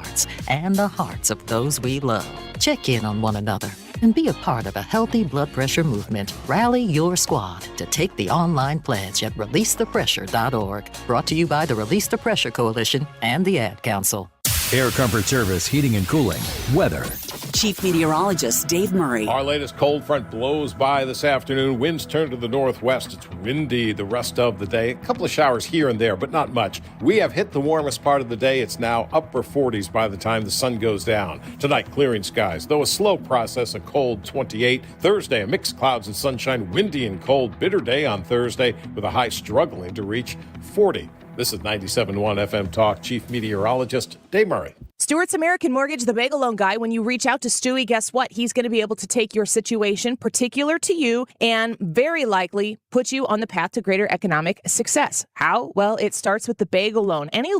hearts and the hearts of those we love. Check in on one another and be a part of a healthy blood pressure movement. Rally your squad to take the online pledge at releasethepressure.org. Brought to you by the Release the Pressure Coalition and the Ad Council. Air Comfort Service, heating and cooling, weather. Chief Meteorologist Dave Murray. Our latest cold front blows by this afternoon. Winds turn to the northwest. It's windy the rest of the day. A couple of showers here and there, but not much. We have hit the warmest part of the day. It's now upper 40s by the time the sun goes down. Tonight, clearing skies, though a slow process, a cold 28. Thursday, a mixed clouds and sunshine, windy and cold. Bitter day on Thursday with a high struggling to reach 40. This is 97.1 FM Talk. Chief Meteorologist Dave Murray. Stewart's American Mortgage, the bagel loan guy. When you reach out to Stewie, guess what? He's going to be able to take your situation particular to you and very likely put you on the path to greater economic success. How? Well, it starts with the bagel loan. Any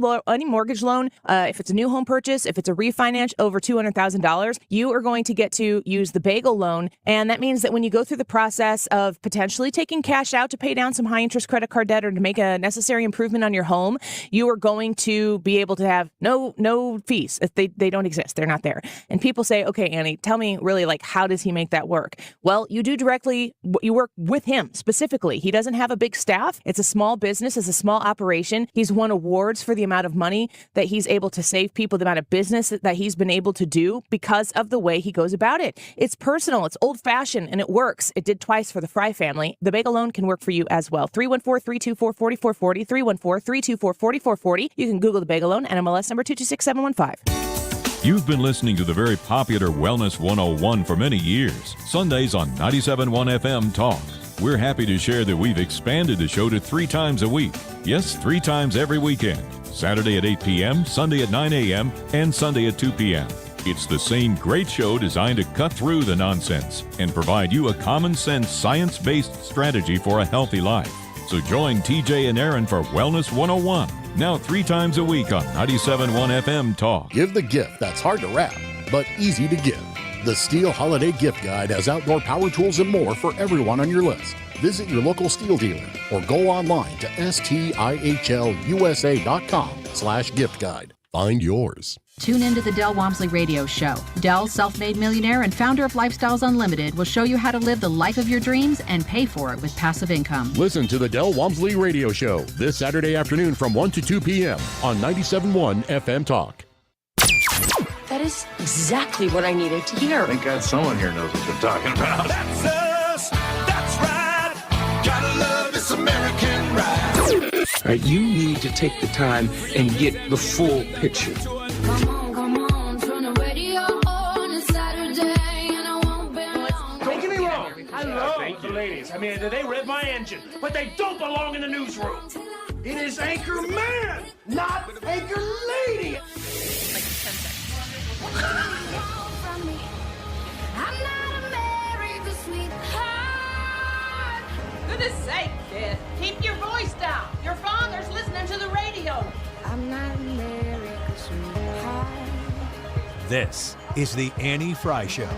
mortgage loan, if it's a new home purchase, if it's a refinance over $200,000, you are going to get to use the bagel loan. And that means that when you go through the process of potentially taking cash out to pay down some high interest credit card debt or to make a necessary improvement on your home, you are going to be able to have no fees. They don't exist. They're not there. And people say, okay, Annie, tell me really, like, how does he make that work? Well, you work with him specifically. He doesn't have a big staff. It's a small business. It's a small operation. He's won awards for the amount of money that he's able to save people, the amount of business that he's been able to do because of the way he goes about it. It's personal. It's old fashioned and it works. It did twice for the Frey family. The bagel loan can work for you as well. 314-324-4440, 314-324-4440. You can Google the bagel loan, NMLS number 226715. You've been listening to the very popular Wellness 101 for many years. Sundays on 97.1 FM Talk. We're happy to share that we've expanded the show to 3 times a week. Yes, 3 times every weekend. Saturday at 8 p.m., Sunday at 9 a.m., and Sunday at 2 p.m. It's the same great show designed to cut through the nonsense and provide you a common-sense, science-based strategy for a healthy life. So join TJ and Aaron for Wellness 101. Now 3 times a week on 97.1 FM Talk. Give the gift that's hard to wrap, but easy to give. The Steel Holiday Gift Guide has outdoor power tools and more for everyone on your list. Visit your local Steel dealer or go online to stihlusa.com/gift guide. Find yours. Tune into the Del Walmsley Radio Show. Del, self-made millionaire and founder of Lifestyles Unlimited, will show you how to live the life of your dreams and pay for it with passive income. Listen to the Del Walmsley Radio Show this Saturday afternoon from 1 to 2 p.m. on 97.1 FM Talk. That is exactly what I needed to hear. Thank God someone here knows what they're talking about. That's us. That's right. Gotta love this American ride. All right, you need to take the time and get the full picture. Come on, turn the radio on. It's Saturday and I won't be long. Don't get me wrong. I love the ladies. I mean, they rev my engine, but they don't belong in the newsroom. It is Anchor Man, not Anchor Lady. Like 10 seconds. I'm not America's sweetheart. Goodness sake, kid. Keep your voice down. Your father's listening to the radio. I'm not America's sweetheart. This is the Annie Frey Show.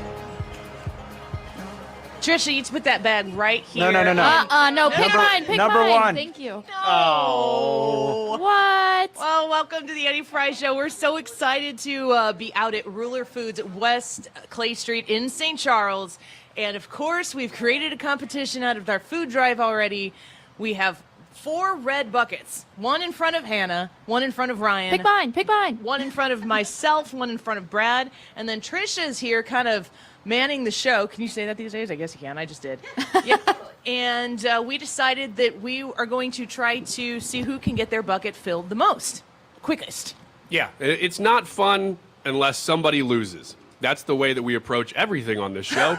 Trisha, you put that bag right here. No. No, pick mine. Pick number mine. one. Thank you. No. What? Well, welcome to the Annie Frey Show. We're so excited to be out at Ruler Foods at West Clay Street in St. Charles. And, of course, we've created a competition out of our food drive already. We have 4 red buckets, 1 in front of Hannah, 1 in front of Ryan. Pick mine. 1 in front of myself, 1 in front of Brad. And then Trisha's here kind of manning the show. Can you say that these days? I guess you can. I just did. Yeah. And we decided that we are going to try to see who can get their bucket filled the most, quickest. Yeah, it's not fun unless somebody loses. That's the way that we approach everything on this show.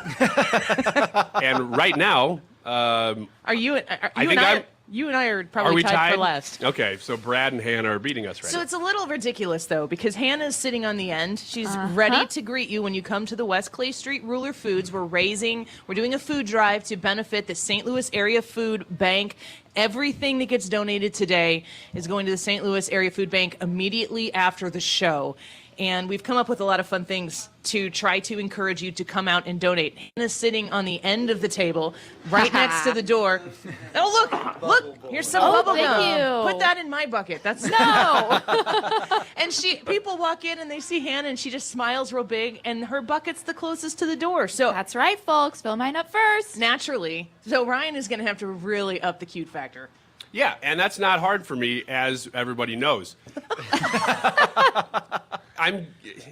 And right now, you and I are probably tied for last. Okay, so Brad and Hannah are beating us right now. So it's a little ridiculous, though, because Hannah's sitting on the end. She's ready to greet you when you come to the West Clay Street Ruler Foods. We're doing a food drive to benefit the St. Louis Area Food Bank. Everything that gets donated today is going to the St. Louis Area Food Bank immediately after the show. And we've come up with a lot of fun things to try to encourage you to come out and donate. Hannah's sitting on the end of the table, right next to the door. Oh, look, here's some bubble thank gum. you. Put that in my bucket. That's No. And people walk in and they see Hannah and she just smiles real big, and her bucket's the closest to the door. So That's right, folks. Fill mine up first. naturally, so Ryan is going to have to really up the cute factor. Yeah, and that's not hard for me, as everybody knows.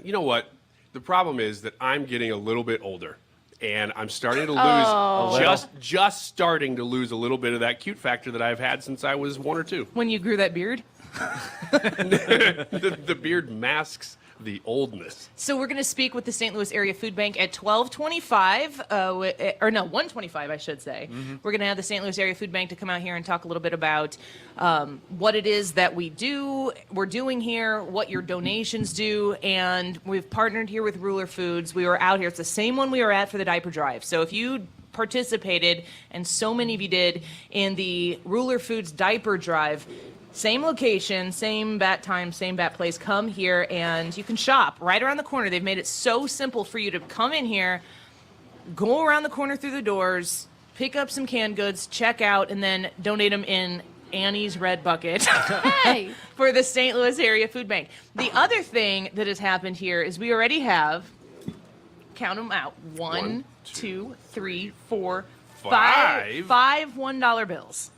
You know what? The problem is that I'm getting a little bit older, and I'm starting to lose, just starting to lose a little bit of that cute factor that I've had since I was 1 or 2. When you grew that beard? The beard masks the oldness. So we're going to speak with the St. Louis Area Food Bank at 12:25, or no, 1:25, I should say. Mm-hmm. We're going to have the St. Louis Area Food Bank to come out here and talk a little bit about what it is that we're doing here, what your donations do, and we've partnered here with Ruler Foods. We were out here. It's the same one we were at for the diaper drive. So if you participated, and so many of you did, in the Ruler Foods diaper drive, same location, same bat time, same bat place. Come here and you can shop right around the corner. They've made it so simple for you to come in here, go around the corner through the doors, pick up some canned goods, check out, and then donate them in Annie's red bucket Hey. for the St. Louis Area Food Bank. The other thing that has happened here is we already have, count them out, one, two, three, four, five $1 bills.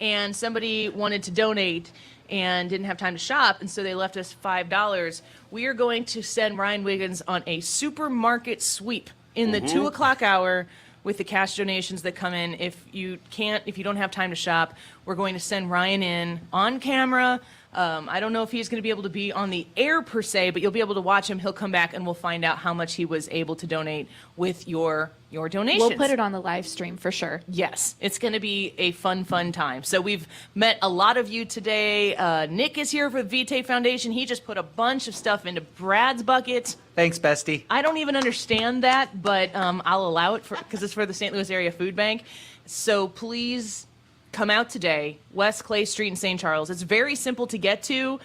And somebody wanted to donate and didn't have time to shop, and so they left us $5. We are going to send Ryan Wiggins on a supermarket sweep in the 2 o'clock hour with the cash donations that come in. If you don't have time to shop, we're going to send Ryan in on camera. I don't know if he's going to be able to be on the air per se, but you'll be able to watch him. He'll come back and we'll find out how much he was able to donate with your donations. We'll put it on the live stream for sure. Yes, it's going to be a fun time. So we've met a lot of you today. Nick is here for the Vitae Foundation. He just put a bunch of stuff into Brad's bucket. Thanks, bestie. I don't even understand that, but I'll allow it because it's for the St. Louis Area Food Bank. So please come out today, West Clay Street in St. Charles. It's very simple to get to.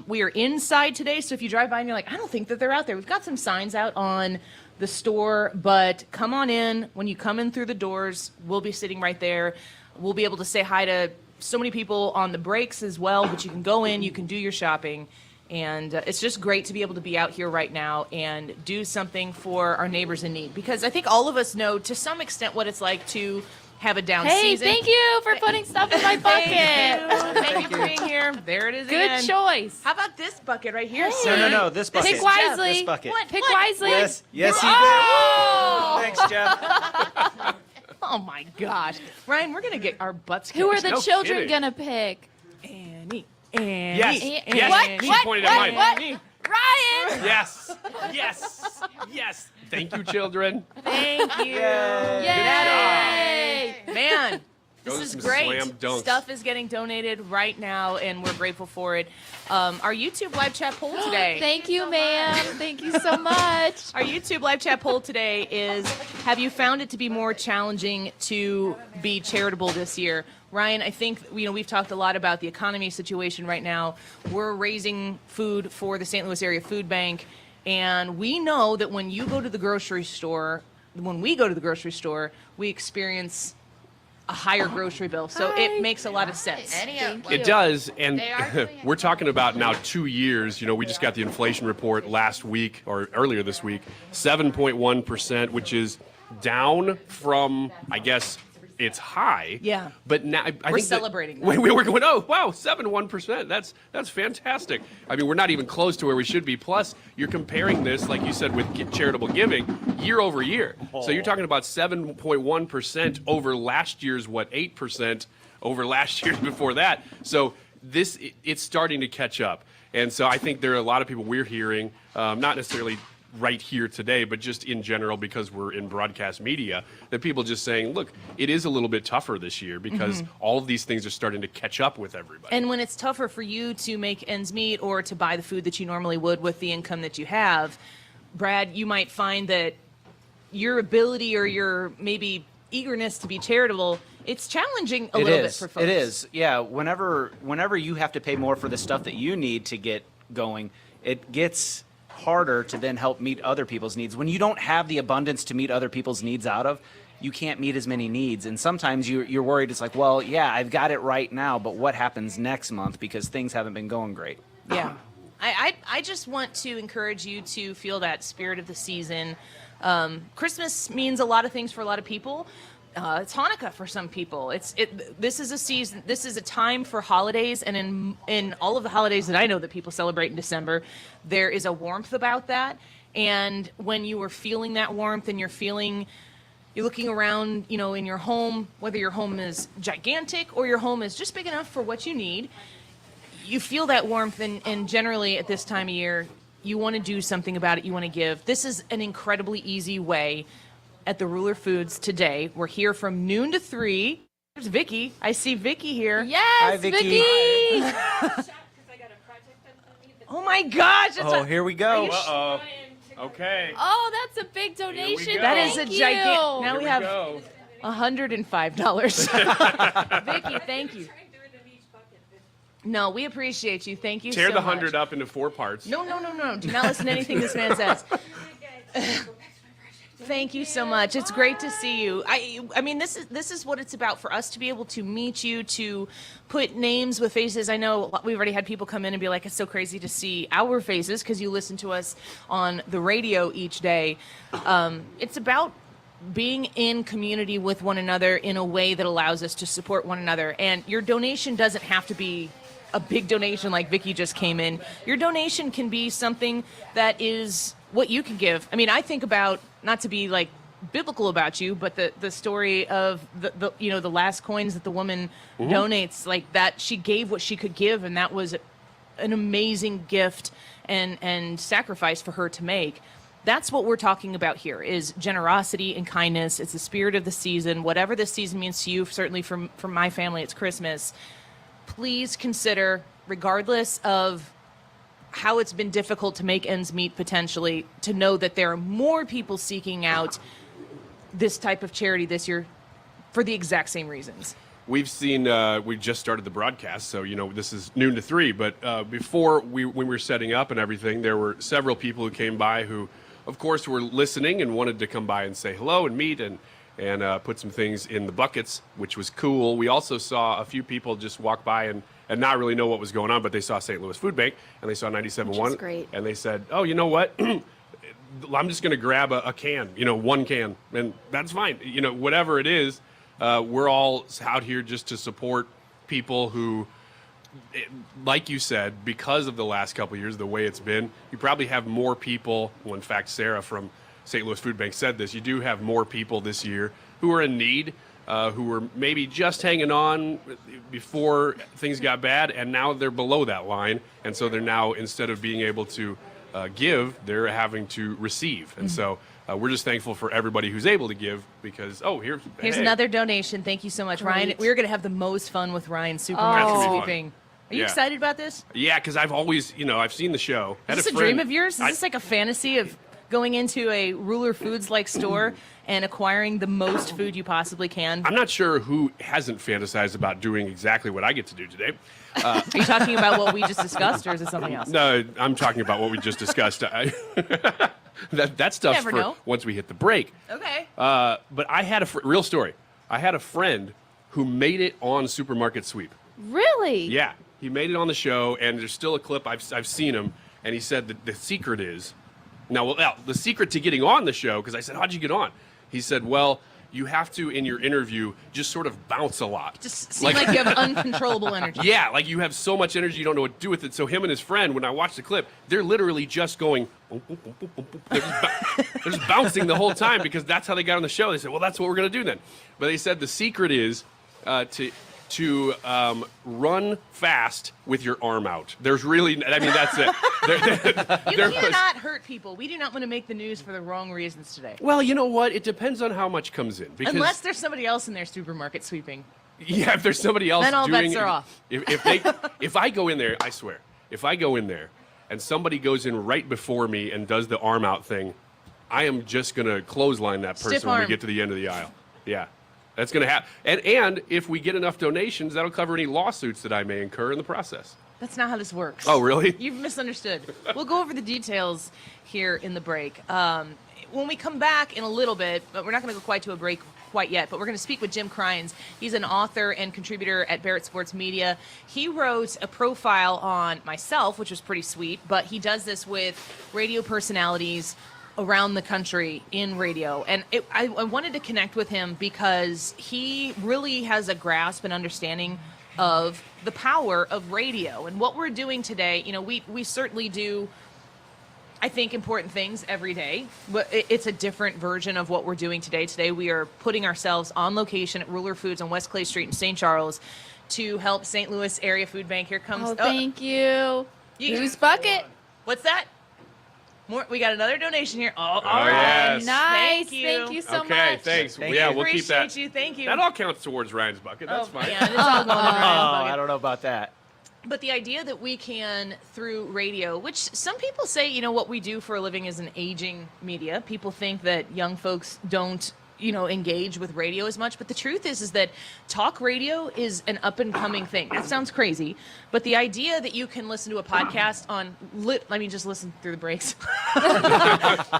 We are inside today, so if you drive by and you're like, I don't think that they're out there, we've got some signs out on the store, but come on in. When you come in through the doors, we'll be sitting right there. We'll be able to say hi to so many people on the breaks as well, but you can go in, you can do your shopping. And it's just great to be able to be out here right now and do something for our neighbors in need. Because I think all of us know to some extent what it's like to have a down season. Hey, thank you for putting stuff in my bucket. Thank you for being here. There it is again. Good choice. How about this bucket right here? Hey. No, this bucket. Pick wisely. This bucket. Pick wisely. Yes, you did. Oh! Thanks, Jeff. Oh, my gosh. Ryan, we're going to get our butts kicked. Who are the No children kidding. going to pick? Annie. Yes. Annie. Yes. She pointed at mine. What? Ryan! Yes. Thank you, children. Thank you. Yay! Man, this Those is some great. slam dunks. Stuff is getting donated right now, and we're grateful for it. Our YouTube live chat poll today. Thank you, ma'am. Thank you so much. Our YouTube live chat poll today is, have you found it to be more challenging to be charitable this year? Ryan, I think we've talked a lot about the economy situation right now. We're raising food for the St. Louis Area Food Bank, and we know that when we go to the grocery store, we experience a higher grocery bill. So it makes a lot of sense. It does, and we're talking about now 2 years. We just got the inflation report last week or earlier this week, 7.1%, which is down from, I guess, it's high. Yeah. But now I We're think celebrating that. We were going, oh wow, 7.1%. That's fantastic. I mean, we're not even close to where we should be. Plus, you're comparing this, like you said, with charitable giving year over year. So you're talking about 7.1% over last year's 8% over last year's before that. So it's starting to catch up. And so I think there are a lot of people we're hearing, not necessarily right here today, but just in general, because we're in broadcast media, that people just saying, look, it is a little bit tougher this year because all of these things are starting to catch up with everybody. And when it's tougher for you to make ends meet or to buy the food that you normally would with the income that you have, Brad, you might find that your ability or your maybe eagerness to be charitable, it's challenging a little bit for folks. It is. Yeah, whenever you have to pay more for the stuff that you need to get going, it gets harder to then help meet other people's needs. When you don't have the abundance to meet other people's needs out of, you can't meet as many needs. And sometimes you're worried. It's like, well, yeah, I've got it right now, but what happens next month because things haven't been going great? Yeah. I just want to encourage you to feel that spirit of the season. Christmas means a lot of things for a lot of people. It's Hanukkah for some people. This is a season. This is a time for holidays, and in all of the holidays that I know that people celebrate in December, there is a warmth about that. And when you are feeling that warmth, and you're looking around, in your home, whether your home is gigantic or your home is just big enough for what you need, you feel that warmth. And generally at this time of year, you want to do something about it. You want to give. This is an incredibly easy way. At the Ruler Foods today, we're here from noon to 3. There's Vicky. I see Vicky here. Yes, Hi, Vicky. Oh my gosh! Here we go. Uh-oh. Okay. Oh, that's a big donation. That is a Thank you. gigantic. Now we have go. $105. Vicky, thank you. No, we appreciate you. Thank you Tear so the much. 100 up into 4 parts. No. Do not listen to anything this man says. Thank you so much. It's great to see you. I mean, this is what it's about, for us to be able to meet you, to put names with faces. I know we've already had people come in and be like, it's so crazy to see our faces because you listen to us on the radio each day. It's about being in community with one another in a way that allows us to support one another. And your donation doesn't have to be a big donation like Vicky just came in. Your donation can be something that is what you can give. I mean, I think about, not to be like biblical about you, but the story of the last coins that the woman donates, like that she gave what she could give, and that was an amazing gift and sacrifice for her to make. That's what we're talking about here, is generosity and kindness. It's the spirit of the season. Whatever this season means to you, certainly from my family, it's Christmas. Please consider, regardless of how it's been difficult to make ends meet potentially, to know that there are more people seeking out this type of charity this year for the exact same reasons. We've seen, we just started the broadcast, so, this is noon to 3, but before when we were setting up and everything, there were several people who came by who, of course, were listening and wanted to come by and say hello and meet and put some things in the buckets, which was cool. We also saw a few people just walk by and not really know what was going on, but they saw St. Louis Food Bank, and they saw 97.1, and they said, oh, you know what? I'm just going to grab a can, one can, and that's fine. Whatever it is, we're all out here just to support people who, like you said, because of the last couple of years, the way it's been, you probably have more people. Well, in fact, Sarah from St. Louis Food Bank said this. You do have more people this year who are in need, who were maybe just hanging on before things got bad, and now they're below that line. And so they're now, instead of being able to give, they're having to receive. And so we're just thankful for everybody who's able to give, because, here's another donation. Thank you so much, Great. Ryan. We're going to have the most fun with Ryan's supermarket sweeping. Are you excited about this? Yeah, because I've always, I've seen the show. Is this a dream of yours? Is this like a fantasy of going into a Ruler Foods-like store and acquiring the most food you possibly can? I'm not sure who hasn't fantasized about doing exactly what I get to do today. Are you talking about what we just discussed, or is it something else? No, I'm talking about what we just discussed. That stuff's for once we hit the break. Okay. But I had real story. I had a friend who made it on Supermarket Sweep. Really? Yeah, he made it on the show, and there's still a clip. I've seen him, and he said that the secret is. Now, the secret to getting on the show, because I said, how'd you get on? He said, well, you have to, in your interview, just sort of bounce a lot. Just seem like you have uncontrollable energy. Yeah, like you have so much energy you don't know what to do with it. So him and his friend, when I watched the clip, they're literally just going, boom, boom, boom, boom, boom, boom. They're just bouncing the whole time, because that's how they got on the show. They said, well, that's what we're going to do then. But they said the secret is to run fast with your arm out. There's really, that's it. You cannot hurt people. We do not want to make the news for the wrong reasons today. Well, you know what? It depends on how much comes in. Because, unless there's somebody else in their supermarket sweeping. Yeah, if there's somebody else then all doing bets are off. If I go in there, I swear, if I go in there and somebody goes in right before me and does the arm out thing, I am just going to clothesline that person when we get to the end of the aisle. Yeah. That's going to happen. And if we get enough donations, that'll cover any lawsuits that I may incur in the process. That's not how this works. Oh, really? You've misunderstood. We'll go over the details here in the break. When we come back in a little bit, but we're not going to go quite to a break quite yet, but we're going to speak with Jim Cryns. He's an author and contributor at Barrett Sports Media. He wrote a profile on myself, which was pretty sweet, but he does this with radio personalities around the country in radio. And I wanted to connect with him because he really has a grasp and understanding of the power of radio. And what we're doing today, you know, we certainly do, I think, important things every day, but it's a different version of what we're doing today. Today we are putting ourselves on location at Ruler Foods on West Clay Street in St. Charles to help St. Louis Area Food Bank. Here comes... Oh, thank you. Whose bucket? What's that? More. We got another donation here. Oh, all right. Yes. Nice. Thank you. Thank you so much. Okay, thanks. Yeah, we'll keep that. Appreciate you. Thank you. That all counts towards Ryan's bucket. That's fine. Yeah, it's all going in Ryan's bucket. I don't know about that. But the idea that we can, through radio, which some people say, you know, what we do for a living is an aging media. People think that young folks don't, you know, engage with radio as much. But the truth is that talk radio is an up-and-coming thing. That sounds crazy. But the idea that you can listen to a podcast on... let me just listen through the breaks.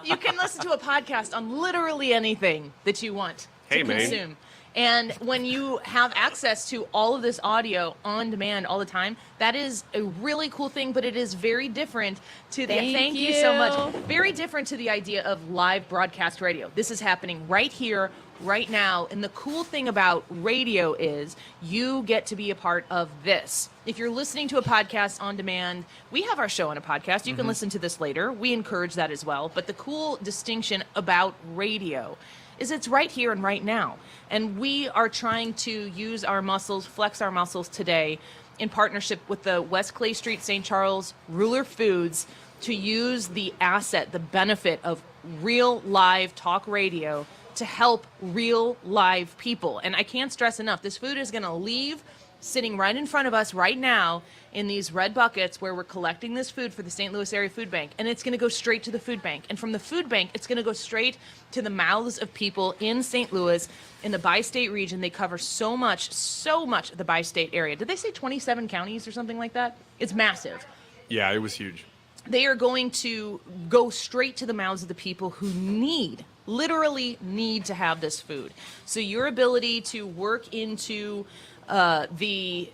You can listen to a podcast on literally anything that you want to consume. And when you have access to all of this audio on demand all the time, that is a really cool thing, but it is very different to the... Thank you so much. Very different to the idea of live broadcast radio. This is happening right here, right now. And the cool thing about radio is you get to be a part of this. If you're listening to a podcast on demand, we have our show on a podcast. You can listen to this later. We encourage that as well. But the cool distinction about radio is it's right here and right now. And we are trying to use our muscles, flex our muscles today in partnership with the West Clay Street St. Charles Ruler Foods to use the asset, the benefit of real live talk radio to help real live people. And I can't stress enough, this food is going to leave sitting right in front of us right now in these red buckets where we're collecting this food for the St. Louis Area Food Bank, and it's going to go straight to the food bank. And from the food bank, it's going to go straight to the mouths of people in St. Louis, in the bi-state region. They cover so much of the bi-state area. Did they say 27 counties or something like that? It's massive. Yeah, it was huge. They are going to go straight to the mouths of the people who literally need to have this food. So your ability to work into the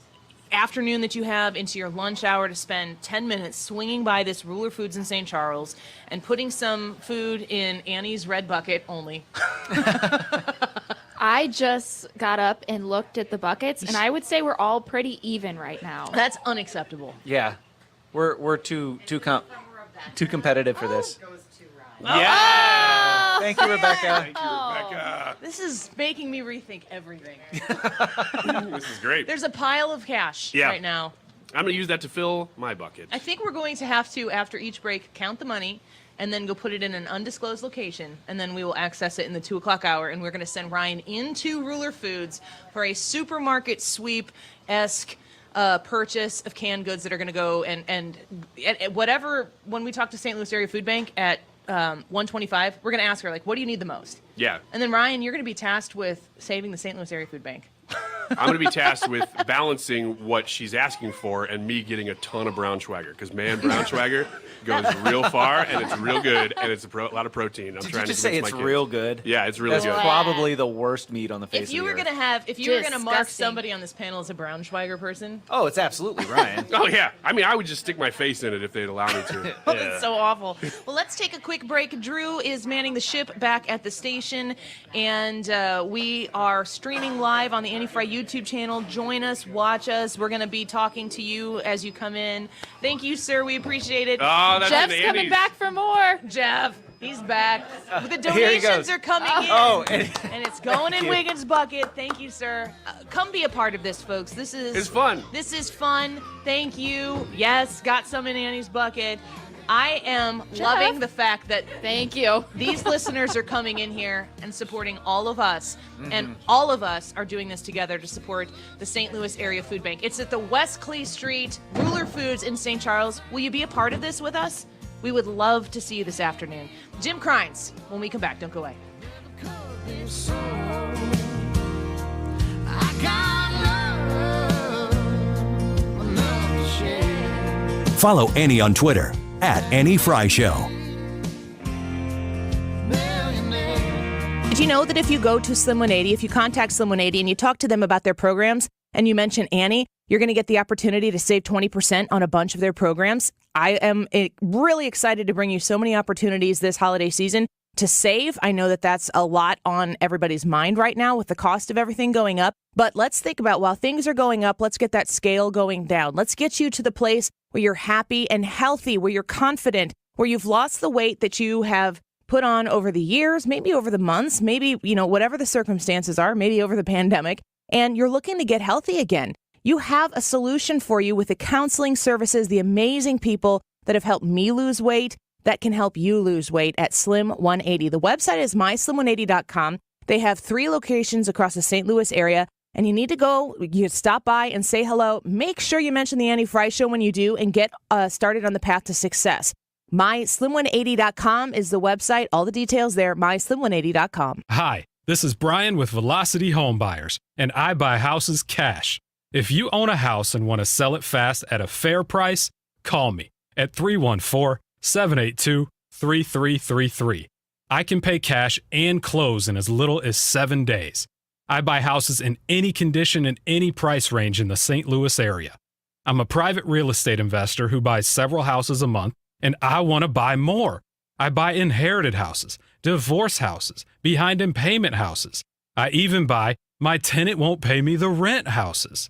afternoon that you have into your lunch hour to spend 10 minutes swinging by this Ruler Foods in St. Charles and putting some food in Annie's red bucket only. I just got up and looked at the buckets, and I would say we're all pretty even right now. That's unacceptable. Yeah, we're too competitive for this. Yeah. Thank you, Rebecca. Thank you, Rebecca. This is making me rethink everything. This is great. There's a pile of cash right now. I'm going to use that to fill my bucket. I think we're going to have to, after each break, count the money and then go put it in an undisclosed location, and then we will access it in the 2 o'clock hour, and we're going to send Ryan into Ruler Foods for a supermarket sweep-esque purchase of canned goods that are going to go and whatever, when we talk to St. Louis Area Food Bank at 125, we're going to ask her, like, what do you need the most? Yeah. And then, Ryan, you're going to be tasked with saving the St. Louis Area Food Bank. I'm going to be tasked with balancing what she's asking for and me getting a ton of Braunschweiger, because, man, Braunschweiger goes real far, and it's real good, and it's a lot of protein. Did you just say it's real good? Yeah, it's really good. That's probably the worst meat on the face If you of were the going to earth. if you were going to mark somebody on this panel as a Braunschweiger person, Oh, it's absolutely Ryan. Oh, yeah. I mean, I would just stick my face in it if they'd allow me to. It's so awful. Well, let's take a quick break. Drew is manning the ship back at the station, and we are streaming live on the Annie Frey YouTube channel. Join us, watch us. We're going to be talking to you as you come in. Thank you, sir. We appreciate it. Oh, that's Jeff's coming back for more. Jeff, he's back. The Here he donations goes. are coming in. Oh, and it's going in you. Wiggins' bucket. Thank you, sir. Come be a part of this, folks. It's fun. This is fun. Thank you. Yes, got some in Annie's bucket. I am loving the fact that Thank you. these listeners are coming in here and supporting all of us, and all of us are doing this together to support the St. Louis Area Food Bank. It's at the West Clay Street Ruler Foods in St. Charles. Will you be a part of this with us? We would love to see you this afternoon. Jim Cryns, when we come back, don't go away. I got love enough to share. Follow Annie on Twitter @AnnieFryShow. Did you know that if you go to Slim 180, if you contact Slim 180 and you talk to them about their programs and you mention Annie, you're going to get the opportunity to save 20% on a bunch of their programs? I am really excited to bring you so many opportunities this holiday season to save. I know that that's a lot on everybody's mind right now with the cost of everything going up. But let's think about, while things are going up, let's get that scale going down. Let's get you to the place where you're happy and healthy, where you're confident, where you've lost the weight that you have put on over the years, maybe over the months, maybe, whatever the circumstances are, maybe over the pandemic, and you're looking to get healthy again. You have a solution for you with the counseling services, the amazing people that have helped me lose weight, that can help you lose weight at Slim 180. The website is myslim180.com. They have 3 locations across the St. Louis area, and you need to go, you stop by and say hello. Make sure you mention the Annie Frey Show when you do and get started on the path to success. MySlim180.com is the website. All the details there, MySlim180.com. Hi, this is Brian with Velocity Home Buyers, and I buy houses cash. If you own a house and want to sell it fast at a fair price, call me at 314-782-3333. I can pay cash and close in as little as 7 days. I buy houses in any condition and any price range in the St. Louis area. I'm a private real estate investor who buys several houses a month, and I want to buy more. I buy inherited houses, divorce houses, behind in payment houses. I even buy my tenant won't pay me the rent houses.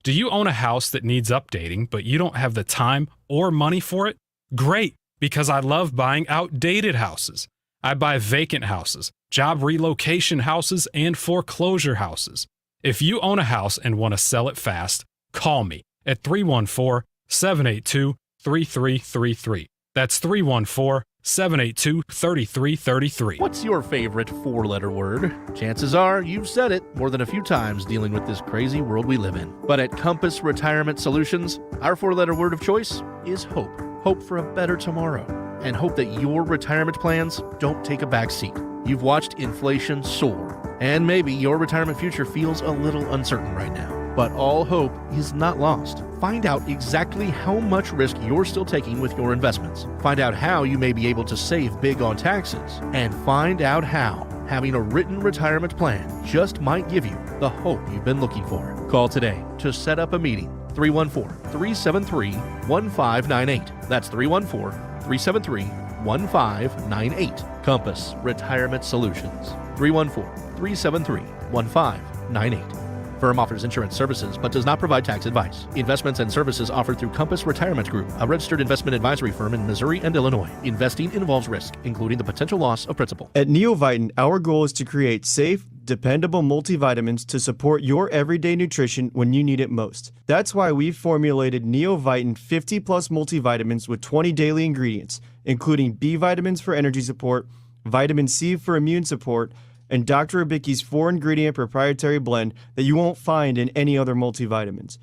Do you own a house that needs updating, but you don't have the time or money for it? Great, because I love buying outdated houses. I buy vacant houses, job relocation houses, and foreclosure houses. If you own a house and want to sell it fast, call me at 314-782-3333. That's 314-782-3333. What's your favorite 4-letter word? Chances are you've said it more than a few times dealing with this crazy world we live in. But at Compass Retirement Solutions, our 4-letter word of choice is hope. Hope for a better tomorrow. And hope that your retirement plans don't take a back seat. You've watched inflation soar, and maybe your retirement future feels a little uncertain right now. But all hope is not lost. Find out exactly how much risk you're still taking with your investments. Find out how you may be able to save big on taxes. And find out how having a written retirement plan just might give you the hope you've been looking for. Call today to set up a meeting. 314-373-1598. That's 314-373-1598. Compass Retirement Solutions. 314-373-1598. Firm offers insurance services but does not provide tax advice. Investments and services offered through Compass Retirement Group, a registered investment advisory firm in Missouri and Illinois. Investing involves risk, including the potential loss of principal. At NeoVitan, our goal is to create safe, dependable multivitamins to support your everyday nutrition when you need it most. That's why we've formulated NeoVitan 50-plus multivitamins with 20 daily ingredients, including B vitamins for energy support, vitamin C for immune support, and Dr. Abicki's 4-ingredient proprietary blend that you won't find in any other multivitamins.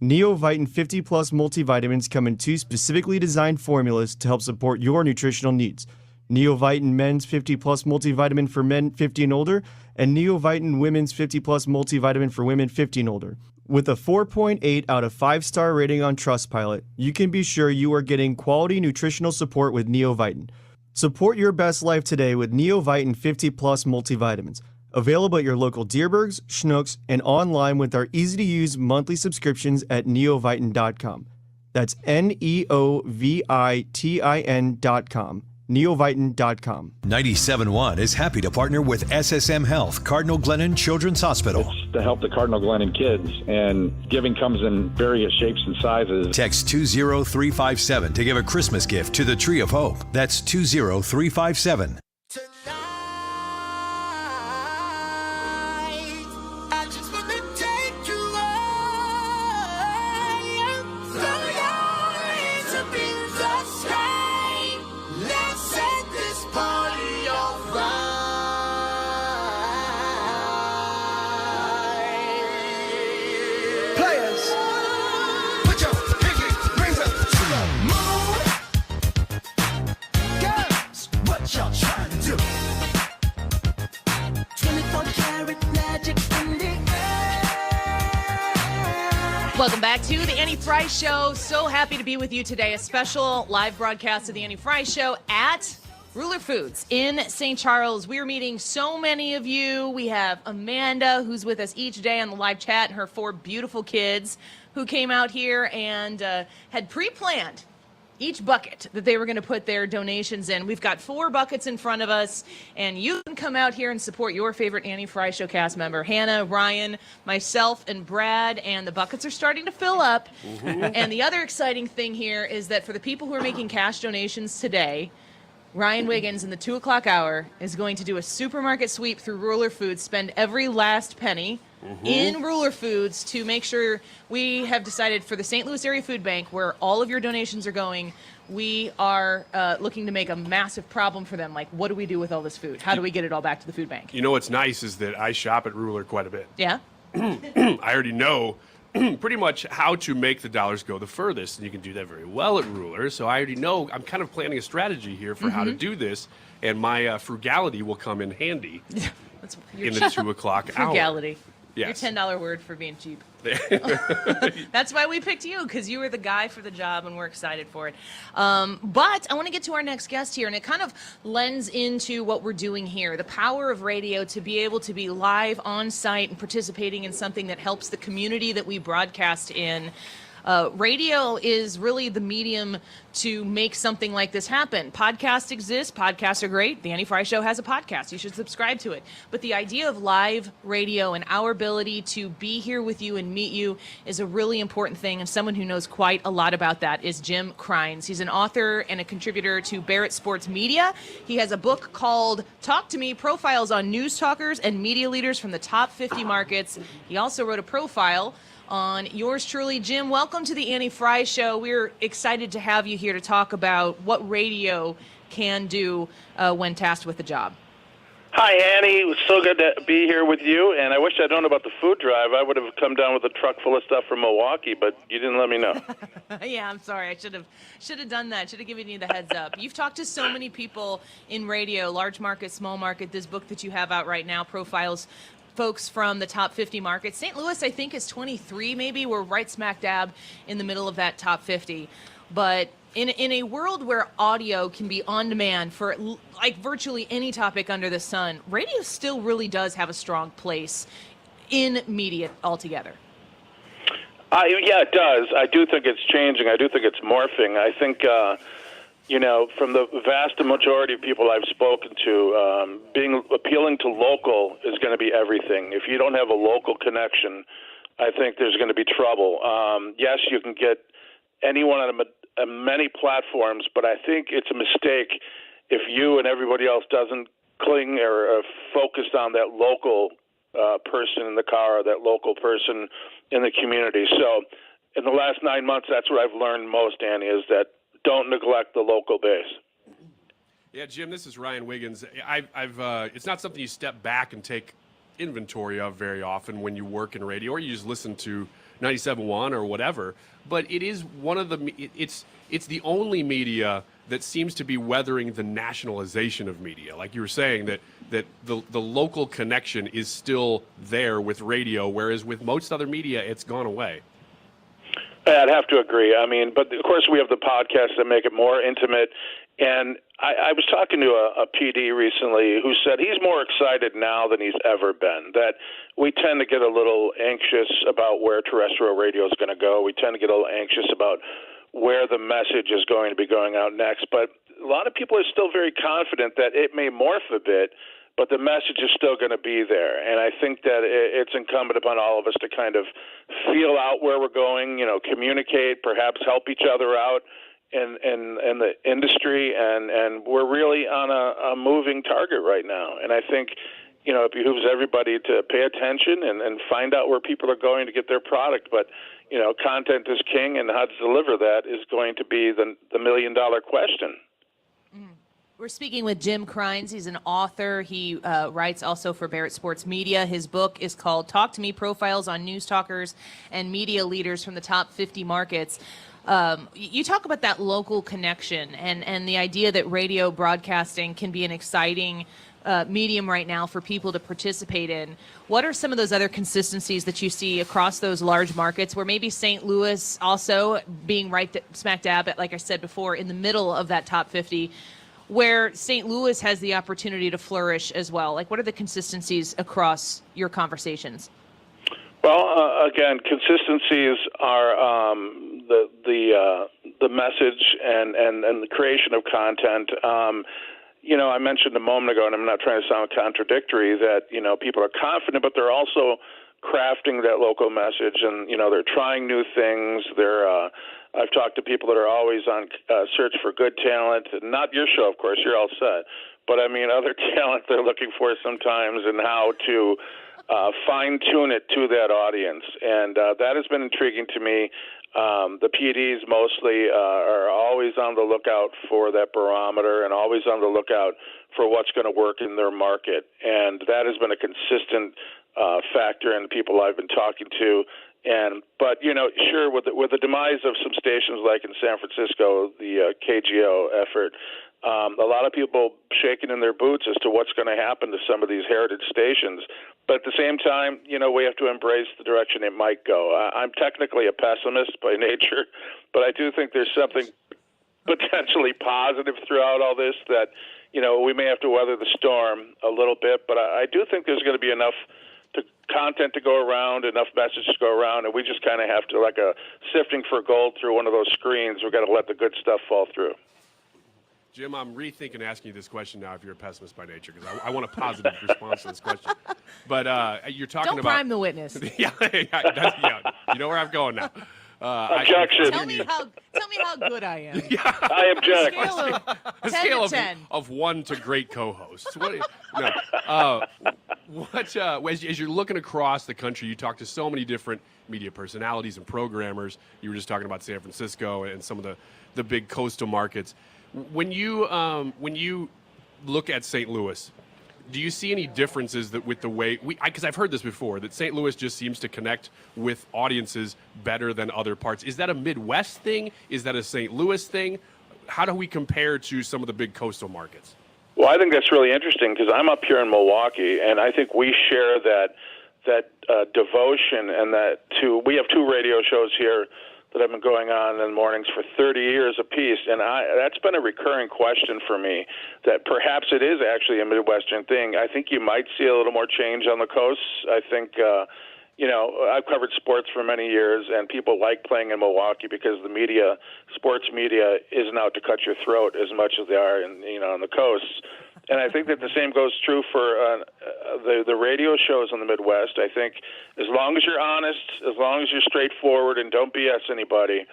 NeoVitan 50-plus multivitamins come in 2 specifically designed formulas to help support your nutritional needs. NeoVitan Men's 50-plus multivitamin for men 50 and older, and NeoVitan Women's 50-plus multivitamin for women 50 and older. With a 4.8 out of 5-star rating on Trustpilot, you can be sure you are getting quality nutritional support with NeoVitan. Support your best life today with NeoVitan 50-plus multivitamins. Available at your local Deerbergs, Schnucks, and online with our easy-to-use monthly subscriptions at neovitan.com. That's NeoVitin.com. Neovitin.com. 97.1 is happy to partner with SSM Health, Cardinal Glennon Children's Hospital. It's to help the Cardinal Glennon kids, and giving comes in various shapes and sizes. Text 20357 to give a Christmas gift to the Tree of Hope. That's 20357. Y'all try. Annie Frey Show. So happy to be with you today. A special live broadcast of the Annie Frey Show at Ruler Foods in St. Charles. We're meeting so many of you. We have Amanda, who's with us each day on the live chat, and her 4 beautiful kids who came out here and had pre-planned each bucket that they were going to put their donations in. We've got 4 buckets in front of us, and you can come out here and support your favorite Annie Frey Show cast member, Hannah, Ryan, myself, and Brad, and the buckets are starting to fill up. And the other exciting thing here is that for the people who are making cash donations today, Ryan Wiggins in the 2 o'clock hour is going to do a supermarket sweep through Ruler Foods, spend every last penny in Ruler Foods to make sure. We have decided for the St. Louis Area Food Bank, where all of your donations are going, we are looking to make a massive problem for them. Like, what do we do with all this food? How do we get it all back to the food bank? You know what's nice is that I shop at Ruler quite a bit. Yeah? I already know pretty much how to make the dollars go the furthest, and you can do that very well at Ruler. So I already know I'm kind of planning a strategy here for how to do this, and my frugality will come in handy in the 2 o'clock hour. Frugality. Yes. Your $10 word for being cheap. That's why we picked you, because you were the guy for the job, and we're excited for it. But I want to get to our next guest here, and it kind of lends into what we're doing here, the power of radio to be able to be live on site and participating in something that helps the community that we broadcast in. Radio is really the medium to make something like this happen. Podcasts exist. Podcasts are great. The Annie Frey Show has a podcast. You should subscribe to it. But the idea of live radio and our ability to be here with you and meet you is a really important thing. And someone who knows quite a lot about that is Jim Cryns. He's an author and a contributor to Barrett Sports Media. He has a book called Talk to Me, Profiles on News Talkers and Media Leaders from the Top 50 Markets. He also wrote a profile on yours truly. Jim, welcome to the Annie Frey Show. We're excited to have you here to talk about what radio can do when tasked with the job. Hi, Annie. It was so good to be here with you, and I wish I'd known about the food drive. I would have come down with a truck full of stuff from Milwaukee, but you didn't let me know. Yeah, I'm sorry. I should have done that. Should have given you the heads up. You've talked to so many people in radio, large market, small market. This book that you have out right now profiles folks from the top 50 markets. St. Louis, I think, is 23 maybe. We're right smack dab in the middle of that top 50. But in a world where audio can be on demand for like virtually any topic under the sun, radio still really does have a strong place in media altogether. Yeah, it does. I do think it's changing. I do think it's morphing. I think from the vast majority of people I've spoken to, appealing to local is going to be everything. If you don't have a local connection, I think there's going to be trouble. Yes, you can get anyone on many platforms, but I think it's a mistake if you and everybody else doesn't cling or focus on that local person in the car or that local person in the community. So in the last 9 months, that's what I've learned most, Annie, is that don't neglect the local base. Yeah, Jim, this is Ryan Wiggins. It's not something you step back and take inventory of very often when you work in radio, or you just listen to 97.1 or whatever. But it is one of it's the only media that seems to be weathering the nationalization of media. Like you were saying, that the local connection is still there with radio, whereas with most other media, it's gone away. I'd have to agree. I mean, but of course we have the podcasts that make it more intimate. And I was talking to a PD recently who said he's more excited now than he's ever been, that we tend to get a little anxious about where terrestrial radio is going to go. We tend to get a little anxious about where the message is going to be going out next. But a lot of people are still very confident that it may morph a bit, but the message is still going to be there. And I think that it's incumbent upon all of us to kind of feel out where we're going, communicate, perhaps help each other out in the industry. And we're really on a moving target right now. And I think, it behooves everybody to pay attention and find out where people are going to get their product. But, content is king, and how to deliver that is going to be the million-dollar question. We're speaking with Jim Cryns. He's an author. He writes also for Barrett Sports Media. His book is called Talk to Me, Profiles on News Talkers and Media Leaders from the Top 50 Markets. You talk about that local connection and the idea that radio broadcasting can be an exciting medium right now for people to participate in. What are some of those other consistencies that you see across those large markets where maybe St. Louis also being right smack dab at, like I said before, in the middle of that top 50, where St. Louis has the opportunity to flourish as well? Like, what are the consistencies across your conversations? Well, again, consistencies are the message and the creation of content. I mentioned a moment ago, and I'm not trying to sound contradictory, that, people are confident, but they're also crafting that local message, and, they're trying new things. I've talked to people that are always on search for good talent, not your show, of course, you're all set, but I mean other talent they're looking for sometimes, and how to fine-tune it to that audience, and that has been intriguing to me. The PDs mostly are always on the lookout for that barometer and always on the lookout for what's going to work in their market, and that has been a consistent factor in the people I've been talking to. But sure, with the demise of some stations like in San Francisco, the KGO effort, a lot of people shaking in their boots as to what's going to happen to some of these heritage stations. But at the same time, we have to embrace the direction it might go. I'm technically a pessimist by nature, but I do think there's something potentially positive throughout all this, that, we may have to weather the storm a little bit, but I do think there's going to be enough content to go around, enough messages to go around, and we just kind of have to, like a sifting for gold through one of those screens, we've got to let the good stuff fall through. Jim, I'm rethinking asking you this question now if you're a pessimist by nature, because I want a positive response to this question. But you're talking Don't about... prime the witness. yeah, you know where I'm going now. Objection. Tell me how good I am. I object. A scale of 1 to great co-hosts. As you're looking across the country, you talk to so many different media personalities and programmers. You were just talking about San Francisco and some of the big coastal markets. When you look at St. Louis, do you see any differences with the way because I've heard this before, that St. Louis just seems to connect with audiences better than other parts? Is that a Midwest thing? Is that a St. Louis thing? How do we compare to some of the big coastal markets? Well, I think that's really interesting, because I'm up here in Milwaukee, and I think we share that devotion, and we have 2 radio shows here that have been going on in the mornings for 30 years apiece, and that's been a recurring question for me, that perhaps it is actually a Midwestern thing. I think you might see a little more change on the coasts. I think, I've covered sports for many years, and people like playing in Milwaukee because the sports media isn't out to cut your throat as much as they are on the coasts. And I think that the same goes true for the radio shows in the Midwest. I think as long as you're honest, as long as you're straightforward and don't BS anybody,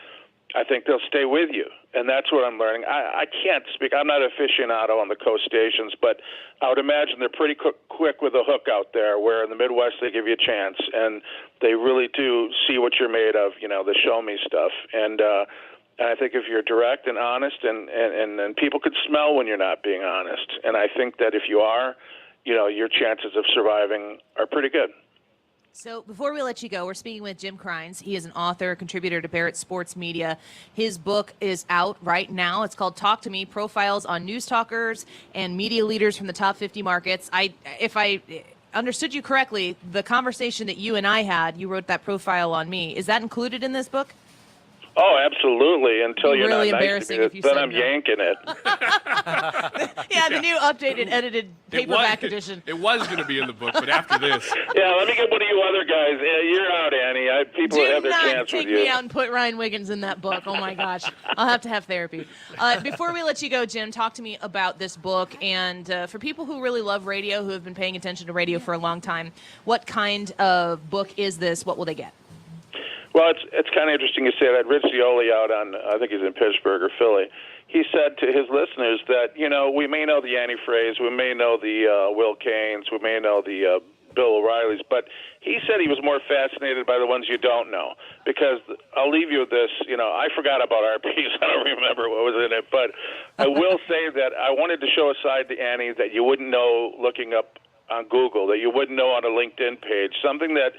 I think they'll stay with you. And that's what I'm learning. I can't speak. I'm not an aficionado on the coast stations, but I would imagine they're pretty quick with a hook out there, where in the Midwest they give you a chance, and they really do see what you're made of, the show me stuff. And I think if you're direct and honest, and people could smell when you're not being honest. And I think that if you are, your chances of surviving are pretty good. So before we let you go, we're speaking with Jim Cryns. He is an author, contributor to Barrett Sports Media. His book is out right now. It's called Talk to Me, Profiles on News Talkers and Media Leaders from the Top 50 Markets. If I understood you correctly, the conversation that you and I had, you wrote that profile on me. Is that included in this book? Oh, absolutely. Until you're really not nice to me, then I'm yanking it. Yeah, the new updated, edited paperback edition. It was going to be in the book, but after this. Yeah, let me get one of you other guys. You're out, Annie. People have their chance with you. Do not take me out and put Ryan Wiggins in that book. Oh, my gosh. I'll have to have therapy. Before we let you go, Jim, talk to me about this book. And for people who really love radio, who have been paying attention to radio for a long time, what kind of book is this? What will they get? Well, it's kind of interesting you say that. Rich Zioli out on, I think he's in Pittsburgh or Philly, he said to his listeners that, we may know the Annie Freys, we may know the Will Canes, we may know the Bill O'Reillys, but he said he was more fascinated by the ones you don't know. Because I'll leave you with this, I forgot about our piece. I don't remember what was in it, but I will say that I wanted to show a side to Annie that you wouldn't know looking up on Google, that you wouldn't know on a LinkedIn page, something that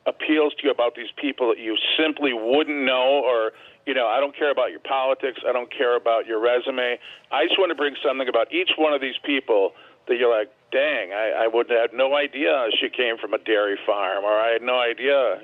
appeals to you about these people that you simply wouldn't know, or, I don't care about your politics, I don't care about your resume. I just want to bring something about each one of these people that you're like, dang, I would have no idea she came from a dairy farm, or I had no idea,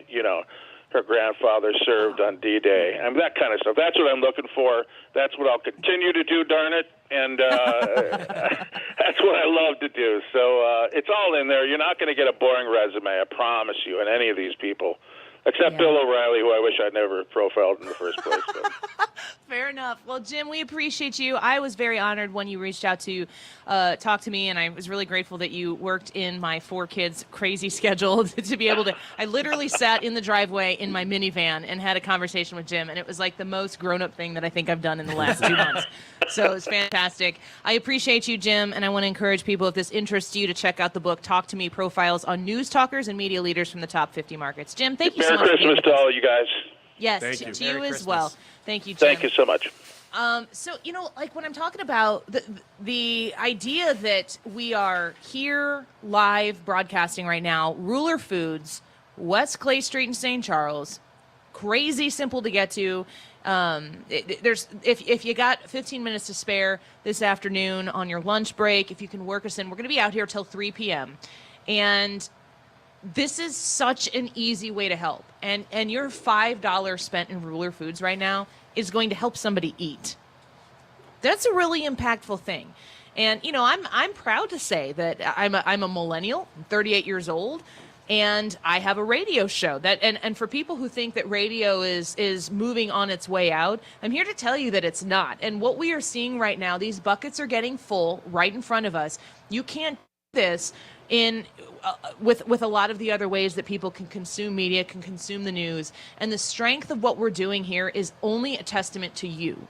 her grandfather served on D-Day. I mean, that kind of stuff. That's what I'm looking for. That's what I'll continue to do, darn it. And that's what I love to do. So it's all in there. You're not going to get a boring resume, I promise you, in any of these people. Except Bill O'Reilly, who I wish I'd never profiled in the first place. But. Fair enough. Well, Jim, we appreciate you. I was very honored when you reached out to talk to me, and I was really grateful that you worked in my 4 kids' crazy schedule to be able to. I literally sat in the driveway in my minivan and had a conversation with Jim, and it was like the most grown-up thing that I think I've done in the last 2 months. So it was fantastic. I appreciate you, Jim, and I want to encourage people, if this interests you, to check out the book, Talk to Me, Profiles on News Talkers and Media Leaders from the Top 50 Markets. Jim, thank you so much. Merry Christmas to all you guys. Yes, Thank you. to you Merry as Christmas. well. Thank you, Jim. Thank you so much. So, like when I'm talking about the idea that we are here live broadcasting right now, Ruler Foods, West Clay Street in St. Charles, crazy simple to get to. If you got 15 minutes to spare this afternoon on your lunch break, if you can work us in, we're going to be out here till 3 p.m. And this is such an easy way to help. And your $5 spent in Ruler Foods right now is going to help somebody eat. That's a really impactful thing. And, I'm proud to say that I'm a millennial, I'm 38 years old, and I have a radio show. And for people who think that radio is moving on its way out, I'm here to tell you that it's not. And what we are seeing right now, these buckets are getting full right in front of us. You can't do this with a lot of the other ways that people can consume media, can consume the news. And the strength of what we're doing here is only a testament to you,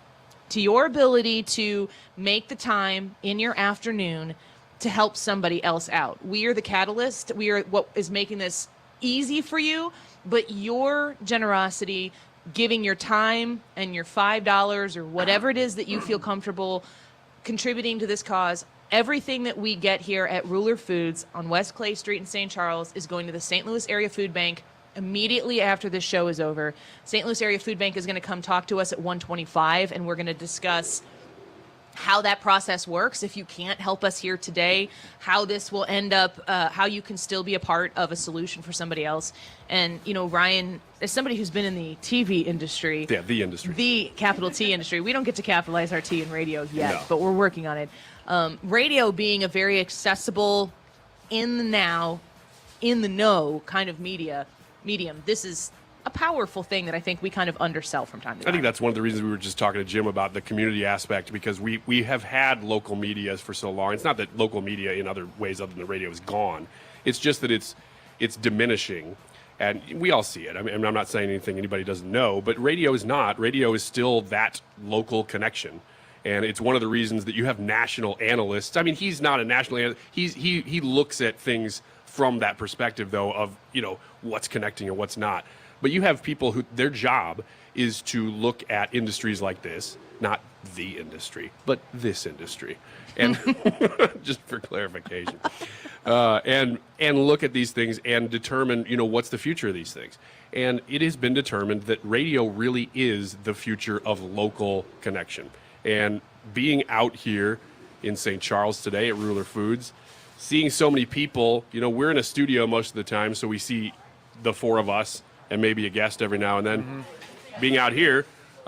to your ability to make the time in your afternoon to help somebody else out. We are the catalyst. We are what is making this easy for you, but your generosity, giving your time and your $5 or whatever it is that you feel comfortable contributing to this cause, everything that we get here at Ruler Foods on West Clay Street in St. Charles is going to the St. Louis Area Food Bank immediately after this show is over. St. Louis Area Food Bank is going to come talk to us at 1:25, and we're going to discuss how that process works. If you can't help us here today, how this will end up, how you can still be a part of a solution for somebody else. And, Ryan, as somebody who's been in the TV industry. Yeah, the industry. The capital T industry. We don't get to capitalize our T in radio yet, No. but we're working on it. Radio being a very accessible, in the now, in the know kind of medium, this is a powerful thing that I think we kind of undersell from time to time. I think that's one of the reasons we were just talking to Jim about the community aspect, because we have had local media for so long. It's not that local media in other ways other than the radio is gone. It's just that it's diminishing, and we all see it. I mean, I'm not saying anything anybody doesn't know, but radio is not. Radio is still that local connection. And it's one of the reasons that you have national analysts. I mean, he's not a national analyst. He looks at things from that perspective, though, of, what's connecting and what's not. But you have people who their job is to look at industries like this, not the industry, but this industry. And just for clarification, and look at these things and determine, what's the future of these things. And it has been determined that radio really is the future of local connection. And being out here in St. Charles today at Ruler Foods, seeing so many people, we're in a studio most of the time, so we see the 4 of us and maybe a guest every now and then. Mm-hmm. Being out here,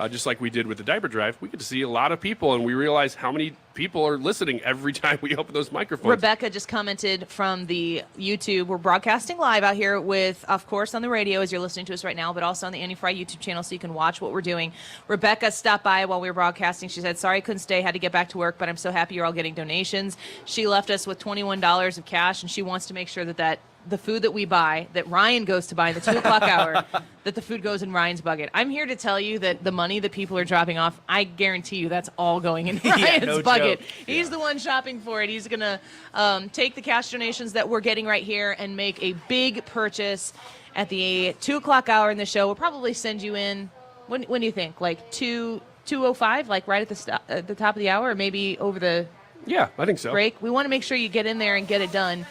just like we did with the diaper drive, we get to see a lot of people, and we realize how many people are listening every time we open those microphones. Rebecca just commented from the YouTube. We're broadcasting live out here with, of course, on the radio as you're listening to us right now, but also on the Annie Frey YouTube channel so you can watch what we're doing. Rebecca stopped by while we were broadcasting. She said, sorry I couldn't stay, had to get back to work, but I'm so happy you're all getting donations. She left us with $21 of cash, and she wants to make sure that the food that we buy, that Ryan goes to buy in the 2 o'clock hour, that the food goes in Ryan's bucket. I'm here to tell you that the money that people are dropping off, I guarantee you that's all going in Ryan's bucket. Joke. He's the one shopping for it. He's going to take the cash donations that we're getting right here and make a big purchase at the 2 o'clock hour in the show. We'll probably send you in, when do you think, like 2:05, like right at the top of the hour, or maybe over the... Yeah, I think so. Break. We want to make sure you get in there and get it done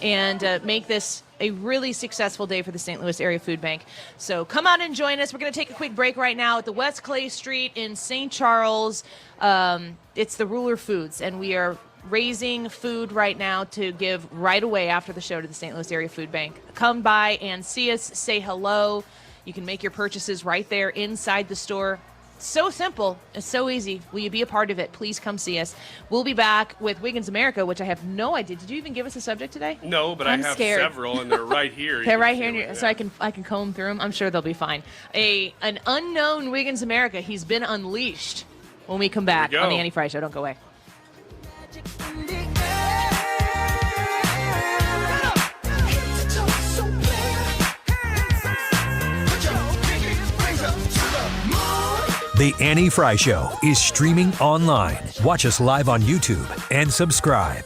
and make this a really successful day for the St. Louis Area Food Bank. So come out and join us. We're going to take a quick break right now at the West Clay Street in St. Charles. It's the Ruler Foods, and we are raising food right now to give right away after the show to the St. Louis Area Food Bank. Come by and see us, say hello. You can make your purchases right there inside the store. So simple. It's so easy. Will you be a part of it? Please come see us. We'll be back with Wiggins America, which I have no idea. Did you even give us a subject today? No, but I'm I have scared. several, and they're right here. They're right here, so I can comb through them. I'm sure they'll be fine. An unknown Wiggins America. He's been unleashed. When we come back on the Annie Frey Show, don't go away. The Annie Frey Show is streaming online. Watch us live on YouTube and subscribe.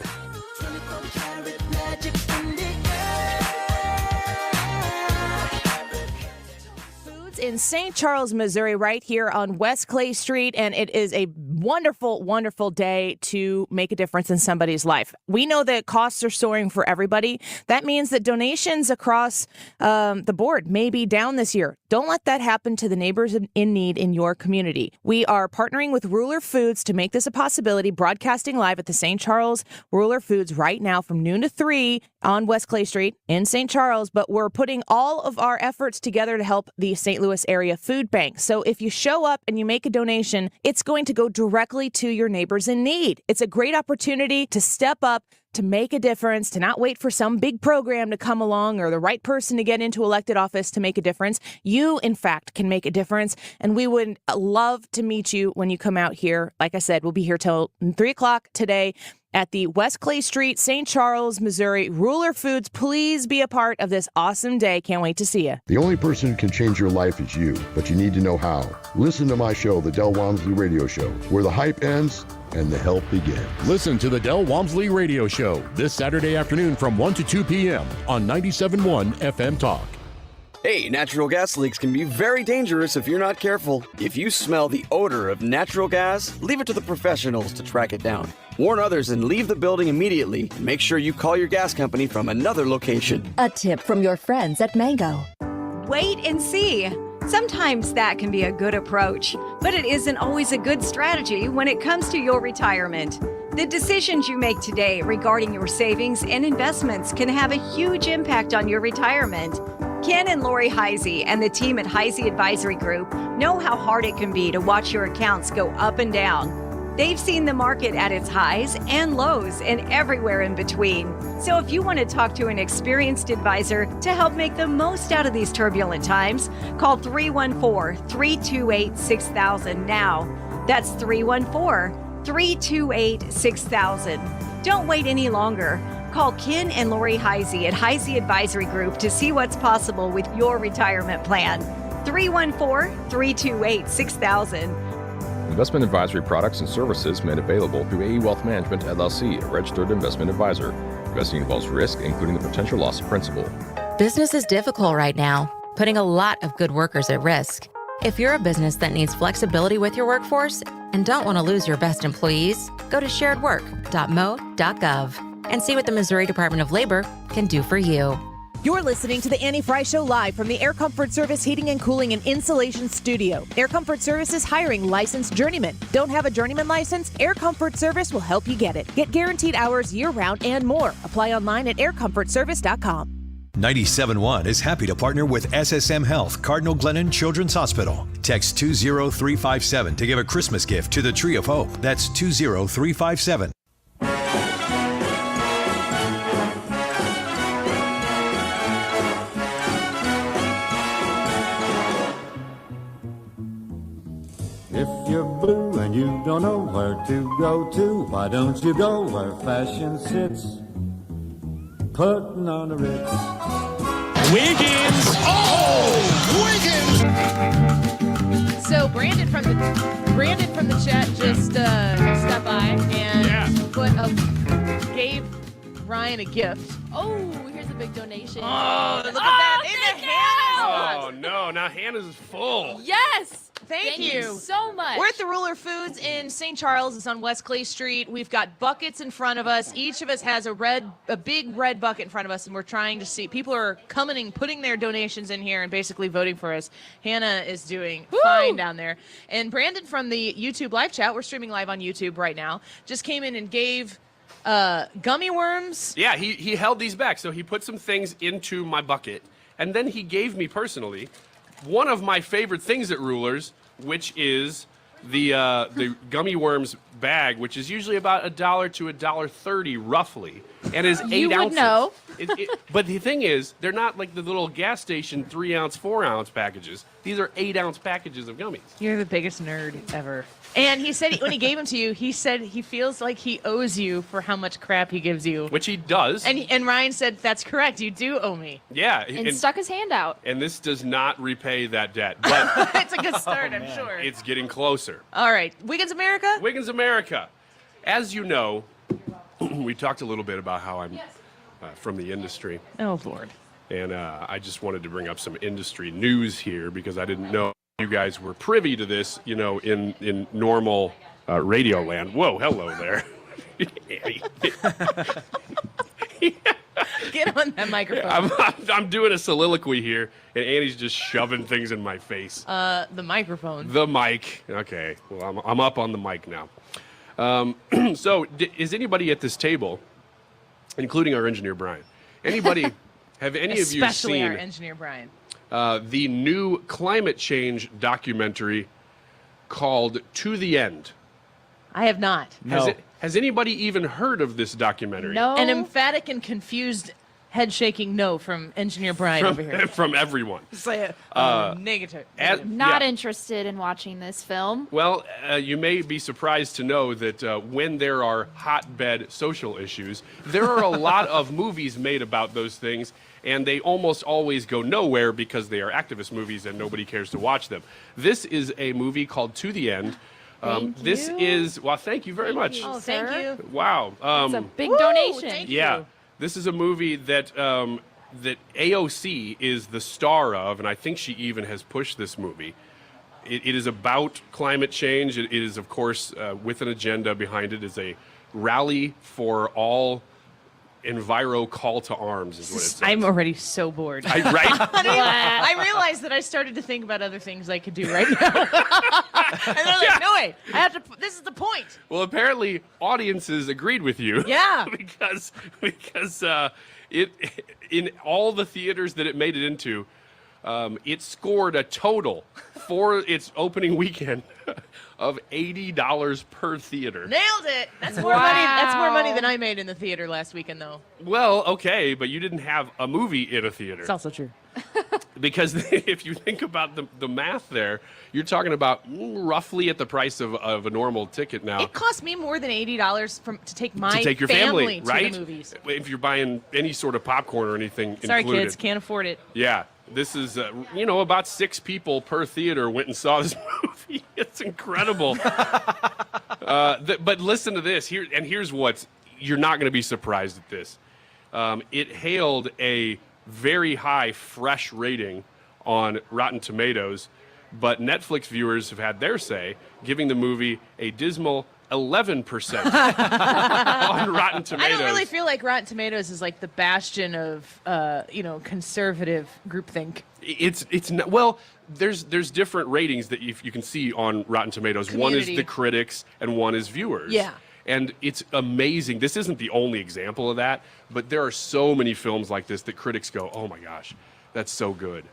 In St. Charles, Missouri, right here on West Clay Street, and it is a wonderful, wonderful day to make a difference in somebody's life. We know that costs are soaring for everybody. That means that donations across the board may be down this year. Don't let that happen to the neighbors in need in your community. We are partnering with Ruler Foods to make this a possibility, broadcasting live at the St. Charles Ruler Foods right now from noon to 3 on West Clay Street in St. Charles, but we're putting all of our efforts together to help the St. Louis Area Food Bank. So if you show up and you make a donation, it's going to go directly to your neighbors in need. It's a great opportunity to step up, to make a difference, to not wait for some big program to come along or the right person to get into elected office to make a difference. You, in fact, can make a difference, and we would love to meet you when you come out here. Like I said, we'll be here till 3 o'clock today at the West Clay Street, St. Charles, Missouri, Ruler Foods. Please be a part of this awesome day. Can't wait to see you. The only person who can change your life is you, but you need to know how. Listen to my show, The Del Walmsley Radio Show, where the hype ends and the help begins. Listen to the Del Walmsley Radio Show this Saturday afternoon from 1 to 2 p.m. on 97.1 FM Talk. Hey, natural gas leaks can be very dangerous if you're not careful. If you smell the odor of natural gas, leave it to the professionals to track it down. Warn others and leave the building immediately. Make sure you call your gas company from another location. A tip from your friends at Mango. Wait and see. Sometimes that can be a good approach, but it isn't always a good strategy when it comes to your retirement. The decisions you make today regarding your savings and investments can have a huge impact on your retirement. Ken and Lori Heisey and the team at Heisey Advisory Group know how hard it can be to watch your accounts go up and down. They've seen the market at its highs and lows and everywhere in between. So if you want to talk to an experienced advisor to help make the most out of these turbulent times, call 314-328-6000 now. That's 314-328-6000. Don't wait any longer. Call Ken and Lori Heisey at Heisey Advisory Group to see what's possible with your retirement plan. 314-328-6000. Investment advisory products and services made available through AE Wealth Management, LLC, a registered investment advisor. Investing involves risk, including the potential loss of principal. Business is difficult right now, putting a lot of good workers at risk. If you're a business that needs flexibility with your workforce and don't want to lose your best employees, go to sharedwork.mo.gov and see what the Missouri Department of Labor can do for you. You're listening to the Annie Frey Show live from the Air Comfort Service Heating and Cooling and Insulation Studio. Air Comfort Service is hiring licensed journeymen. Don't have a journeyman license? Air Comfort Service will help you get it. Get guaranteed hours year-round and more. Apply online at aircomfortservice.com. 97.1 is happy to partner with SSM Health Cardinal Glennon Children's Hospital. Text 20357 to give a Christmas gift to the Tree of Hope. That's 20357. If you're blue and you don't know where to go to, why don't you go where fashion sits? Putting on the Ritz. Wiggins! Oh! Wiggins! So Brandon from the chat just stopped by and gave Ryan a gift. Oh, here's a big donation. Oh, look at that. Thank you! Oh, no. Now Hannah's full. Yes! Thank you so much. We're at the Ruler Foods in St. Charles. It's on West Clay Street. We've got buckets in front of us. Each of us has a big red bucket in front of us, and we're trying to see. People are coming and putting their donations in here and basically voting for us. Hannah is doing fine down there. And Brandon from the YouTube live chat, we're streaming live on YouTube right now, just came in and gave Gummy worms. Yeah, he held these back. So he put some things into my bucket, and then he gave me personally one of my favorite things at Rulers, which is the gummy worms bag, which is usually about $1 to $1.30 roughly, and is 8 You would ounces. know. But the thing is, they're not like the little gas station 3-ounce, 4-ounce packages. These are 8-ounce packages of gummies. You're the biggest nerd ever. And he said when he gave them to you, he said he feels like he owes you for how much crap he gives you. Which he does. And Ryan said, that's correct, you do owe me. Yeah. And stuck his hand out. And this does not repay that debt. But It's a good start, I'm sure. it's getting closer. All right. Wiggins America? Wiggins America. As you know, we talked a little bit about how I'm from the industry. Oh, Lord. And I just wanted to bring up some industry news here because I didn't know you guys were privy to this, in normal radio land. Whoa, hello there. Get on that microphone. I'm doing a soliloquy here, and Annie's just shoving things in my face. The microphone. The mic. Okay. Well, I'm up on the mic now. So, is anybody at this table, including our engineer Brian, have any of you seen Especially our engineer Brian. The new climate change documentary called To the End? I have not. Has anybody even heard of this documentary? No. An emphatic and confused head shaking no from engineer Brian over here. From everyone. It's like negative. Not interested in watching this film. Well, you may be surprised to know that when there are hotbed social issues, there are a lot of movies made about those things, and they almost always go nowhere because they are activist movies and nobody cares to watch them. This is a movie called To the End. This is, well, thank you very much. Oh, thank you. Wow. It's a big donation. Yeah. This is a movie that that AOC is the star of, and I think she even has pushed this movie. It is about climate change. It is, of course, with an agenda behind it. Is a rally for all enviro call to arms is what it says. I'm already so bored. Right? I realized that I started to think about other things I could do right now. And I'm like, no way. I have to. This is the point. Well, apparently audiences agreed with you. Yeah. because it in all the theaters that it made it into, it scored a total for its opening weekend of $80 per theater. Nailed it. That's more money. That's more money than I made in the theater last weekend, though. Well, okay, but you didn't have a movie in a theater. It's also true. Because if you think about the math there, you're talking about roughly at the price of a normal ticket now. It cost me more than $80 to take my your family to right? the movies. If you're buying any sort of popcorn or anything Sorry, included. kids, can't afford it. Yeah. This is, about 6 people per theater went and saw this movie. It's incredible. But listen to this. Here's what, you're not going to be surprised at this. It hailed a very high fresh rating on Rotten Tomatoes, but Netflix viewers have had their say, giving the movie a dismal 11% on Rotten Tomatoes. I don't really feel like Rotten Tomatoes is like the bastion of, conservative groupthink. It's not, well, there's different ratings that you can see on Rotten Tomatoes. Community. One is the critics and one is viewers. Yeah. And it's amazing. This isn't the only example of that, but there are so many films like this that critics go, oh my gosh, that's so good.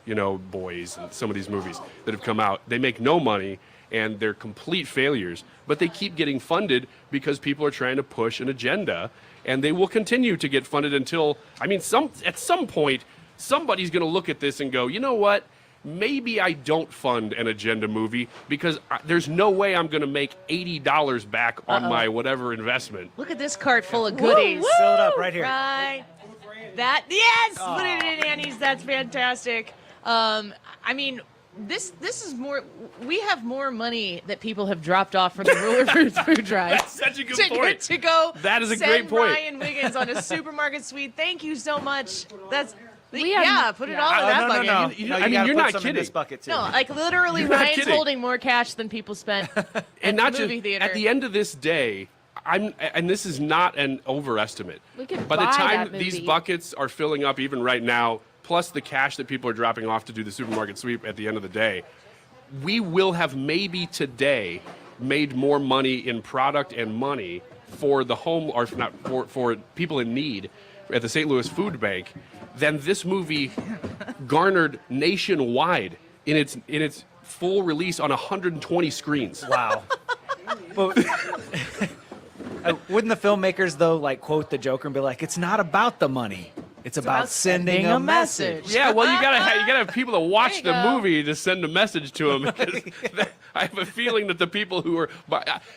Boys and some of these movies that have come out, they make no money and they're complete failures, but they keep getting funded because people are trying to push an agenda, and they will continue to get funded until, at some point, somebody's going to look at this and go, you know what? Maybe I don't fund an agenda movie because there's no way I'm going to make $80 back on my whatever investment. Look at this cart full of goodies. Fill it up right here. Right. Yes, put it in Annie's. That's fantastic. This is more. We have more money that people have dropped off from the Ruler Foods food drive. That's such a good point. To go. That is a send great point. Ryan Wiggins on a supermarket suite. Thank you so much. That's. Put it all in No, that bucket. No. You're not some in kidding. this bucket too. No, like literally, You're not Ryan's kidding. holding more cash than people spent And at not the just movie theater. at the end of this day, and this is not an overestimate. We could By the buy time that these movie. buckets are filling up, even right now, plus the cash that people are dropping off to do the supermarket sweep at the end of the day, we will have maybe today made more money in product and money for the home, or not for people in need at the St. Louis Food Bank than this movie garnered nationwide in its full release on 120 screens. Wow. Well, wouldn't the filmmakers though like quote the Joker and be like, "It's not about the money. It's about sending a message." Yeah, well, you gotta have people to watch the movie to send a message to them. I have a feeling that the people who are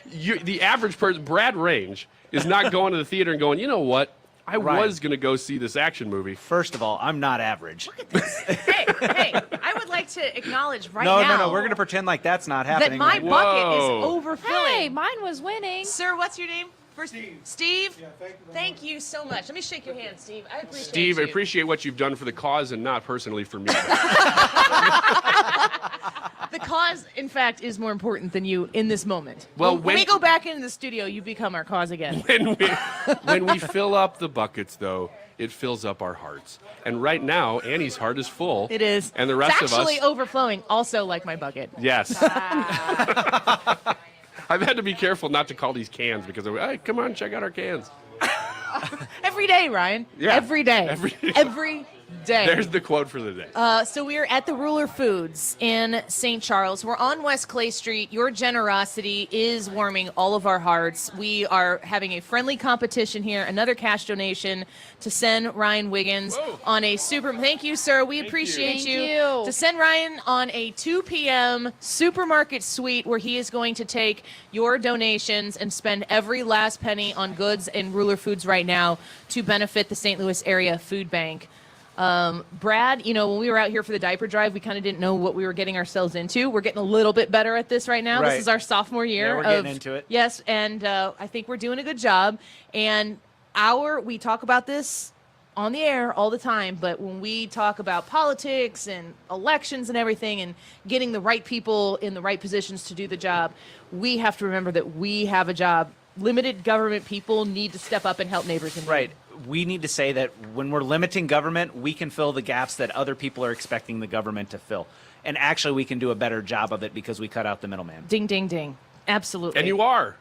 the average person, Brad Range, is not going to the theater and going, you know what? I was going to go see this action movie. First of all, I'm not average. Hey, I would like to acknowledge No, now. we're going to pretend like that's not happening. That my bucket is overfilling. Hey, mine was winning. Sir, what's your name? First, Steve? Yeah, thank you so much. Let me shake your hand, Steve. I appreciate Steve, you. I appreciate what you've done for the cause and not personally for me. The cause, in fact, is more important than you in this moment. Well, when we go back into the studio, you become our cause again. When we fill up the buckets, though, it fills up our hearts. And right now, Annie's heart is full. It is. And the rest it's of us... actually overflowing, also like my bucket. Yes. I've had to be careful not to call these cans because hey, come on, check out our cans. Every day, Ryan. Yeah. Every day. Every day. There's the quote for the day. So we are at the Ruler Foods in St. Charles. We're on West Clay Street. Your generosity is warming all of our hearts. We are having a friendly competition here, another cash donation to send Ryan Wiggins on a super... Thank you, sir. We appreciate you. To send Ryan on a 2 p.m. supermarket suite where he is going to take your donations and spend every last penny on goods in Ruler Foods right now to benefit the St. Louis area food bank. Brad, when we were out here for the diaper drive, we kind of didn't know what we were getting ourselves into. We're getting a little bit better at this right now. Right. This is our sophomore year. Yeah, we're getting into it. Yes, and I think we're doing a good job. And we talk about this on the air all the time, but when we talk about politics and elections and everything and getting the right people in the right positions to do the job, we have to remember that we have a job. Limited government people need to step up and help neighbors in need. Right. We need to say that when we're limiting government, we can fill the gaps that other people are expecting the government to fill. And actually, we can do a better job of it because we cut out the middleman. Ding, ding, ding. Absolutely. And you are.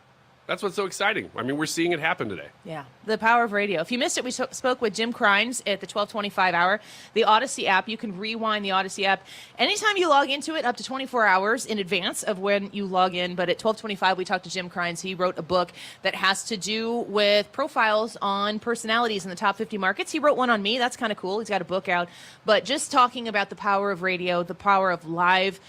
That's what's so exciting. I mean, we're seeing it happen today. Yeah, the power of radio. If you missed it, we spoke with Jim Cryns at the 12:25 hour. The Odyssey app, you can rewind the Odyssey app anytime you log into it, up to 24 hours in advance of when you log in. But at 12:25, we talked to Jim Cryns. He wrote a book that has to do with profiles on personalities in the top 50 markets. He wrote one on me. That's kind of cool. He's got a book out. But just talking about the power of radio, the power of live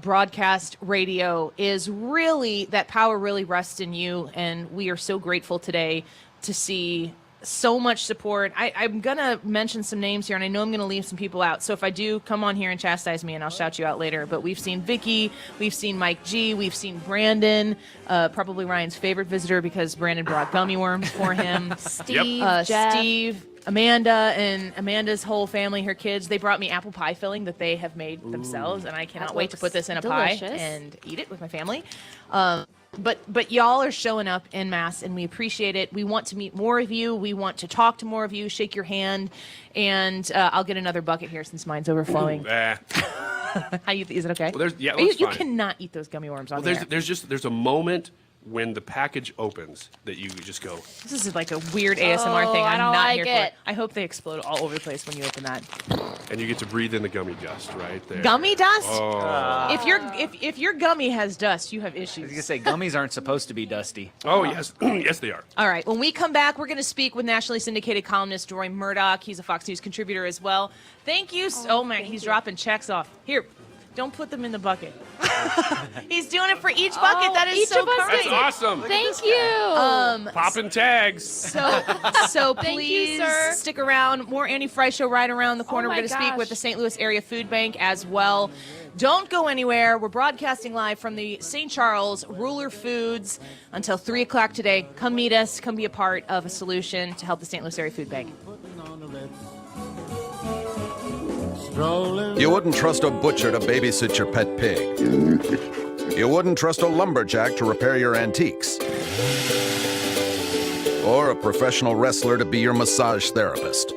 broadcast radio is really, that power really rests in you, and we are so grateful today to see so much support. I'm going to mention some names here, and I know I'm going to leave some people out, so if I do, come on here and chastise me, and I'll shout you out later. But we've seen Vicky, we've seen Mike G, we've seen Brandon, probably Ryan's favorite visitor because Brandon brought gummy worms for him. Steve, Amanda and Amanda's whole family, her kids, they brought me apple pie filling that they have made themselves, and I cannot wait to put this in a pie and eat it with my family. But y'all are showing up en masse, and we appreciate it. We want to meet more of you. We want to talk to more of you, shake your hand, and I'll get another bucket here since mine's overflowing. Is it okay? Well, you cannot eat those gummy worms on there. There's a moment when the package opens that you just go. This is like a weird ASMR thing. I'm I don't not like here for it. it. I hope they explode all over the place when you open that. And you get to breathe in the gummy dust right there. Gummy dust? Oh. If your gummy has dust, you have issues. I was going to say, gummies aren't supposed to be dusty. Oh, yes. Yes, they are. All right. When we come back, we're going to speak with nationally syndicated columnist Deroy Murdock. He's a Fox News contributor as well. Thank you. He's dropping checks off. Here. Don't put them in the bucket. He's doing it for each bucket. That is so kind. That's awesome. Thank you. Popping tags. So Thank please you, sir. stick around. More Annie Frey show right around the corner. Oh We're my going to speak gosh. with the St. Louis Area Food Bank as well. Don't go anywhere. We're broadcasting live from the St. Charles Ruler Foods until 3 o'clock today. Come meet us. Come be a part of a solution to help the St. Louis Area Food Bank. You wouldn't trust a butcher to babysit your pet pig. You wouldn't trust a lumberjack to repair your antiques. Or a professional wrestler to be your massage therapist.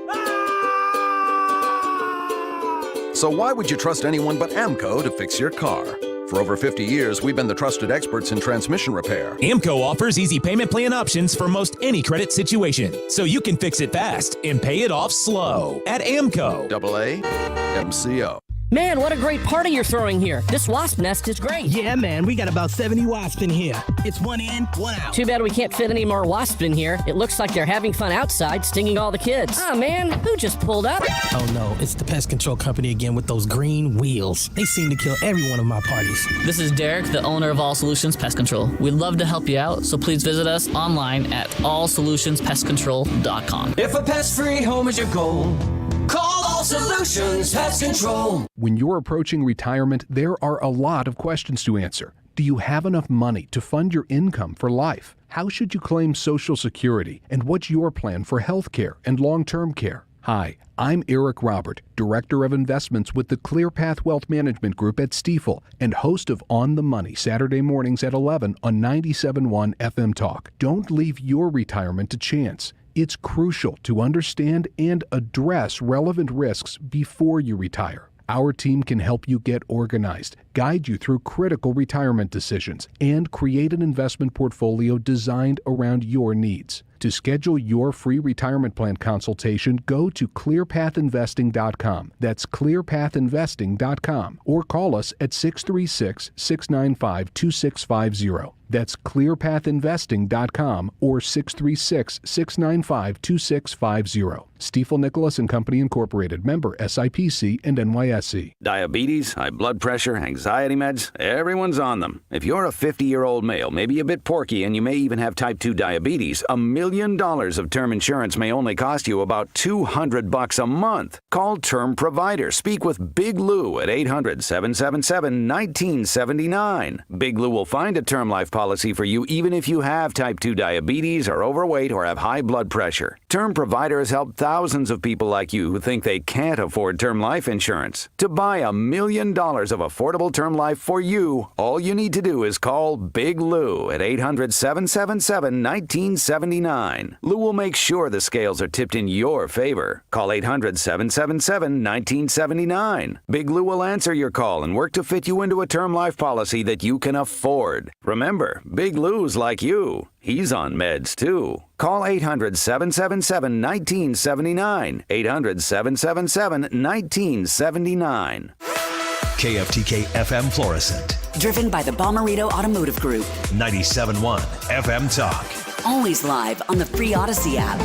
So why would you trust anyone but AMCO to fix your car? For over 50 years, we've been the trusted experts in transmission repair. AMCO offers easy payment plan options for most any credit situation, so you can fix it fast and pay it off slow at AMCO. AAMCO. Man, what a great party you're throwing here. This wasp nest is great. Yeah, man, we got about 70 wasps in here. It's one in, one out. Too bad we can't fit any more wasps in here. It looks like they're having fun outside, stinging all the kids. Oh, man, who just pulled up? Oh, no, it's the pest control company again with those green wheels. They seem to kill every one of my parties. This is Derek, the owner of All Solutions Pest Control. We'd love to help you out, so please visit us online at allsolutionspestcontrol.com. If a pest-free home is your goal, call All Solutions Pest Control. When you're approaching retirement, there are a lot of questions to answer. Do you have enough money to fund your income for life? How should you claim Social Security? And what's your plan for health care and long-term care? Hi, I'm Eric Robert, Director of Investments with the ClearPath Wealth Management Group at Stifel and host of On the Money Saturday mornings at 11 on 97.1 FM Talk. Don't leave your retirement to chance. It's crucial to understand and address relevant risks before you retire. Our team can help you get organized, guide you through critical retirement decisions, and create an investment portfolio designed around your needs. To schedule your free retirement plan consultation, go to clearpathinvesting.com. That's clearpathinvesting.com. Or call us at 636-695-2650. That's clearpathinvesting.com or 636-695-2650. Stifel Nicholas and Company Incorporated, member SIPC and NYSE. Diabetes, high blood pressure, anxiety meds, everyone's on them. If you're a 50-year-old male, maybe a bit porky, and you may even have type 2 diabetes, $1 million of term insurance may only cost you about $200 a month. Call Term Provider. Speak with Big Lou at 800-777-1979. Big Lou will find a term life policy for you even if you have type 2 diabetes, are overweight, or have high blood pressure. Term Provider has helped thousands of people like you who think they can't afford term life insurance. To buy $1 million of affordable term life for you, all you need to do is call Big Lou at 800-777-1979. Lou will make sure the scales are tipped in your favor. Call 800-777-1979. Big Lou will answer your call and work to fit you into a term life policy that you can afford. Remember, Big Lou's like you. He's on meds, too. Call 800-777-1979. 800-777-1979. KFTK FM Florissant. Driven by the Bommarito Automotive Group. 97.1 FM Talk. Always live on the free Odyssey app.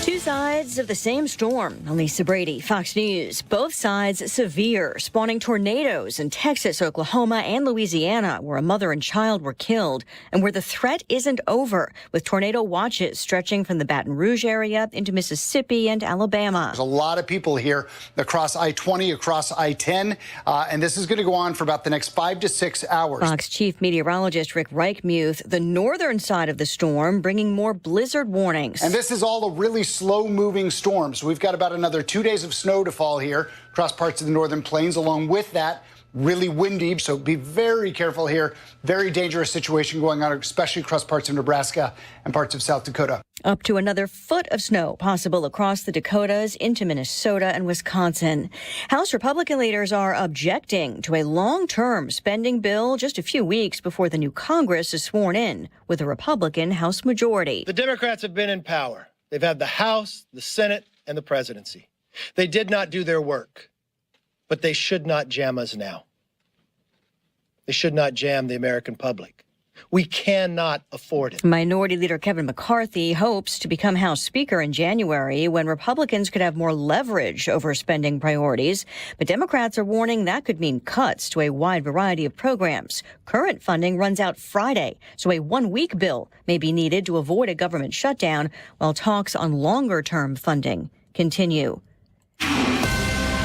Two sides of the same storm. Lisa Brady, Fox News. Both sides severe, spawning tornadoes in Texas, Oklahoma, and Louisiana, where a mother and child were killed, and where the threat isn't over, with tornado watches stretching from the Baton Rouge area into Mississippi and Alabama. There's a lot of people here across I-20, across I-10, and this is going to go on for about the next 5 to 6 hours. Fox Chief Meteorologist Rick Reichmuth, the northern side of the storm, bringing more blizzard warnings. And this is all a really slow-moving storm, so we've got about another 2 days of snow to fall here across parts of the northern plains. Along with that, really windy, so be very careful here. Very dangerous situation going on, especially across parts of Nebraska and parts of South Dakota. Up to another foot of snow possible across the Dakotas into Minnesota and Wisconsin. House Republican leaders are objecting to a long-term spending bill just a few weeks before the new Congress is sworn in with a Republican House majority. The Democrats have been in power. They've had the House, the Senate, and the presidency. They did not do their work, but they should not jam us now. They should not jam the American public. We cannot afford it. Minority Leader Kevin McCarthy hopes to become House Speaker in January when Republicans could have more leverage over spending priorities. But Democrats are warning that could mean cuts to a wide variety of programs. Current funding runs out Friday, so a one-week bill may be needed to avoid a government shutdown while talks on longer-term funding continue.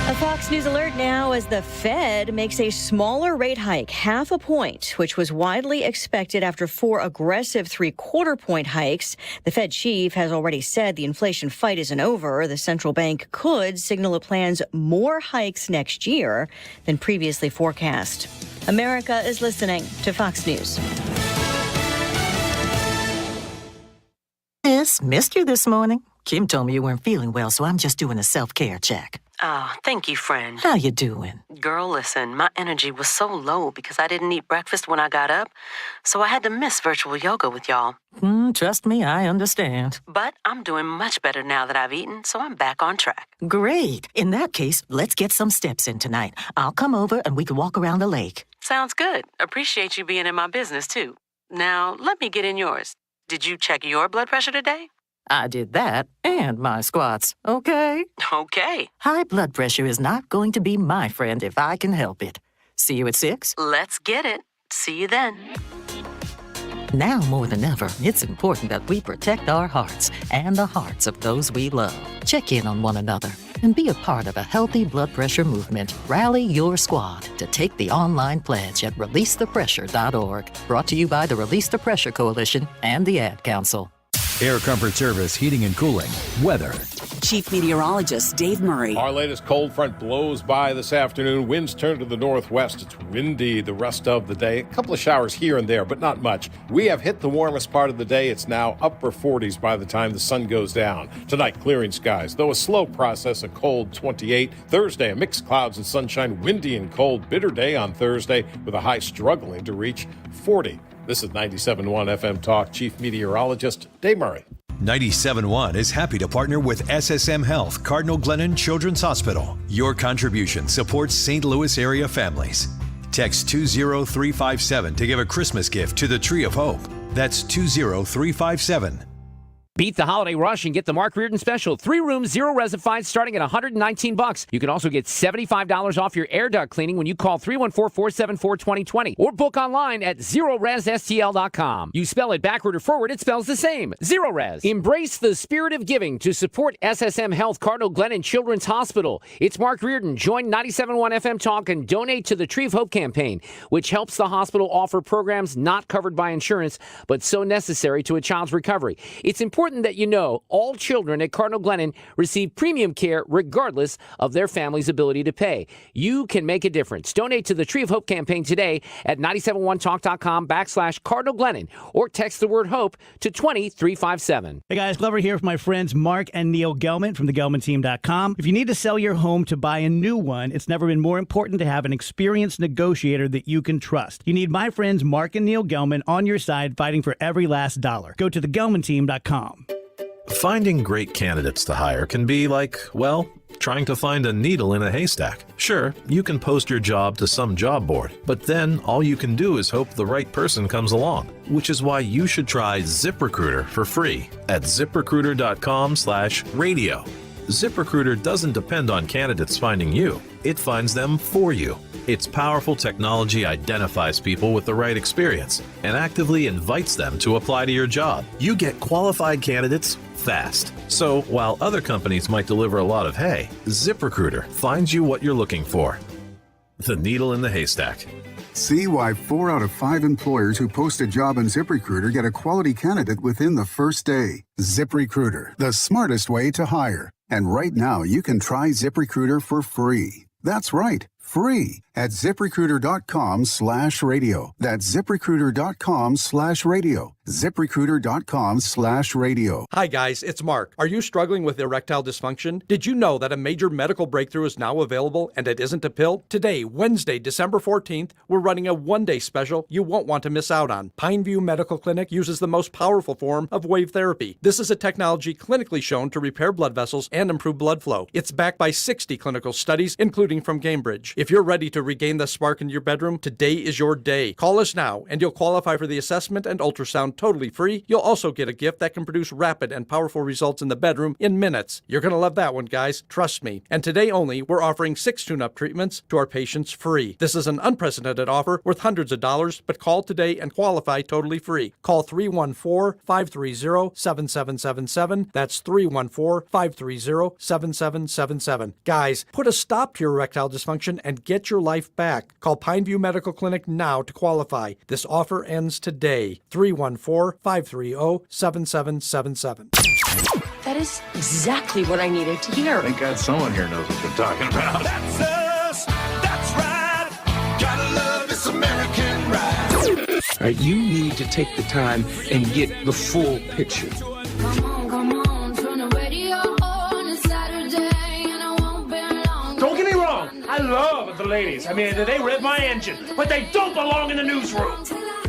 A Fox News alert now as the Fed makes a smaller rate hike, 0.5 point, which was widely expected after 4 aggressive 3/4 point hikes. The Fed chief has already said the inflation fight isn't over. The central bank could signal it plans more hikes next year than previously forecast. America is listening to Fox News. Missed you this morning. Kim told me you weren't feeling well, so I'm just doing a self-care check. Oh, thank you, friend. How you doing? Girl, listen, my energy was so low because I didn't eat breakfast when I got up, so I had to miss virtual yoga with y'all. Trust me, I understand. But I'm doing much better now that I've eaten, so I'm back on track. Great. In that case, let's get some steps in tonight. I'll come over and we can walk around the lake. Sounds good. Appreciate you being in my business, too. Now, let me get in yours. Did you check your blood pressure today? I did that and my squats, okay? Okay. High blood pressure is not going to be my friend if I can help it. See you at 6? Let's get it. See you then. Now more than ever, it's important that we protect our hearts and the hearts of those we love. Check in on one another and be a part of a healthy blood pressure movement. Rally your squad to take the online pledge at releasethepressure.org. Brought to you by the Release the Pressure Coalition and the Ad Council. Air Comfort Service, heating and cooling, weather. Chief Meteorologist Dave Murray. Our latest cold front blows by this afternoon. Winds turn to the northwest. It's windy the rest of the day. A couple of showers here and there, but not much. We have hit the warmest part of the day. It's now upper 40s by the time the sun goes down. Tonight, clearing skies, though a slow process, a cold 28. Thursday, a mixed clouds and sunshine, windy and cold. Bitter day on Thursday with a high struggling to reach 40. This is 97.1 FM Talk. Chief Meteorologist Dave Murray. 97.1 is happy to partner with SSM Health Cardinal Glennon Children's Hospital. Your contribution supports St. Louis area families. Text 20357 to give a Christmas gift to the Tree of Hope. That's 20357. Beat the holiday rush and get the Mark Reardon special. 3 rooms, 0 resified, starting at $119. You can also get $75 off your air duct cleaning when you call 314-474-2020 or book online at zeroresstl.com. You spell it backward or forward, it spells the same. Zero Res. Embrace the spirit of giving to support SSM Health Cardinal Glennon Children's Hospital. It's Mark Reardon. Join 97.1 FM Talk and donate to the Tree of Hope campaign, which helps the hospital offer programs not covered by insurance, but so necessary to a child's recovery. It's important that you know all children at Cardinal Glennon receive premium care regardless of their family's ability to pay. You can make a difference. Donate to the Tree of Hope campaign today at 971talk.com/Cardinal Glennon or text the word HOPE to 20357. Hey guys, Glover here with my friends Mark and Neil Gelman from thegelmanteam.com. If you need to sell your home to buy a new one, it's never been more important to have an experienced negotiator that you can trust. You need my friends Mark and Neil Gelman on your side fighting for every last dollar. Go to thegelmanteam.com. Finding great candidates to hire can be like, well, trying to find a needle in a haystack. Sure, you can post your job to some job board, but then all you can do is hope the right person comes along, which is why you should try ZipRecruiter for free at ZipRecruiter.com/radio. ZipRecruiter doesn't depend on candidates finding you. It finds them for you. Its powerful technology identifies people with the right experience and actively invites them to apply to your job. You get qualified candidates fast. So while other companies might deliver a lot of hay, ZipRecruiter finds you what you're looking for. The needle in the haystack. See why 4 out of 5 employers who post a job on ZipRecruiter get a quality candidate within the first day. ZipRecruiter, the smartest way to hire. And right now, you can try ZipRecruiter for free. That's right, free at ZipRecruiter.com/radio. That's ZipRecruiter.com/radio. ZipRecruiter.com/radio. Hi guys, it's Mark. Are you struggling with erectile dysfunction? Did you know that a major medical breakthrough is now available and it isn't a pill? Today, Wednesday, December 14th, we're running a one-day special you won't want to miss out on. Pineview Medical Clinic uses the most powerful form of wave therapy. This is a technology clinically shown to repair blood vessels and improve blood flow. It's backed by 60 clinical studies, including from Cambridge. If you're ready to regain the spark in your bedroom, today is your day. Call us now and you'll qualify for the assessment and ultrasound totally free. You'll also get a gift that can produce rapid and powerful results in the bedroom in minutes. You're going to love that one, guys. Trust me. And today only, we're offering 6 tune-up treatments to our patients free. This is an unprecedented offer worth hundreds of dollars, but call today and qualify totally free. Call 314-530-7777. That's 314-530-7777. Guys, put a stop to your erectile dysfunction and get your life back. Call Pineview Medical Clinic now to qualify. This offer ends today. 314-530-7777. That is exactly what I needed to hear. Thank God someone here knows what they're talking about. That's us. That's right. Gotta love this American ride. All right, you need to take the time and get the full picture. Come on, turn the radio on. It's Saturday and I won't be long. the ladies. I mean, they rev my engine, but they don't belong in the newsroom.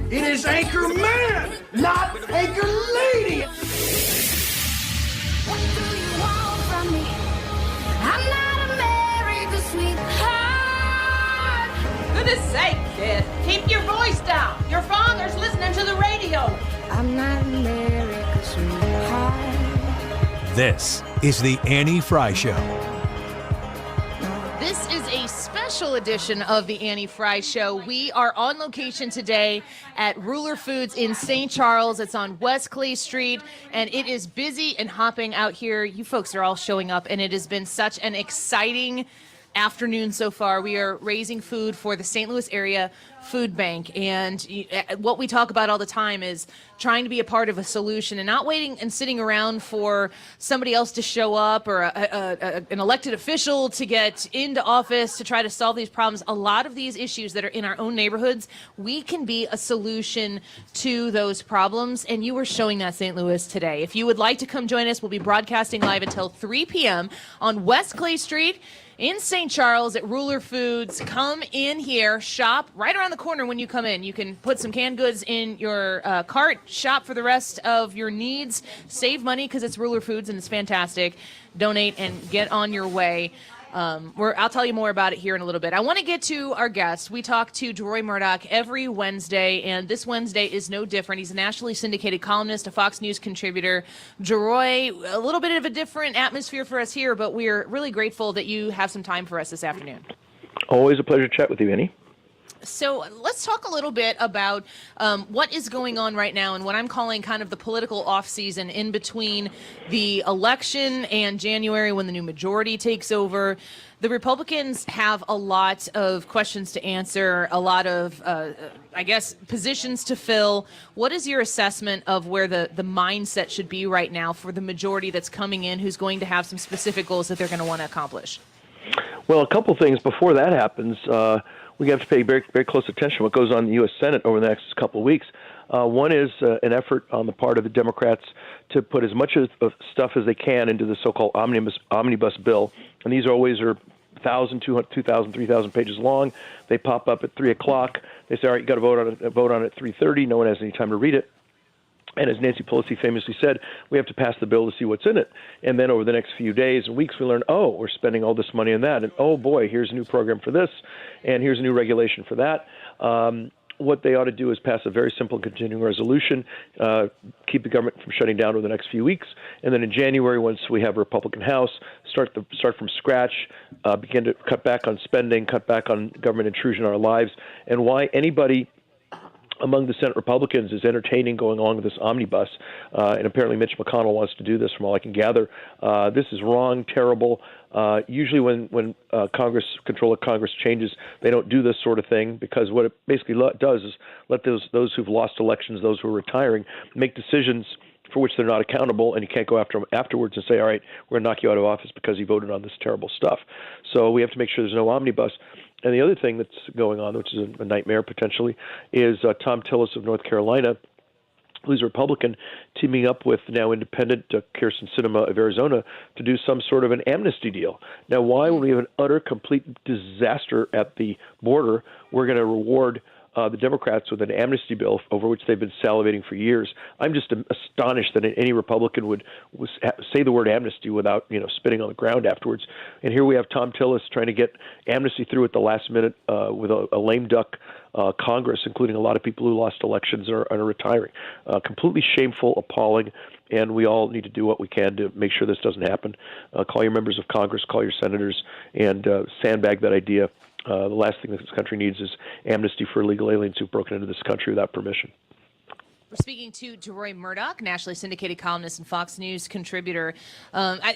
It is Anchor Man, not Anchor Lady. What do you want from me? I'm not America's sweetheart. Goodness sake, kid. Keep your voice down. Your father's listening to the radio. I'm not America's sweetheart. This is the Annie Frey Show. This is a special edition of the Annie Frey Show. We are on location today at Ruler Foods in St. Charles. It's on West Clay Street, and it is busy and hopping out here. You folks are all showing up, and it has been such an exciting afternoon so far. We are raising food for the St. Louis area food bank, and what we talk about all the time is trying to be a part of a solution and not waiting and sitting around for somebody else to show up or an elected official to get into office to try to solve these problems. A lot of these issues that are in our own neighborhoods, we can be a solution to those problems, and you are showing that, St. Louis, today. If you would like to come join us, we'll be broadcasting live until 3 p.m. on West Clay Street in St. Charles at Ruler Foods. Come in here, shop right around the corner when you come in. You can put some canned goods in your cart, shop for the rest of your needs, save money because it's Ruler Foods and it's fantastic. Donate and get on your way. I'll tell you more about it here in a little bit. I want to get to our guest. We talk to Deroy Murdock every Wednesday, and this Wednesday is no different. He's a nationally syndicated columnist, a Fox News contributor. Deroy, a little bit of a different atmosphere for us here, but we're really grateful that you have some time for us this afternoon. Always a pleasure to chat with you, Annie. So let's talk a little bit about what is going on right now and what I'm calling kind of the political off-season in between the election and January when the new majority takes over. The Republicans have a lot of questions to answer, a lot of, positions to fill. What is your assessment of where the mindset should be right now for the majority that's coming in, who's going to have some specific goals that they're going to want to accomplish? Well, a couple things before that happens. We have to pay very, very close attention to what goes on in the U.S. Senate over the next couple of weeks. One is an effort on the part of the Democrats to put as much of stuff as they can into the so-called omnibus bill. And these always are 1,000, 2,000, 3,000 pages long. They pop up at 3 o'clock. They say, all right, you got to vote on it at 3:30. No one has any time to read it. And as Nancy Pelosi famously said, we have to pass the bill to see what's in it. And then over the next few days and weeks, we learn, we're spending all this money on that. And, oh, boy, here's a new program for this, and here's a new regulation for that. What they ought to do is pass a very simple continuing resolution, keep the government from shutting down over the next few weeks. And then in January, once we have a Republican House, start from scratch, begin to cut back on spending, cut back on government intrusion in our lives. And why anybody among the Senate Republicans is entertaining going along with this omnibus, and apparently Mitch McConnell wants to do this from all I can gather. This is wrong, terrible. Usually when control of Congress changes, they don't do this sort of thing because what it basically does is let those who've lost elections, those who are retiring, make decisions for which they're not accountable, and you can't go after them afterwards and say, all right, we're going to knock you out of office because you voted on this terrible stuff. So we have to make sure there's no omnibus. And the other thing that's going on, which is a nightmare potentially, is Tom Tillis of North Carolina, who's a Republican, teaming up with now independent Kyrsten Sinema of Arizona to do some sort of an amnesty deal. Now, why, when we have an utter, complete disaster at the border, we're going to reward the Democrats with an amnesty bill over which they've been salivating for years? I'm just astonished that any Republican would say the word amnesty without, spitting on the ground afterwards. And here we have Tom Tillis trying to get amnesty through at the last minute with a lame duck Congress, including a lot of people who lost elections and are retiring. Completely shameful, appalling, and we all need to do what we can to make sure this doesn't happen. Call your members of Congress, call your senators, and sandbag that idea. The last thing this country needs is amnesty for illegal aliens who've broken into this country without permission. We're speaking to Deroy Murdock, nationally syndicated columnist and Fox News contributor.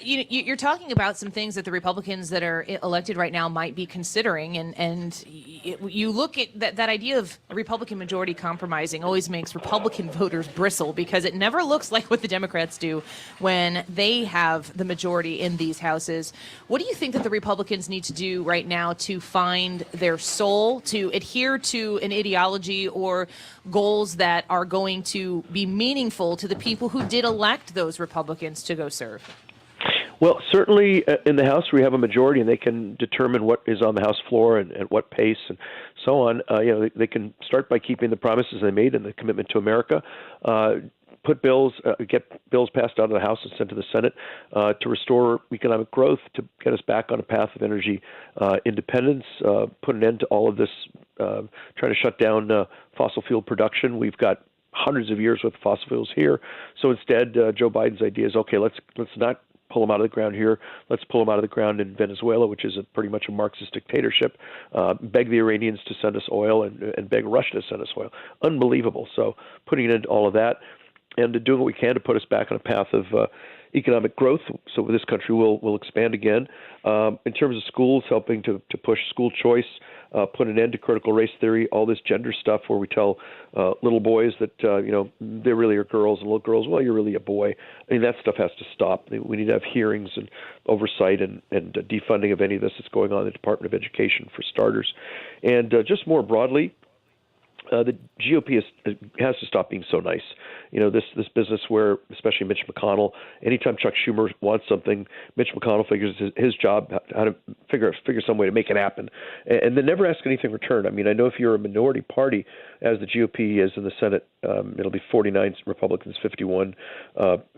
You're talking about some things that the Republicans that are elected right now might be considering, and you look at that idea of a Republican majority compromising always makes Republican voters bristle because it never looks like what the Democrats do when they have the majority in these houses. What do you think that the Republicans need to do right now to find their soul, to adhere to an ideology or goals that are going to be meaningful to the people who did elect those Republicans to go serve? Well, certainly in the House we have a majority, and they can determine what is on the House floor and at what pace and so on. They can start by keeping the promises they made and the commitment to America. Put bills, get bills passed out of the House and sent to the Senate to restore economic growth, to get us back on a path of energy independence, put an end to all of this, trying to shut down fossil fuel production. We've got hundreds of years with fossil fuels here. So instead, Joe Biden's idea is, okay, let's not pull them out of the ground here. Let's pull them out of the ground in Venezuela, which is pretty much a Marxist dictatorship. Beg the Iranians to send us oil and beg Russia to send us oil. Unbelievable. So putting an end to all of that and doing what we can to put us back on a path of economic growth, so this country will expand again. In terms of schools, helping to push school choice, put an end to critical race theory, all this gender stuff where we tell little boys that they really are girls, and little girls, well, you're really a boy. I mean, that stuff has to stop. We need to have hearings and oversight and defunding of any of this that's going on in the Department of Education, for starters. And just more broadly, the GOP has to stop being so nice. This business where, especially Mitch McConnell, anytime Chuck Schumer wants something, Mitch McConnell figures his job how to figure some way to make it happen, and then never ask anything in return. I mean, I know if you're a minority party, as the GOP is in the Senate, it'll be 49 Republicans, 51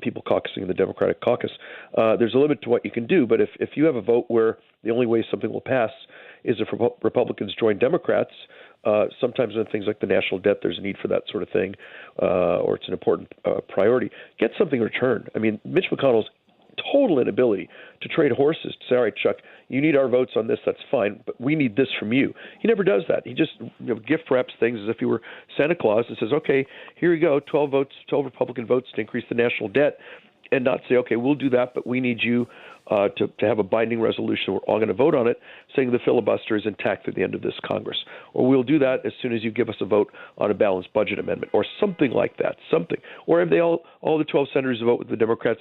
people caucusing in the Democratic caucus. There's a limit to what you can do, but if you have a vote where the only way something will pass is if Republicans join Democrats, sometimes in things like the national debt, there's a need for that sort of thing, or it's an important priority. Get something in return. I mean, Mitch McConnell's total inability to trade horses, to say, all right, Chuck, you need our votes on this, that's fine, but we need this from you. He never does that. He just gift wraps things as if he were Santa Claus and says, okay, here you go, 12 Republican votes to increase the national debt, and not say, okay, we'll do that, but we need you to have a binding resolution. We're all going to vote on it, saying the filibuster is intact at the end of this Congress. Or we'll do that as soon as you give us a vote on a balanced budget amendment, or something like that, something. Or if they all the 12 senators who vote with the Democrats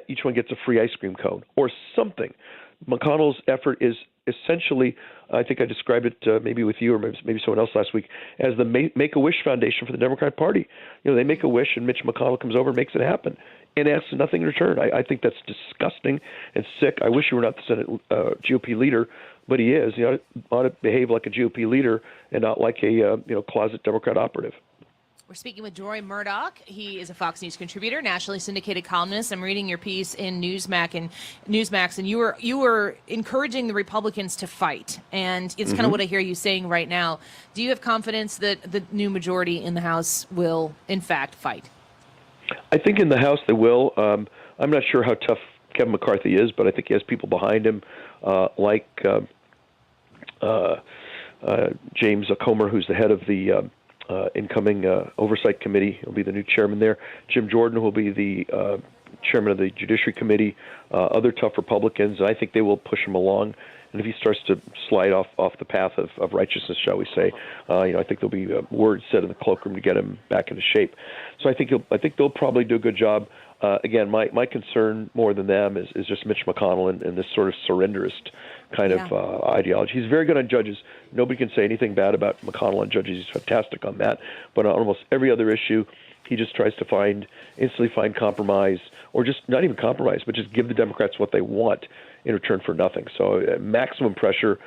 each one gets a free ice cream cone, or something. McConnell's effort is essentially, I think I described it maybe with you or maybe someone else last week, as the Make-A-Wish Foundation for the Democrat Party. They make a wish and Mitch McConnell comes over and makes it happen and asks nothing in return. I think that's disgusting and sick. I wish he were not the Senate GOP leader, but he is. He ought to behave like a GOP leader and not like a closet Democrat operative. We're speaking with Deroy Murdock. He is a Fox News contributor, nationally syndicated columnist. I'm reading your piece in Newsmax, and you were encouraging the Republicans to fight, and it's kind of what I hear you saying right now. Do you have confidence that the new majority in the House will, in fact, fight? I think in the House they will. I'm not sure how tough Kevin McCarthy is, but I think he has people behind him, like James Comer, who's the head of the incoming Oversight Committee. He'll be the new chairman there. Jim Jordan will be the chairman of the Judiciary Committee. Other tough Republicans, and I think they will push him along. And if he starts to slide off the path of righteousness, shall we say, I think there'll be words said in the cloakroom to get him back into shape. So I think they'll probably do a good job. Again, my concern more than them is just Mitch McConnell and this sort of surrenderist kind of ideology. He's very good on judges. Nobody can say anything bad about McConnell on judges. He's fantastic on that. But on almost every other issue, he just tries to instantly find compromise, or just not even compromise, but just give the Democrats what they want in return for nothing. So maximum pressure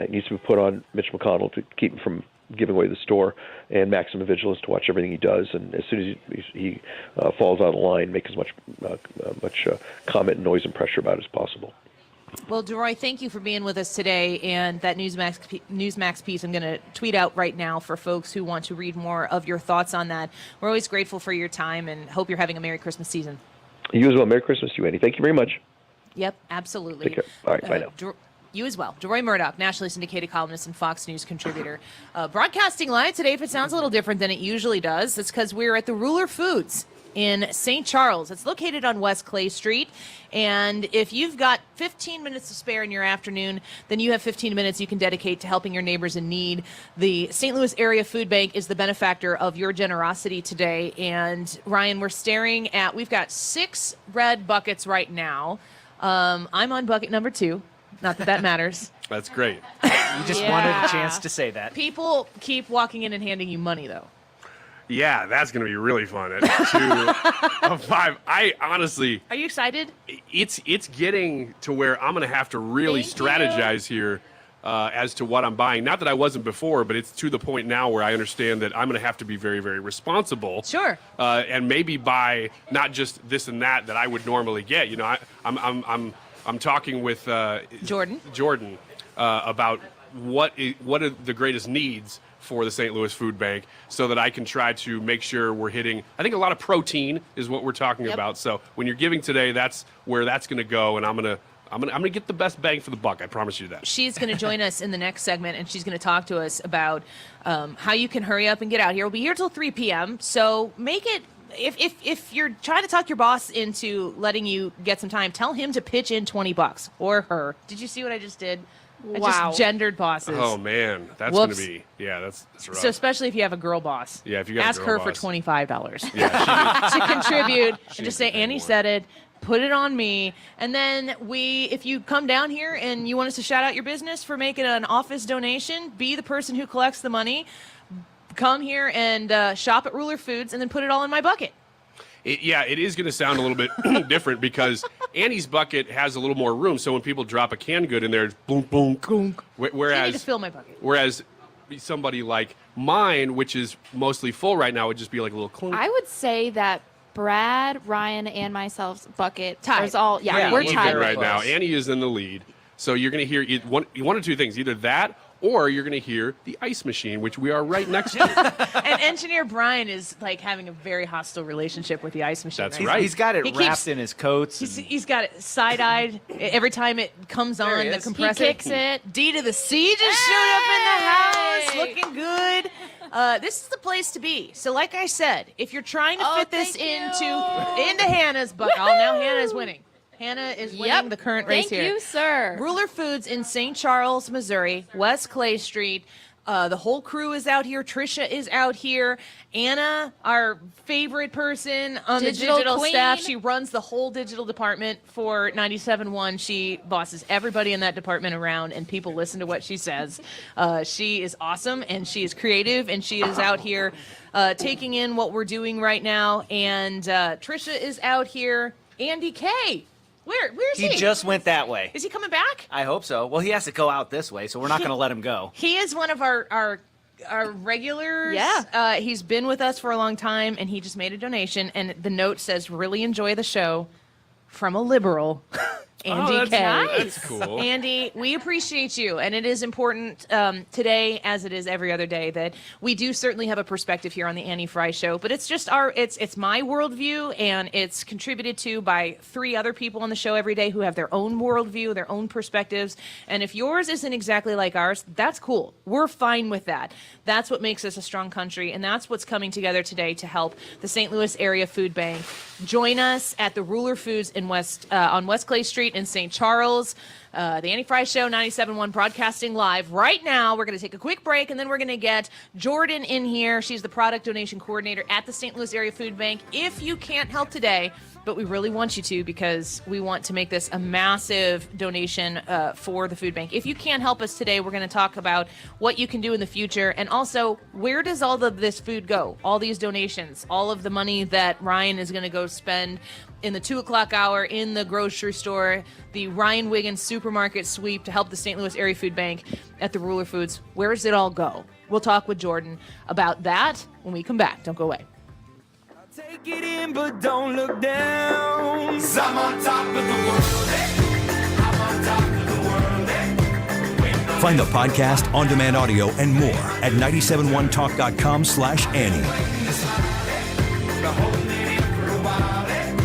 needs to be put on Mitch McConnell to keep him from giving away the store, and maximum vigilance to watch everything he does. And as soon as he falls out of line, make as much comment, noise, and pressure about it as possible. Well, Deroy, thank you for being with us today. And that Newsmax piece, I'm going to tweet out right now for folks who want to read more of your thoughts on that. We're always grateful for your time and hope you're having a Merry Christmas season. You as well. Merry Christmas to you, Annie. Thank you very much. Yep, absolutely. Take care. All right, bye now. You as well. Deroy Murdock, nationally syndicated columnist and Fox News contributor. Broadcasting live today. If it sounds a little different than it usually does, it's because we're at the Ruler Foods in St. Charles. It's located on West Clay Street. And if you've got 15 minutes to spare in your afternoon, then you have 15 minutes you can dedicate to helping your neighbors in need. The St. Louis Area Food Bank is the benefactor of your generosity today. And Ryan, we've got 6 red buckets right now. I'm on bucket number 2. Not that matters. That's great. You just wanted a chance to say that. People keep walking in and handing you money, though. Yeah, that's going to be really fun at 2:05. I honestly, Are you excited? it's getting to where I'm going to have to really strategize here as to what I'm buying. Not that I wasn't before, but it's to the point now where I understand that I'm going to have to be very, very responsible. Sure. And maybe buy not just this and that I would normally get. You know, I'm talking with Jordan about what are the greatest needs for the St. Louis Food Bank, so that I can try to make sure we're hitting. I think a lot of protein is what we're talking about. So when you're giving today, that's where that's going to go, and I'm gonna get the best bang for the buck. I promise you that. She's going to join us in the next segment, and she's going to talk to us about how you can hurry up and get out here. We'll be here till 3 p.m. So make it. If you're trying to talk your boss into letting you get some time, tell him to pitch in $20 or her. Did you see what I just did? I just gendered bosses. Oh man, that's going to be that's rough. So especially if you have a girl boss. Yeah, if you got ask a girl her boss. for $25 Yeah, to contribute, and just say Annie said it. Put it on me, and then if you come down here and you want us to shout out your business for making an office donation, be the person who collects the money. Come here and shop at Ruler Foods, and then put it all in my bucket. It is going to sound a little bit different because Annie's bucket has a little more room. So when people drop a canned good in there, it's boom, boom, boom. Whereas You need to fill my bucket. Whereas somebody like mine, which is mostly full right now, would just be like a little clunk. I would say that Brad, Ryan, and myself's bucket tied. is all we're tied even right now. Annie is in the lead, so you're going to hear one or two things: either that, or you're going to hear the ice machine, which we are right next to. And Engineer Brian is like having a very hostile relationship with the ice machine. That's right. right. He's got it wrapped in his coats. He's got it side-eyed every time it comes There on. he The is. compressor He kicks it. D to the C just showed up in the house, looking good. This is the place to be. So, like I said, if you're trying to fit this into Hannah's bucket, now Hannah is winning. Hannah is winning the current race here. Thank you, sir. Ruler Foods in St. Charles, Missouri, West Clay Street. The whole crew is out here. Trisha is out here. Anna, our favorite person on the digital queen. staff, she runs the whole digital department for 97.1. She bosses everybody in that department around, and people listen to what she says. She is awesome, and she is creative, and she is out here taking in what we're doing right now. And Trisha is out here. Andy K. Where's he? He just went that way. Is he coming back? I hope so. Well, he has to go out this way, so we're not going to let him go. He is one of our regulars. Yeah. He's been with us for a long time, and he just made a donation. And the note says, "Really enjoy the show," from a liberal. Andy K. That's cool. Andy, we appreciate you, and it is important today, as it is every other day, that we do certainly have a perspective here on the Annie Frey Show. But it's just it's my worldview, and it's contributed to by 3 other people on the show every day who have their own worldview, their own perspectives. And if yours isn't exactly like ours, that's cool. We're fine with that. That's what makes us a strong country, and that's what's coming together today to help the St. Louis Area Food Bank. Join us at the Ruler Foods in on West Clay Street in St. Charles. The Annie Frey Show, 97.1, broadcasting live right now. We're going to take a quick break, and then we're going to get Jordan in here. She's the product donation coordinator at the St. Louis Area Food Bank. If you can't help today, but we really want you to, because we want to make this a massive donation for the food bank. If you can't help us today, we're going to talk about what you can do in the future, and also, where does all of this food go? All these donations, all of the money that Ryan is going to go spend in the 2 o'clock hour in the grocery store, the Ryan Wiggins supermarket sweep to help the St. Louis Area Food Bank at the Ruler Foods. Where does it all go? We'll talk with Jordan about that when we come back. Don't go away. Take it in, but don't look down. 'Cause I'm on top of the world. Hey. I'm on top of the world. Hey. Find the podcast, on-demand audio, and more at 971talk.com/Annie.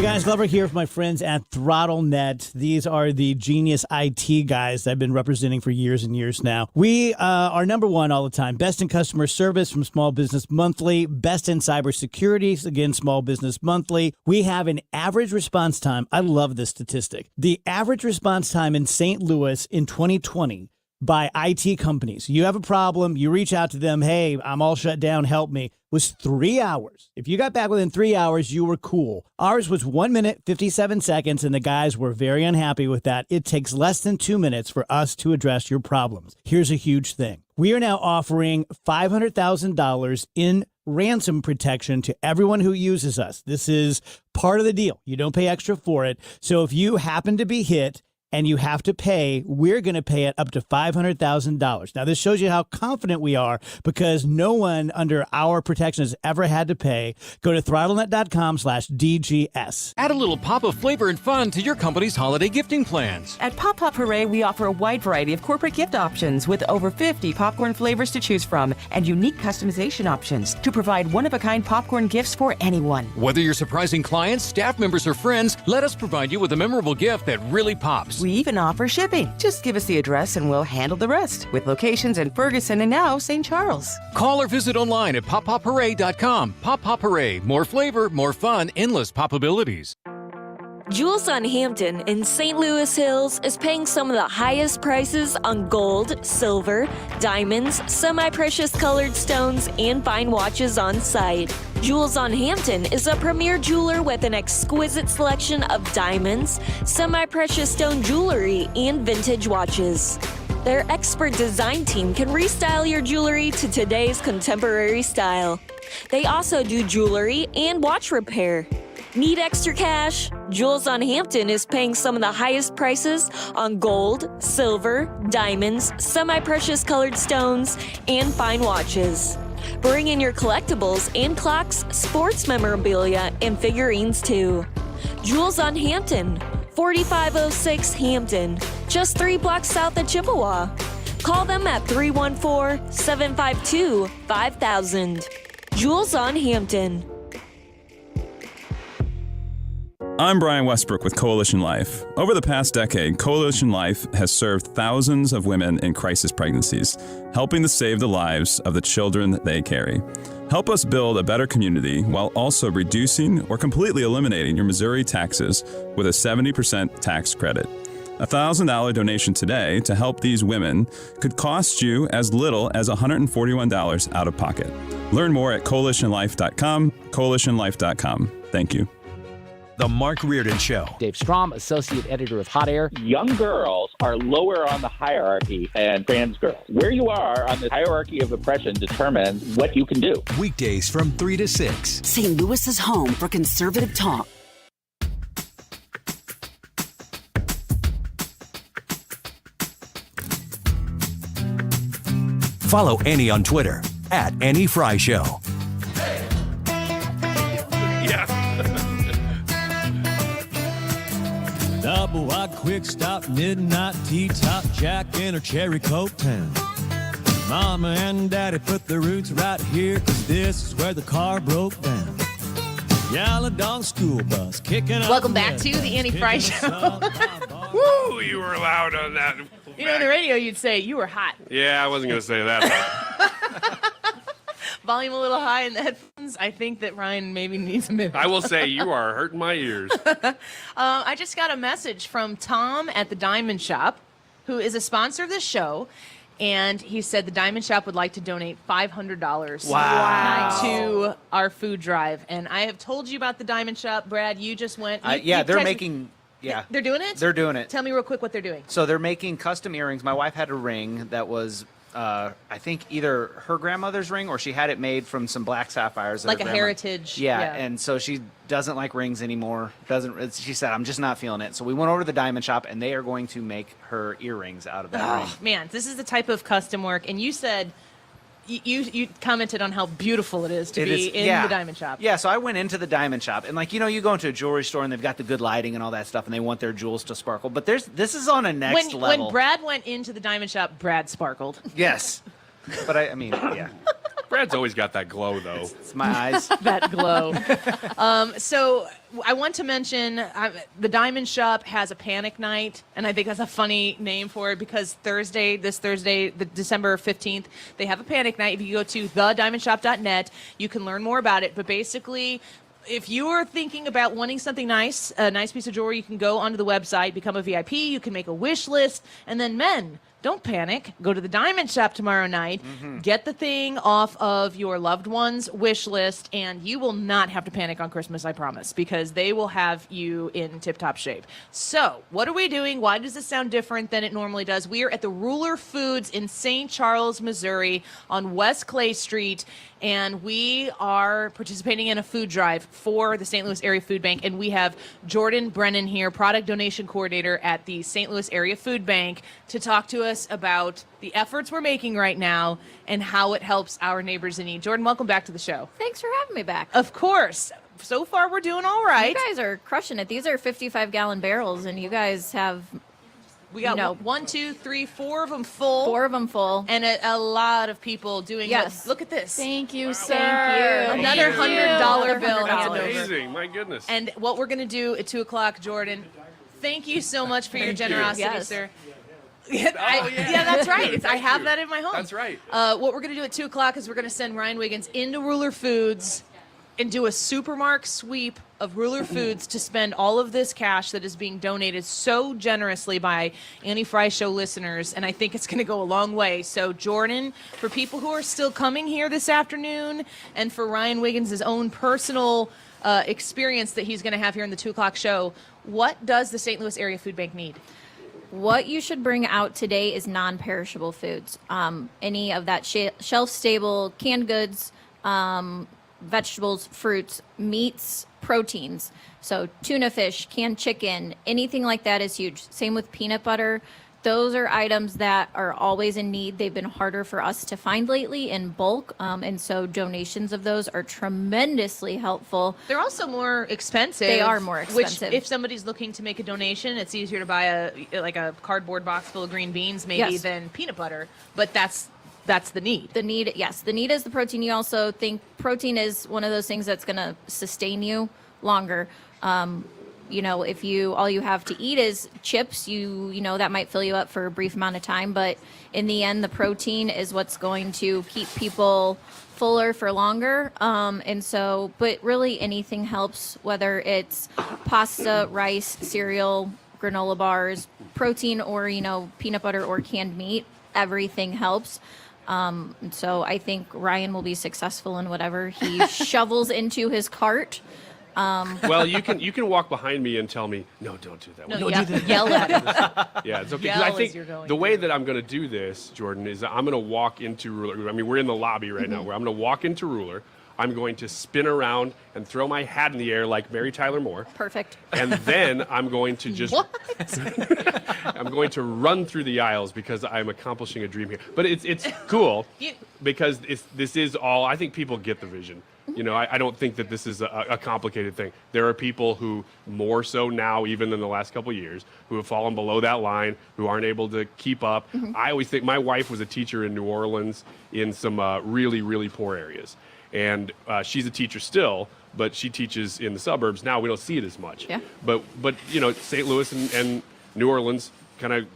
Hey guys, Glover here with my friends at ThrottleNet. These are the genius IT guys that I've been representing for years and years now. We are number one all the time. Best in customer service from Small Business Monthly. Best in cybersecurity, again, Small Business Monthly. We have an average response time. I love this statistic. The average response time in St. Louis in 2020 by IT companies. You have a problem, you reach out to them, hey, I'm all shut down, help me, was 3 hours. If you got back within 3 hours, you were cool. Ours was 1 minute, 57 seconds, and the guys were very unhappy with that. It takes less than 2 minutes for us to address your problems. Here's a huge thing. We are now offering $500,000 in ransom protection to everyone who uses us. This is part of the deal. You don't pay extra for it. So if you happen to be hit and you have to pay, we're going to pay it up to $500,000. Now, this shows you how confident we are because no one under our protection has ever had to pay. Go to throttlenet.com/DGS. Add a little pop of flavor and fun to your company's holiday gifting plans. At Pop Pop Hooray, we offer a wide variety of corporate gift options with over 50 popcorn flavors to choose from and unique customization options to provide one-of-a-kind popcorn gifts for anyone. Whether you're surprising clients, staff members, or friends, let us provide you with a memorable gift that really pops. We even offer shipping. Just give us the address and we'll handle the rest, with locations in Ferguson and now St. Charles. Call or visit online at poppopHooray.com. Pop Pop Hooray. More flavor, more fun, endless possibilities. Jules on Hampton in St. Louis Hills is paying some of the highest prices on gold, silver, diamonds, semi-precious colored stones, and fine watches on site. Jules on Hampton is a premier jeweler with an exquisite selection of diamonds, semi-precious stone jewelry, and vintage watches. Their expert design team can restyle your jewelry to today's contemporary style. They also do jewelry and watch repair. Need extra cash? Jules on Hampton is paying some of the highest prices on gold, silver, diamonds, semi-precious colored stones, and fine watches. Bring in your collectibles and clocks, sports memorabilia, and figurines too. Jules on Hampton, 4506 Hampton, just 3 blocks south of Chippewa. Call them at 314-752-5000. Jules on Hampton. I'm Brian Westbrook with Coalition Life. Over the past decade, Coalition Life has served thousands of women in crisis pregnancies, helping to save the lives of the children they carry. Help us build a better community while also reducing or completely eliminating your Missouri taxes with a 70% tax credit. A $1,000 donation today to help these women could cost you as little as $141 out of pocket. Learn more at coalitionlife.com, coalitionlife.com. Thank you. The Mark Reardon Show. Dave Strom, associate editor of Hot Air. Young girls are lower on the hierarchy than trans girls. Where you are on the hierarchy of oppression determines what you can do. Weekdays from 3 to 6. St. Louis's home for conservative talk. Follow Annie on Twitter at Annie Frey Show. Double wide quick stop, midnight tea top, Jack in her cherry coke town. Mama and Daddy put their roots right here, 'cause this is where the car broke down. Yellow dog school bus kicking up. Welcome back to the Annie Frey Show. Woo, you were loud on that. You know, on the radio, you'd say you were hot. Yeah, I wasn't going to say that. Volume a little high in the headphones. I think that Ryan maybe needs a minute. I will say you are hurting my ears. I just got a message from Tom at the Diamond Shop, who is a sponsor of this show. And he said the Diamond Shop would like to donate $500 to our food drive. And I have told you about the Diamond Shop. Brad, you just went. They're making... Yeah. They're doing it? They're doing it. Tell me real quick what they're doing. So they're making custom earrings. My wife had a ring that was, I think, either her grandmother's ring or she had it made from some black sapphires. Like a heritage. Yeah, and so she doesn't like rings anymore. She said, I'm just not feeling it. So we went over to the Diamond Shop, and they are going to make her earrings out of that ring. Man, this is the type of custom work. And you said... You commented on how beautiful it is to be in the Diamond Shop. Yeah, so I went into the Diamond Shop, and you go into a jewelry store, and they've got the good lighting and all that stuff, and they want their jewels to sparkle. But this is on a next level. When Brad went into the Diamond Shop, Brad sparkled. Yes, but I mean, yeah. Brad's always got that glow, though. It's my eyes. That glow. So I want to mention the Diamond Shop has a panic night, and I think that's a funny name for it because this Thursday, the December 15th, they have a panic night. If you go to thediamondshop.net, you can learn more about it. But basically, if you are thinking about wanting something nice, a nice piece of jewelry, you can go onto the website, become a VIP, you can make a wish list, and then men, don't panic. Go to the Diamond Shop tomorrow night. Get the thing off of your loved one's wish list, and you will not have to panic on Christmas, I promise, because they will have you in tip-top shape. So, what are we doing? Why does this sound different than it normally does? We are at the Ruler Foods in St. Charles, Missouri, on West Clay Street, and we are participating in a food drive for the St. Louis Area Food Bank, and we have Jordan Brennan here, product donation coordinator at the St. Louis Area Food Bank, to talk to us about the efforts we're making right now and how it helps our neighbors in need. Jordan, welcome back to the show. Thanks for having me back. Of course. So far, we're doing all right. You guys are crushing it. These are 55-gallon barrels, and you guys have... We got 1, 2, 3, 4 of them full. 4 of them full. And a lot of people doing Yes. Look at this. Thank you, sir. Thank you. Another $100 bill. That's handed over. amazing. My goodness. And what we're going to do at 2 o'clock, Jordan, thank you so much for your Thank you. generosity, Yes. sir. yeah, That's right. I have that in my home. That's right. What we're going to do at 2 o'clock is we're going to send Ryan Wiggins into Ruler Foods and do a supermarket sweep of Ruler Foods to spend all of this cash that is being donated so generously by Annie Frey Show listeners, and I think it's going to go a long way. So, Jordan, for people who are still coming here this afternoon, and for Ryan Wiggins' own personal experience that he's going to have here in the 2 o'clock show, what does the St. Louis Area Food Bank need? What you should bring out today is non-perishable foods. Any of that shelf-stable canned goods, vegetables, fruits, meats, proteins. So tuna fish, canned chicken, anything like that is huge. Same with peanut butter. Those are items that are always in need. They've been harder for us to find lately in bulk, and so donations of those are tremendously helpful. They're also more expensive. They are more expensive. Which, if somebody's looking to make a donation, it's easier to buy a cardboard box full of green beans maybe Yes. than peanut butter. But that's the need. The need, yes. The need is the protein. You also think protein is one of those things that's going to sustain you longer. If all you have to eat is chips, that might fill you up for a brief amount of time. But in the end, the protein is what's going to keep people fuller for longer. But really anything helps, whether it's pasta, rice, cereal, granola bars, protein, or, peanut butter or canned meat. Everything helps. So I think Ryan will be successful in whatever he shovels into his cart. Well, you can walk behind me and tell me, no, don't do that. No, yell at him. Yeah, it's okay. 'Cause Yell I as think you're going. the way that I'm going to do this, Jordan, is that I'm going to walk into Ruler. I mean, we're in the lobby right now. Where I'm going to walk into Ruler. I'm going to spin around and throw my hat in the air like Mary Tyler Moore. Perfect. And then I'm going to just I'm going to run through the aisles because I'm accomplishing a dream here. But it's cool because this is all. I think people get the vision. I don't think that this is a complicated thing. There are people who, more so now even than the last couple of years, who have fallen below that line, who aren't able to keep up. I always think my wife was a teacher in New Orleans in some really, really poor areas. And she's a teacher still, but she teaches in the suburbs. Now we don't see it as much. Yeah. But St. Louis and New Orleans kind of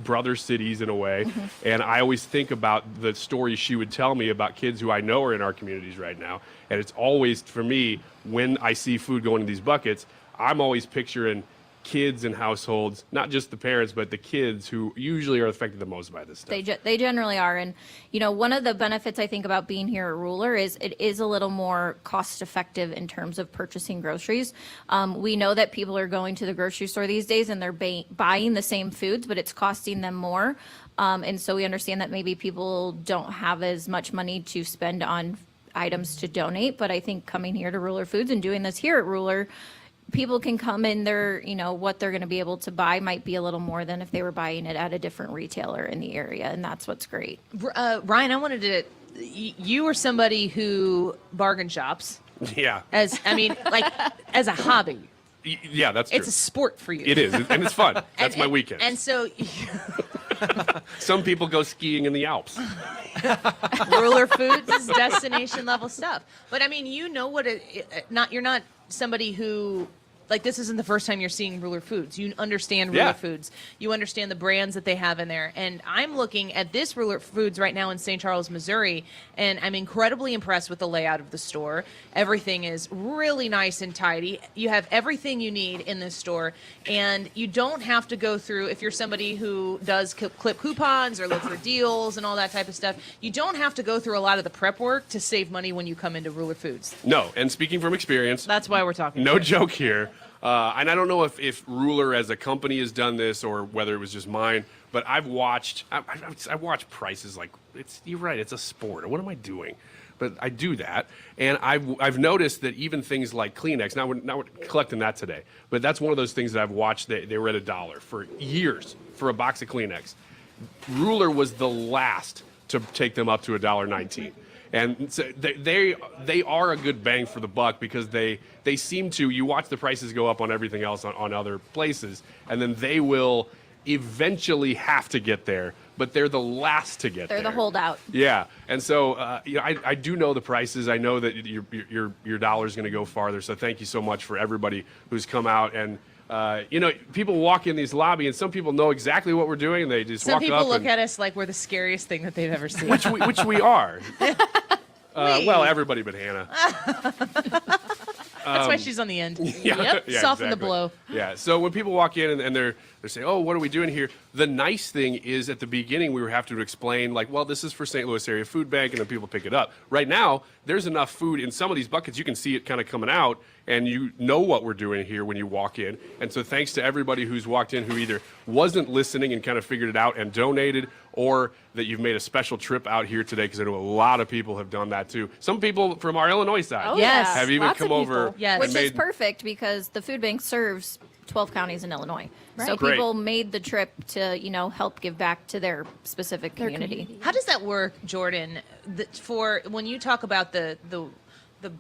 brother cities in a way. And I always think about the stories she would tell me about kids who I know are in our communities right now. And it's always, for me, when I see food going in these buckets, I'm always picturing kids in households, not just the parents, but the kids who usually are affected the most by this stuff. They generally are. And, one of the benefits I think about being here at Ruler is it is a little more cost effective in terms of purchasing groceries. We know that people are going to the grocery store these days and they're buying the same foods, but it's costing them more. And so we understand that maybe people don't have as much money to spend on items to donate. But I think coming here to Ruler Foods and doing this here at Ruler, people can come in there, what they're going to be able to buy might be a little more than if they were buying it at a different retailer in the area. And that's what's great. Ryan, I wanted to, you are somebody who bargain shops. Yeah. As a hobby. Yeah, that's true. It's a sport for you. It is, and it's fun. That's my weekend. And so some people go skiing in the Alps. Ruler Foods is destination level stuff. But I mean, what you're not somebody who like this isn't the first time you're seeing Ruler Foods. You understand Ruler Foods. You understand the brands that they have in there. And I'm looking at this Ruler Foods right now in St. Charles, Missouri, and I'm incredibly impressed with the layout of the store. Everything is really nice and tidy. You have everything you need in this store, and you don't have to go through, if you're somebody who does clip coupons or look for deals and all that type of stuff, you don't have to go through a lot of the prep work to save money when you come into Ruler Foods. No, and speaking from experience, that's why we're talking. No joke here. And I don't know if Ruler as a company has done this or whether it was just mine, but I've watched prices like you're right, it's a sport. What am I doing? But I do that, and I've noticed that even things like Kleenex. Now we're collecting that today, but that's one of those things that I've watched. They were at $1 for years for a box of Kleenex. Ruler was the last to take them up to $1.19. And so they are a good bang for the buck because they seem to, you watch the prices go up on everything else on other places, and then they will eventually have to get there, but they're the last to get there. They're the holdout. Yeah, and so I do know the prices. I know that your dollar is going to go farther. So thank you so much for everybody who's come out and. People walk in these lobby, and some people know exactly what we're doing, and they just walk up. Some people look at us like we're the scariest thing that they've ever seen. Which we are. Well, everybody but Hannah. That's why she's on the end. Soften exactly. the blow. Yeah. So when people walk in and they're saying, "Oh, what are we doing here?" The nice thing is at the beginning we were having to explain, like, "Well, this is for St. Louis Area Food Bank," and then people pick it up. Right now, there's enough food in some of these buckets. You can see it kind of coming out, and you know what we're doing here when you walk in. And so thanks to everybody who's walked in who either wasn't listening and kind of figured it out and donated, or that you've made a special trip out here today, because I know a lot of people have done that too. Some people from our Illinois side have even come over. Yes. Which is perfect because the food bank serves 12 counties in Illinois. Right. So people made the trip to, help give back to their specific community. How does that work, Jordan? For when you talk about the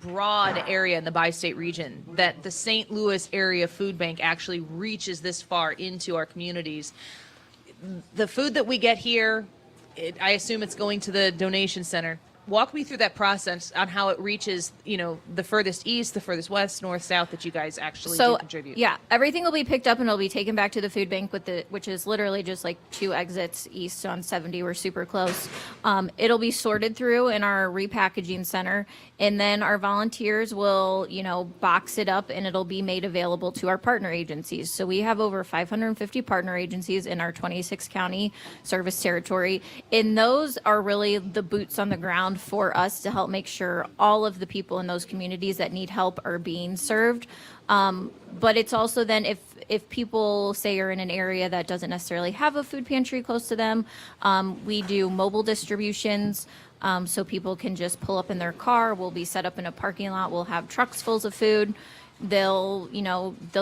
broad area in the bi-state region, that the St. Louis Area Food Bank actually reaches this far into our communities. The food that we get here, I assume it's going to the donation center. Walk me through that process on how it reaches, the furthest east, the furthest west, north, south that you guys actually do contribute. Yeah, everything will be picked up and it'll be taken back to the food bank which is literally just like 2 exits east on 70. We're super close. It'll be sorted through in our repackaging center, and then our volunteers will, box it up and it'll be made available to our partner agencies. So we have over 550 partner agencies in our 26 county service territory, and those are really the boots on the ground for us to help make sure all of the people in those communities that need help are being served. But it's also then if people say are in an area that doesn't necessarily have a food pantry close to them, we do mobile distributions. So people can just pull up in their car. We'll be set up in a parking lot. We'll have trucks full of food. They'll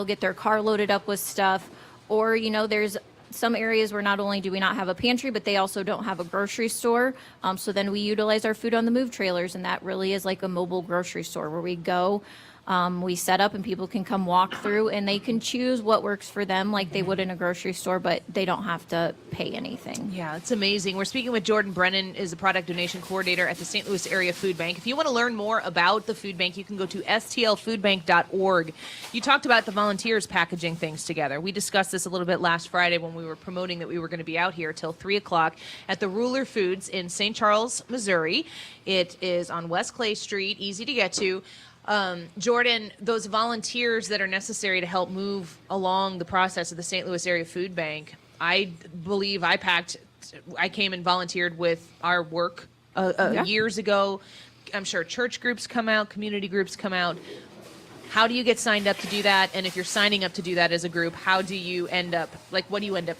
get their car loaded up with stuff. Or, there's some areas where not only do we not have a pantry, but they also don't have a grocery store. So then we utilize our food on the move trailers, and that really is like a mobile grocery store where we go. We set up and people can come walk through and they can choose what works for them like they would in a grocery store, but they don't have to pay anything. Yeah, it's amazing. We're speaking with Jordan Brennan, is the product donation coordinator at the St. Louis Area Food Bank. If you want to learn more about the food bank, you can go to stlfoodbank.org. You talked about the volunteers packaging things together. We discussed this a little bit last Friday when we were promoting that we were going to be out here till 3 o'clock at the Ruler Foods in St. Charles, Missouri. It is on West Clay Street, easy to get to. Jordan, those volunteers that are necessary to help move along the process of the St. Louis Area Food Bank, I believe I came and volunteered with our work years ago. I'm sure church groups come out, community groups come out. How do you get signed up to do that? And if you're signing up to do that as a group, what do you end up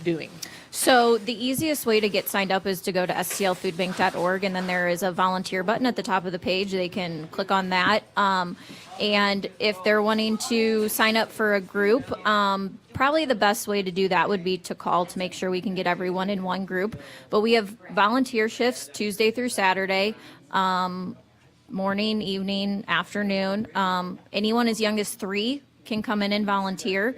doing? So the easiest way to get signed up is to go to stlfoodbank.org, and then there is a volunteer button at the top of the page. They can click on that. And if they're wanting to sign up for a group, probably the best way to do that would be to call to make sure we can get everyone in one group. But we have volunteer shifts Tuesday through Saturday. Morning, evening, afternoon. Anyone as young as 3 can come in and volunteer.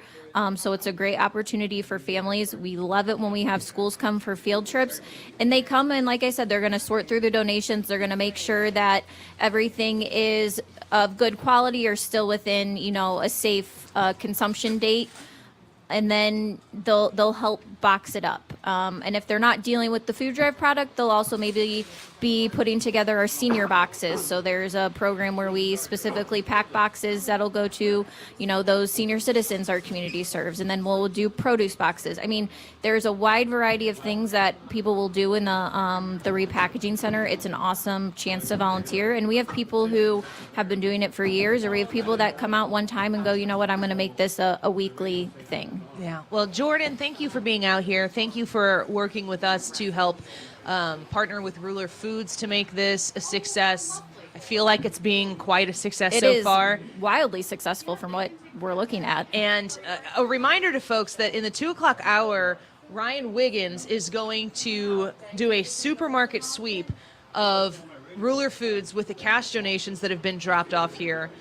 So it's a great opportunity for families. We love it when we have schools come for field trips, and they come and, like I said, they're going to sort through the donations. They're going to make sure that everything is of good quality or still within, a safe consumption date. And then they'll help box it up. And if they're not dealing with the food drive product, they'll also maybe be putting together our senior boxes. So there's a program where we specifically pack boxes that'll go to, those senior citizens our community serves. And then we'll do produce boxes. I mean, there's a wide variety of things that people will do in the repackaging center. It's an awesome chance to volunteer. And we have people who have been doing it for years, or we have people that come out one time and go, you know what, I'm going to make this a weekly thing. Yeah. Well, Jordan, thank you for being out here. Thank you for working with us to help partner with Ruler Foods to make this a success. I feel like it's being quite a success so far. It is wildly successful from what we're looking at. And a reminder to folks that in the 2 o'clock hour, Ryan Wiggins is going to do a supermarket sweep of Ruler Foods with the cash donations that have been dropped off here.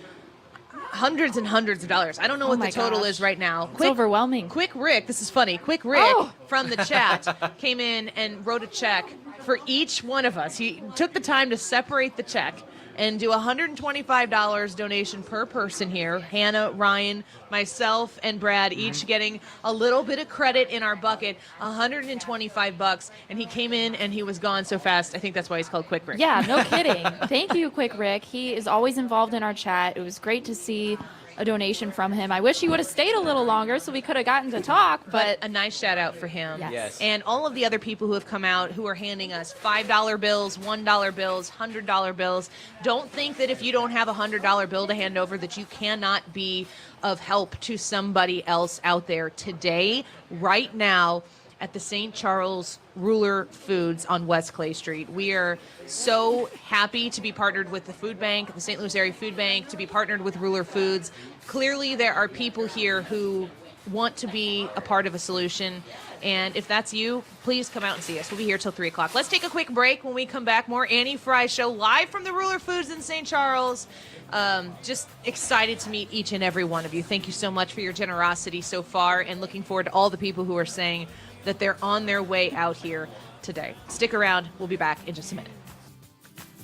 Hundreds and hundreds of dollars. I don't know what the total is right now. It's overwhelming. Quick Rick, this is funny. Quick Rick from the chat came in and wrote a check for each one of us. He took the time to separate the check and do $125 donation per person here. Hannah, Ryan, myself, and Brad each getting a little bit of credit in our bucket, $125. And he came in and he was gone so fast. I think that's why he's called Quick Rick. Yeah, no kidding. Thank you, Quick Rick. He is always involved in our chat. It was great to see a donation from him. I wish he would have stayed a little longer so we could have gotten to talk, but a nice shout out for him. Yes. And all of the other people who have come out who are handing us $5 bills, $1 bills, $100 bills. Don't think that if you don't have a $100 bill to hand over that you cannot be of help to somebody else out there today, right now, at the St. Charles Ruler Foods on West Clay Street. We are so happy to be partnered with the food bank, the St. Louis Area Food Bank, to be partnered with Ruler Foods. Clearly, there are people here who want to be a part of a solution. And if that's you, please come out and see us. We'll be here till 3 o'clock. Let's take a quick break. When we come back, more Annie Frey Show live from the Ruler Foods in St. Charles. Just excited to meet each and every one of you. Thank you so much for your generosity so far, and looking forward to all the people who are saying that they're on their way out here today. Stick around. We'll be back in just a minute.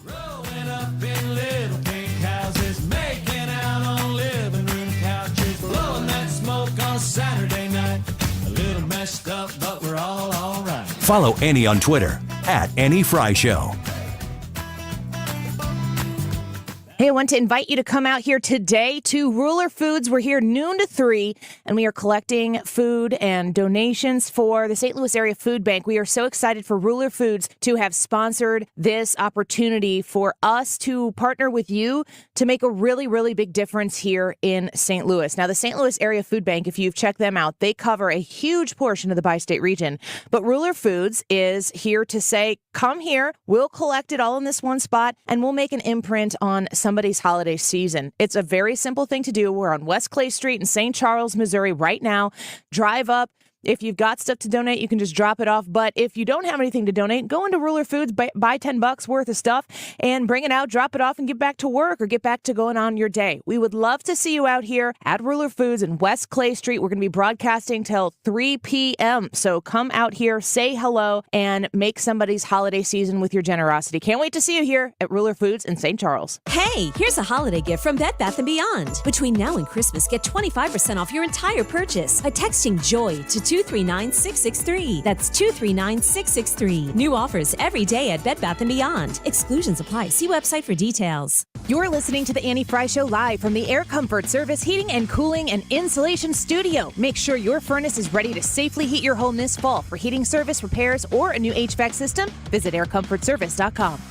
Growing up in little pink houses, making out on living room couches, blowing that smoke on Saturday night. A little messed up, but we're all right. Follow Annie on Twitter @Annie Frey Show. Hey, I want to invite you to come out here today to Ruler Foods. We're here noon to 3, and we are collecting food and donations for the St. Louis Area Food Bank. We are so excited for Ruler Foods to have sponsored this opportunity for us to partner with you to make a really, really big difference here in St. Louis. Now, the St. Louis Area Food Bank, if you've checked them out, they cover a huge portion of the bi-state region. But Ruler Foods is here to say, come here, we'll collect it all in this one spot, and we'll make an imprint on somebody's holiday season. It's a very simple thing to do. We're on West Clay Street in St. Charles, Missouri right now. Drive up. If you've got stuff to donate, you can just drop it off. But if you don't have anything to donate, go into Ruler Foods, buy $10 worth of stuff and bring it out, drop it off, and get back to work or get back to going on your day. We would love to see you out here at Ruler Foods in West Clay Street. We're going to be broadcasting till 3 p.m. So come out here, say hello, and make somebody's holiday season with your generosity. Can't wait to see you here at Ruler Foods in St. Charles. Hey, here's a holiday gift from Bed Bath & Beyond. Between now and Christmas, get 25% off your entire purchase by texting JOY to 239-663. That's 239-663. New offers every day at Bed Bath & Beyond. Exclusions apply. See website for details. You're listening to the Annie Frey Show live from the Air Comfort Service Heating and Cooling and Insulation Studio. Make sure your furnace is ready to safely heat your home this fall. For heating service, repairs, or a new HVAC system, visit aircomfortservice.com.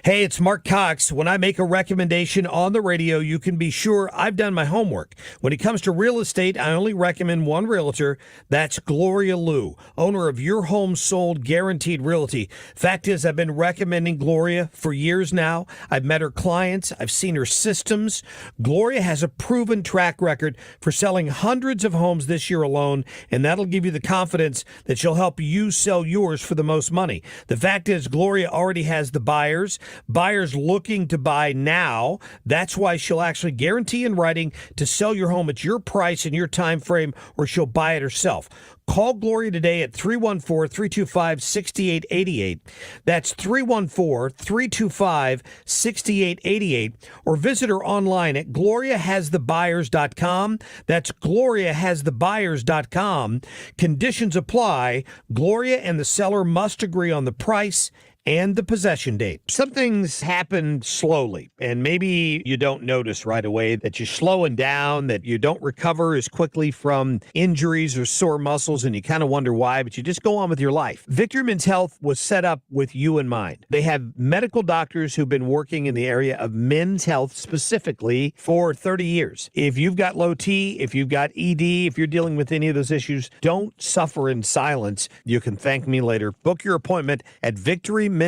Hey, it's Mark Cox. When I make a recommendation on the radio, you can be sure I've done my homework. When it comes to real estate, I only recommend one realtor. That's Gloria Liu, owner of Your Home Sold Guaranteed Realty. Fact is, I've been recommending Gloria for years now. I've met her clients. I've seen her systems. Gloria has a proven track record for selling hundreds of homes this year alone, and that'll give you the confidence that she'll help you sell yours for the most money. The fact is, Gloria already has the buyers. Buyers looking to buy now. That's why she'll actually guarantee in writing to sell your home at your price and your time frame, or she'll buy it herself. Call Gloria today at 314-325-6888. That's 314-325-6888. Or visit her online at gloriahasthebuyers.com. That's gloriahasthebuyers.com. Conditions apply. Gloria and the seller must agree on the price and the possession date. Some things happen slowly, and maybe you don't notice right away that you're slowing down, that you don't recover as quickly from injuries or sore muscles, and you kind of wonder why, but you just go on with your life. Victory Men's Health was set up with you in mind. They have medical doctors who've been working in the area of men's health specifically for 30 years. If you've got low T, if you've got ED, if you're dealing with any of those issues, don't suffer in silence. You can thank me later. Book your appointment at victorymenshealth.com. Filtering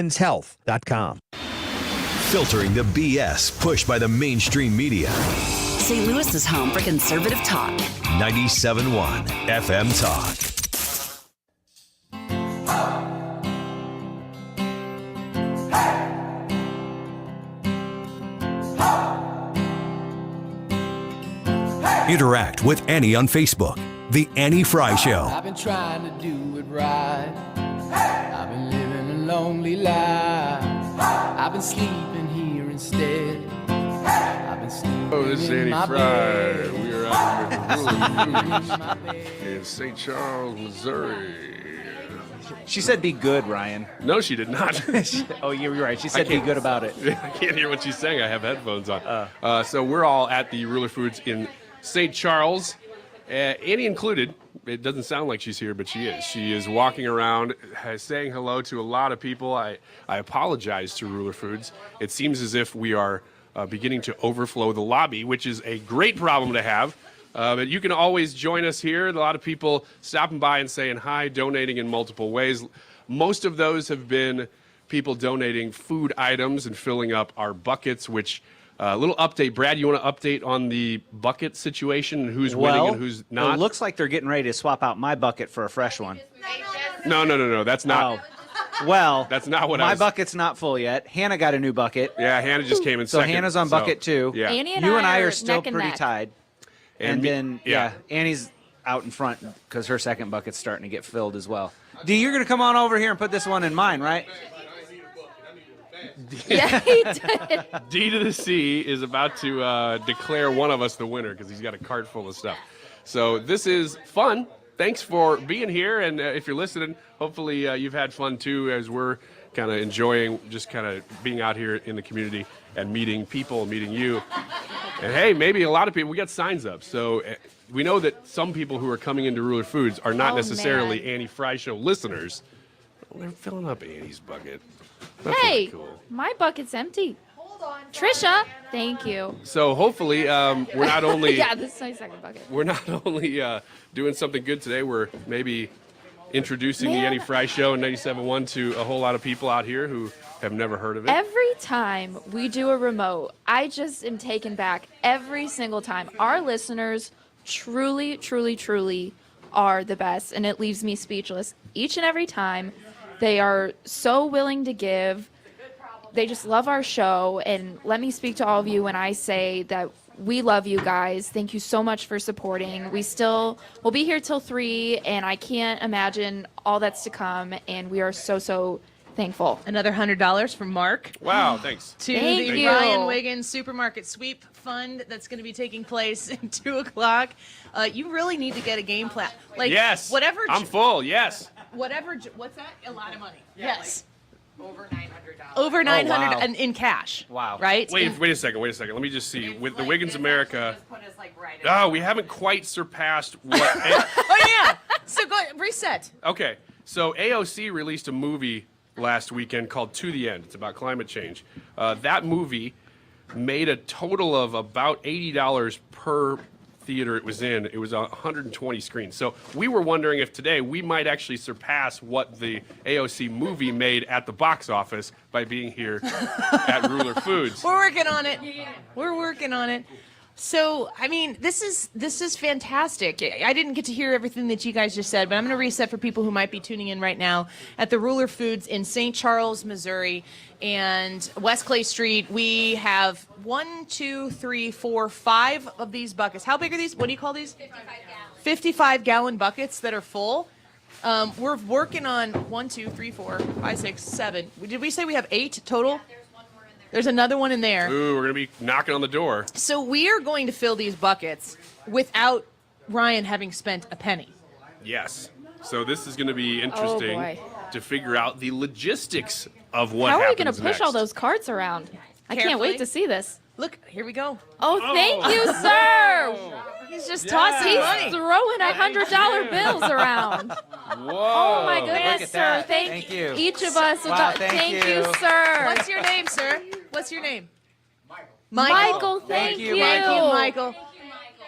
the BS pushed by the mainstream media. St. Louis is home for conservative talk. 97.1 FM Talk. Interact with Annie on Facebook. The Annie Frey Show. I've been trying to do it right. I've been living a lonely life. I've been sleeping here instead. I've been sleeping This is Annie Frey. We are out in St. Charles, Missouri. She said be good, Ryan. No, she did not. Oh, you're right. She said be good about it. I can't hear what she's saying. I have headphones on. So we're all at the Ruler Foods in St. Charles. Annie included. It doesn't sound like she's here, but she is. She is walking around, saying hello to a lot of people. I apologize to Ruler Foods. It seems as if we are beginning to overflow the lobby, which is a great problem to have. But you can always join us here. A lot of people stopping by and saying hi, donating in multiple ways. Most of those have been people donating food items and filling up our buckets, which... little update. Brad, you want to update on the bucket situation and who's winning and who's not? It looks like they're getting ready to swap out my bucket for a fresh one. No. That's not. Well, that's not what my bucket's not full yet. Hannah got a new bucket. Yeah, Hannah just came in so second. Hannah's on bucket 2. Yeah. Annie and you I and I are are still neck and pretty neck. tied. And then, Annie's out in front because her second bucket's starting to get filled as well. You're going to come on over here and put this one in mine, right? Yeah, he did. D to the C is about to declare one of us the winner because he's got a cart full of stuff. So this is fun. Thanks for being here, and if you're listening, hopefully you've had fun too, as we're kind of enjoying just kind of being out here in the community and meeting people, meeting you. And hey, maybe a lot of people, we got signs up, so we know that some people who are coming into Ruler Foods are not necessarily Annie Frey Show listeners. Well, they're filling up Annie's bucket. That's Hey, cool. my bucket's empty. Hold on. Trisha, thank you. So hopefully we're not only yeah, this is my second bucket. we're not only doing something good today, we're maybe introducing the Annie Frey Show in 97.1 to a whole lot of people out here who have never heard of it. Every time we do a remote, I just am taken back every single time. Our listeners truly, truly, truly are the best, and it leaves me speechless each and every time. They are so willing to give. They just love our show. And let me speak to all of you when I say that we love you guys. Thank you so much for supporting. We'll be here till 3, and I can't imagine all that's to come. And we are so thankful. Another $100 from Mark. Wow, thanks. To Thank the you. Ryan Wiggins Supermarket Sweep Fund that's going to be taking place at 2 o'clock. You really need to get a game plan. Like, yes. Whatever. I'm full. Yes. Whatever. What's that? A lot of money. Yes. Over $900. Over $900 wow. in cash. Wow. Right? Wait a second. Let me just see. With the Wiggins America, we haven't quite surpassed what. Oh, yeah. So go reset. Okay, so AOC released a movie last weekend called To the End. It's about climate change. That movie made a total of about $80 per theater it was in. It was 120 screens. So we were wondering if today we might actually surpass what the AOC movie made at the box office by being here at Ruler Foods. We're working on it. We're working on it. So, I mean, this is fantastic. I didn't get to hear everything that you guys just said, but I'm going to reset for people who might be tuning in right now at the Ruler Foods in St. Charles, Missouri, and West Clay Street. We have 1, 2, 3, 4, 5 of these buckets. How big are these? What do you call these? 55-gallon buckets that are full. We're working on 1, 2, 3, 4, 5, 6, 7. Did we say we have 8 total? There's another one in there. Ooh, we're going to be knocking on the door. So we are going to fill these buckets without Ryan having spent a penny. Yes. So this is going to be interesting to figure out the logistics of what How are we happens going to push next. all those carts around? I can't wait to see this. Look, here we go. Oh, thank you, sir. He's just tossing money. He's throwing $100 bills around. Whoa. Oh, my goodness, Look at sir. that. Thank Thank you. each of us. Wow, thank you, sir. What's your name, sir? What's your name? Michael, thank you. Michael.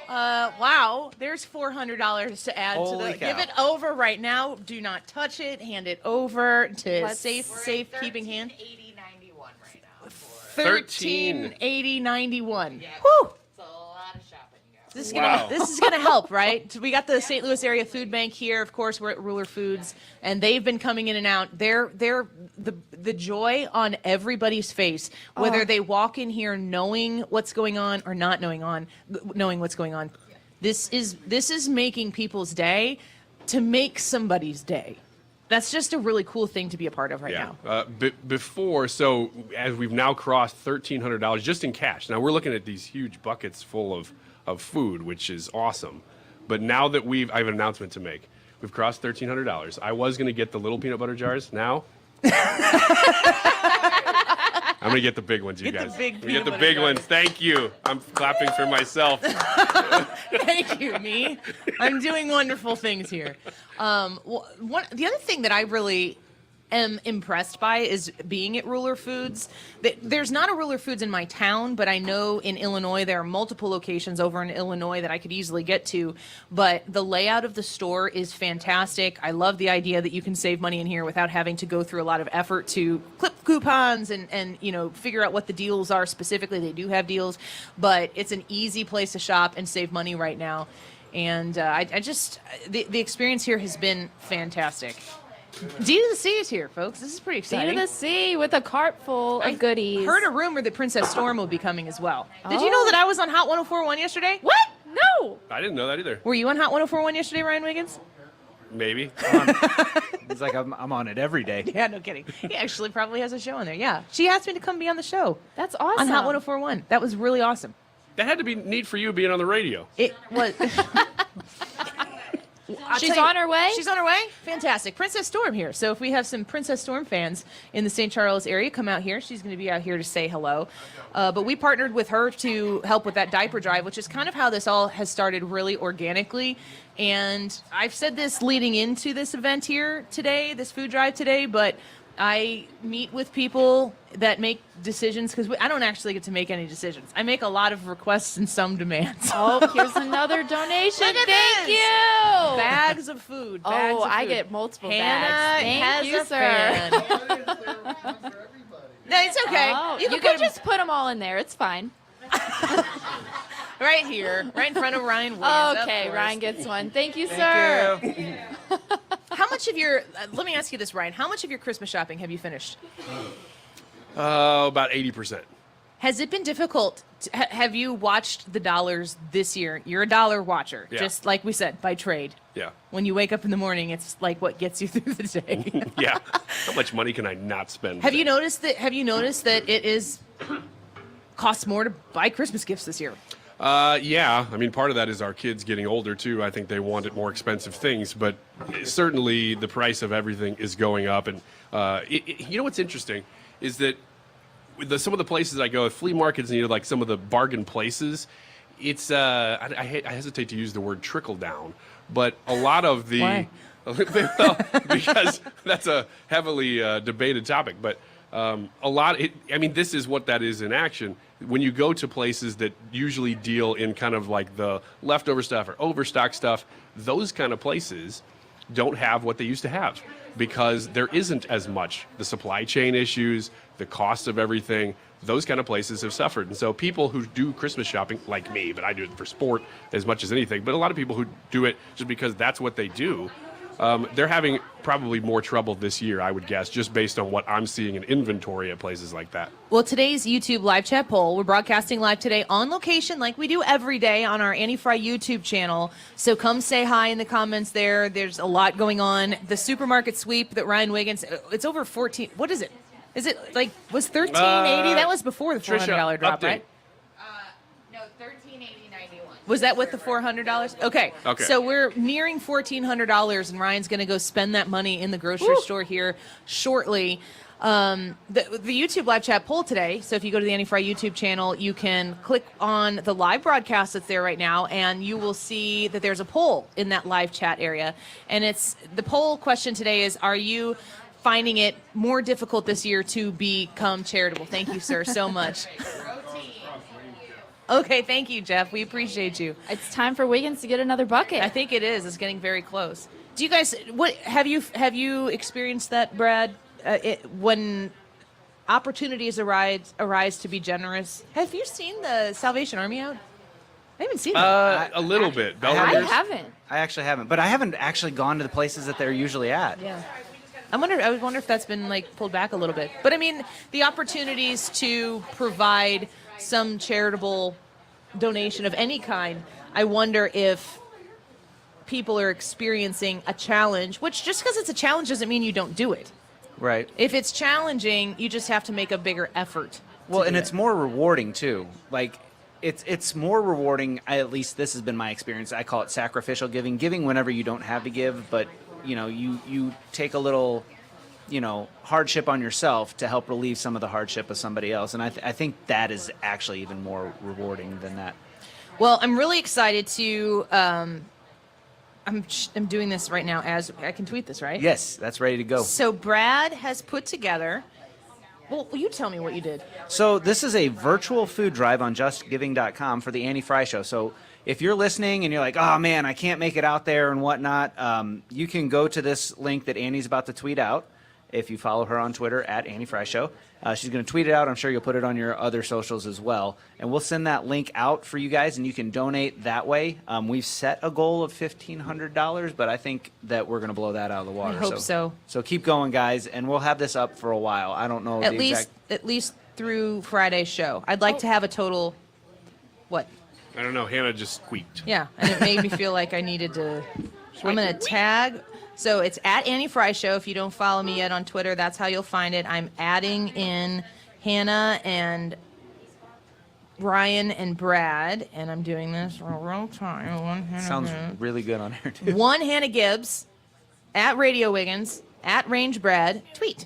Wow, there's $400 to add to Holy the. cow. Give it over right now. Do not touch it. Hand it over to safekeeping hand. 1380.91. Whew. This is gonna help, right? So we got the St. Louis Area Food Bank here. Of course, we're at Ruler Foods, and they've been coming in and out. They're the joy on everybody's face, whether they walk in here knowing what's going on or not knowing what's going on. This is making people's day to make somebody's day. That's just a really cool thing to be a part of right now. Before, so as we've now crossed $1,300 just in cash. Now we're looking at these huge buckets full of food, which is awesome. But now that I have an announcement to make. We've crossed $1,300. I was going to get the little peanut butter jars. Now I'm going to get the big ones, you guys. Get the big ones. Thank you. I'm clapping for myself. Thank you, me. I'm doing wonderful things here. The other thing that I really am impressed by is being at Ruler Foods. There's not a Ruler Foods in my town, but I know in Illinois there are multiple locations over in Illinois that I could easily get to. But the layout of the store is fantastic. I love the idea that you can save money in here without having to go through a lot of effort to clip coupons and figure out what the deals are specifically. They do have deals, but it's an easy place to shop and save money right now. And the experience here has been fantastic. D to the C is here, folks. This is pretty exciting. D to the C with a cart full of goodies. I heard a rumor that Princess Storm will be coming as well. Did you know that I was on Hot 104.1 yesterday? What? No. I didn't know that either. Were you on Hot 104.1 yesterday, Ryan Wiggins? Maybe. It's like I'm on it every day. Yeah, no kidding. He actually probably has a show on there. Yeah. She asked me to come be on the show. That's awesome. On Hot 104.1. That was really awesome. That had to be neat for you being on the radio. It was. She's on her way? She's on her way? Fantastic. Princess Storm here. So if we have some Princess Storm fans in the St. Charles area, come out here. She's going to be out here to say hello. But we partnered with her to help with that diaper drive, which is kind of how this all has started really organically. And I've said this leading into this event here today, this food drive today, but I meet with people that make decisions because I don't actually get to make any decisions. I make a lot of requests and some demands. Oh, here's another donation. Thank you. Bags of food. Bags of I food. get multiple Hannah bags. has Thank you, a sir. fan. No, it's okay. Oh, you you can could just put them all in there. It's fine. right here, right in front of Ryan Williams. Okay, Ryan gets one. Thank you, Thank sir. you. How much of your, let me ask you this, Ryan, how much of your Christmas shopping have you finished? About 80%. Has it been difficult? Have you watched the dollars this year? You're a dollar watcher, Yeah. just like we said, by trade. Yeah. When you wake up in the morning, it's like what gets you through the day. Yeah. How much money can I not spend? Have you noticed that it is costs more to buy Christmas gifts this year? Yeah. I mean, part of that is our kids getting older, too. I think they wanted more expensive things. But certainly the price of everything is going up. And you know what's interesting is that with some of the places I go, flea markets and like some of the bargain places, it's I hesitate to use the word trickle down, but a lot of the Why? Well, because that's a heavily debated topic, but this is what that is in action. When you go to places that usually deal in kind of like the leftover stuff or overstock stuff, those kind of places don't have what they used to have because there isn't as much the supply chain issues, the cost of everything. those kind of places have suffered. And so people who do Christmas shopping, like me, but I do it for sport as much as anything, but a lot of people who do it just because that's what they do, they're having probably more trouble this year, I would guess, just based on what I'm seeing in inventory at places like that. Well, today's YouTube live chat poll, we're broadcasting live today on location like we do every day on our Annie Frey YouTube channel. So come say hi in the comments there. There's a lot going on. The supermarket sweep that Ryan Wiggins, it's over 14. What is it? Is it like, was $13.80? That was before the $400 drop, update. right? No, $13.80.91. Was that with the $400? Okay. So we're nearing $1,400, and Ryan's going to go spend that money in the grocery store here shortly. The YouTube live chat poll today, so if you go to the Annie Frey YouTube channel, you can click on the live broadcast that's there right now, and you will see that there's a poll in that live chat area. And it's the poll question today is, are you finding it more difficult this year to become charitable? Thank you, sir, so much. Okay, thank you, Jeff. We appreciate you. It's time for Wiggins to get another bucket. I think it is. It's getting very close. Do you guys? What have you experienced that, Brad? When opportunities arise to be generous. Have you seen the Salvation Army out? I haven't seen it. A little bit. I haven't. I actually haven't, but I haven't actually gone to the places that they're usually at. Yeah. I would wonder if that's been like pulled back a little bit. But I mean, the opportunities to provide some charitable donation of any kind, I wonder if people are experiencing a challenge, which just because it's a challenge doesn't mean you don't do it. Right. If it's challenging, you just have to make a bigger effort. Well, and it's more rewarding too. Like it's more rewarding. At least this has been my experience. I call it sacrificial giving whenever you don't have to give, but you take a little, hardship on yourself to help relieve some of the hardship of somebody else. And I think that is actually even more rewarding than that. Well, I'm really excited to, I'm doing this right now as I can tweet this, right? Yes, that's ready to go. So Brad has put together, well, you tell me what you did. So this is a virtual food drive on justgiving.com for the Annie Frey Show. So if you're listening and you're like, oh man, I can't make it out there and whatnot, you can go to this link that Annie's about to tweet out. If you follow her on Twitter at Annie Frey Show, she's going to tweet it out. I'm sure you'll put it on your other socials as well. And we'll send that link out for you guys, and you can donate that way. We've set a goal of $1,500, but I think that we're going to blow that out of the water. I hope so. So keep going, guys, and we'll have this up for a while. I don't know At least through Friday's show. I'd like to have a total, what? I don't know. Hannah just squeaked. Yeah, and it made me feel like I needed to. I'm going to tag. So it's at Annie Frey Show. If you don't follow me yet on Twitter, that's how you'll find it. I'm adding in Hannah and Brian and Brad, and I'm doing this for a real time. Sounds really good on here, too. One Hannah Gibbs, at Radio Wiggins, at Range Brad, tweet.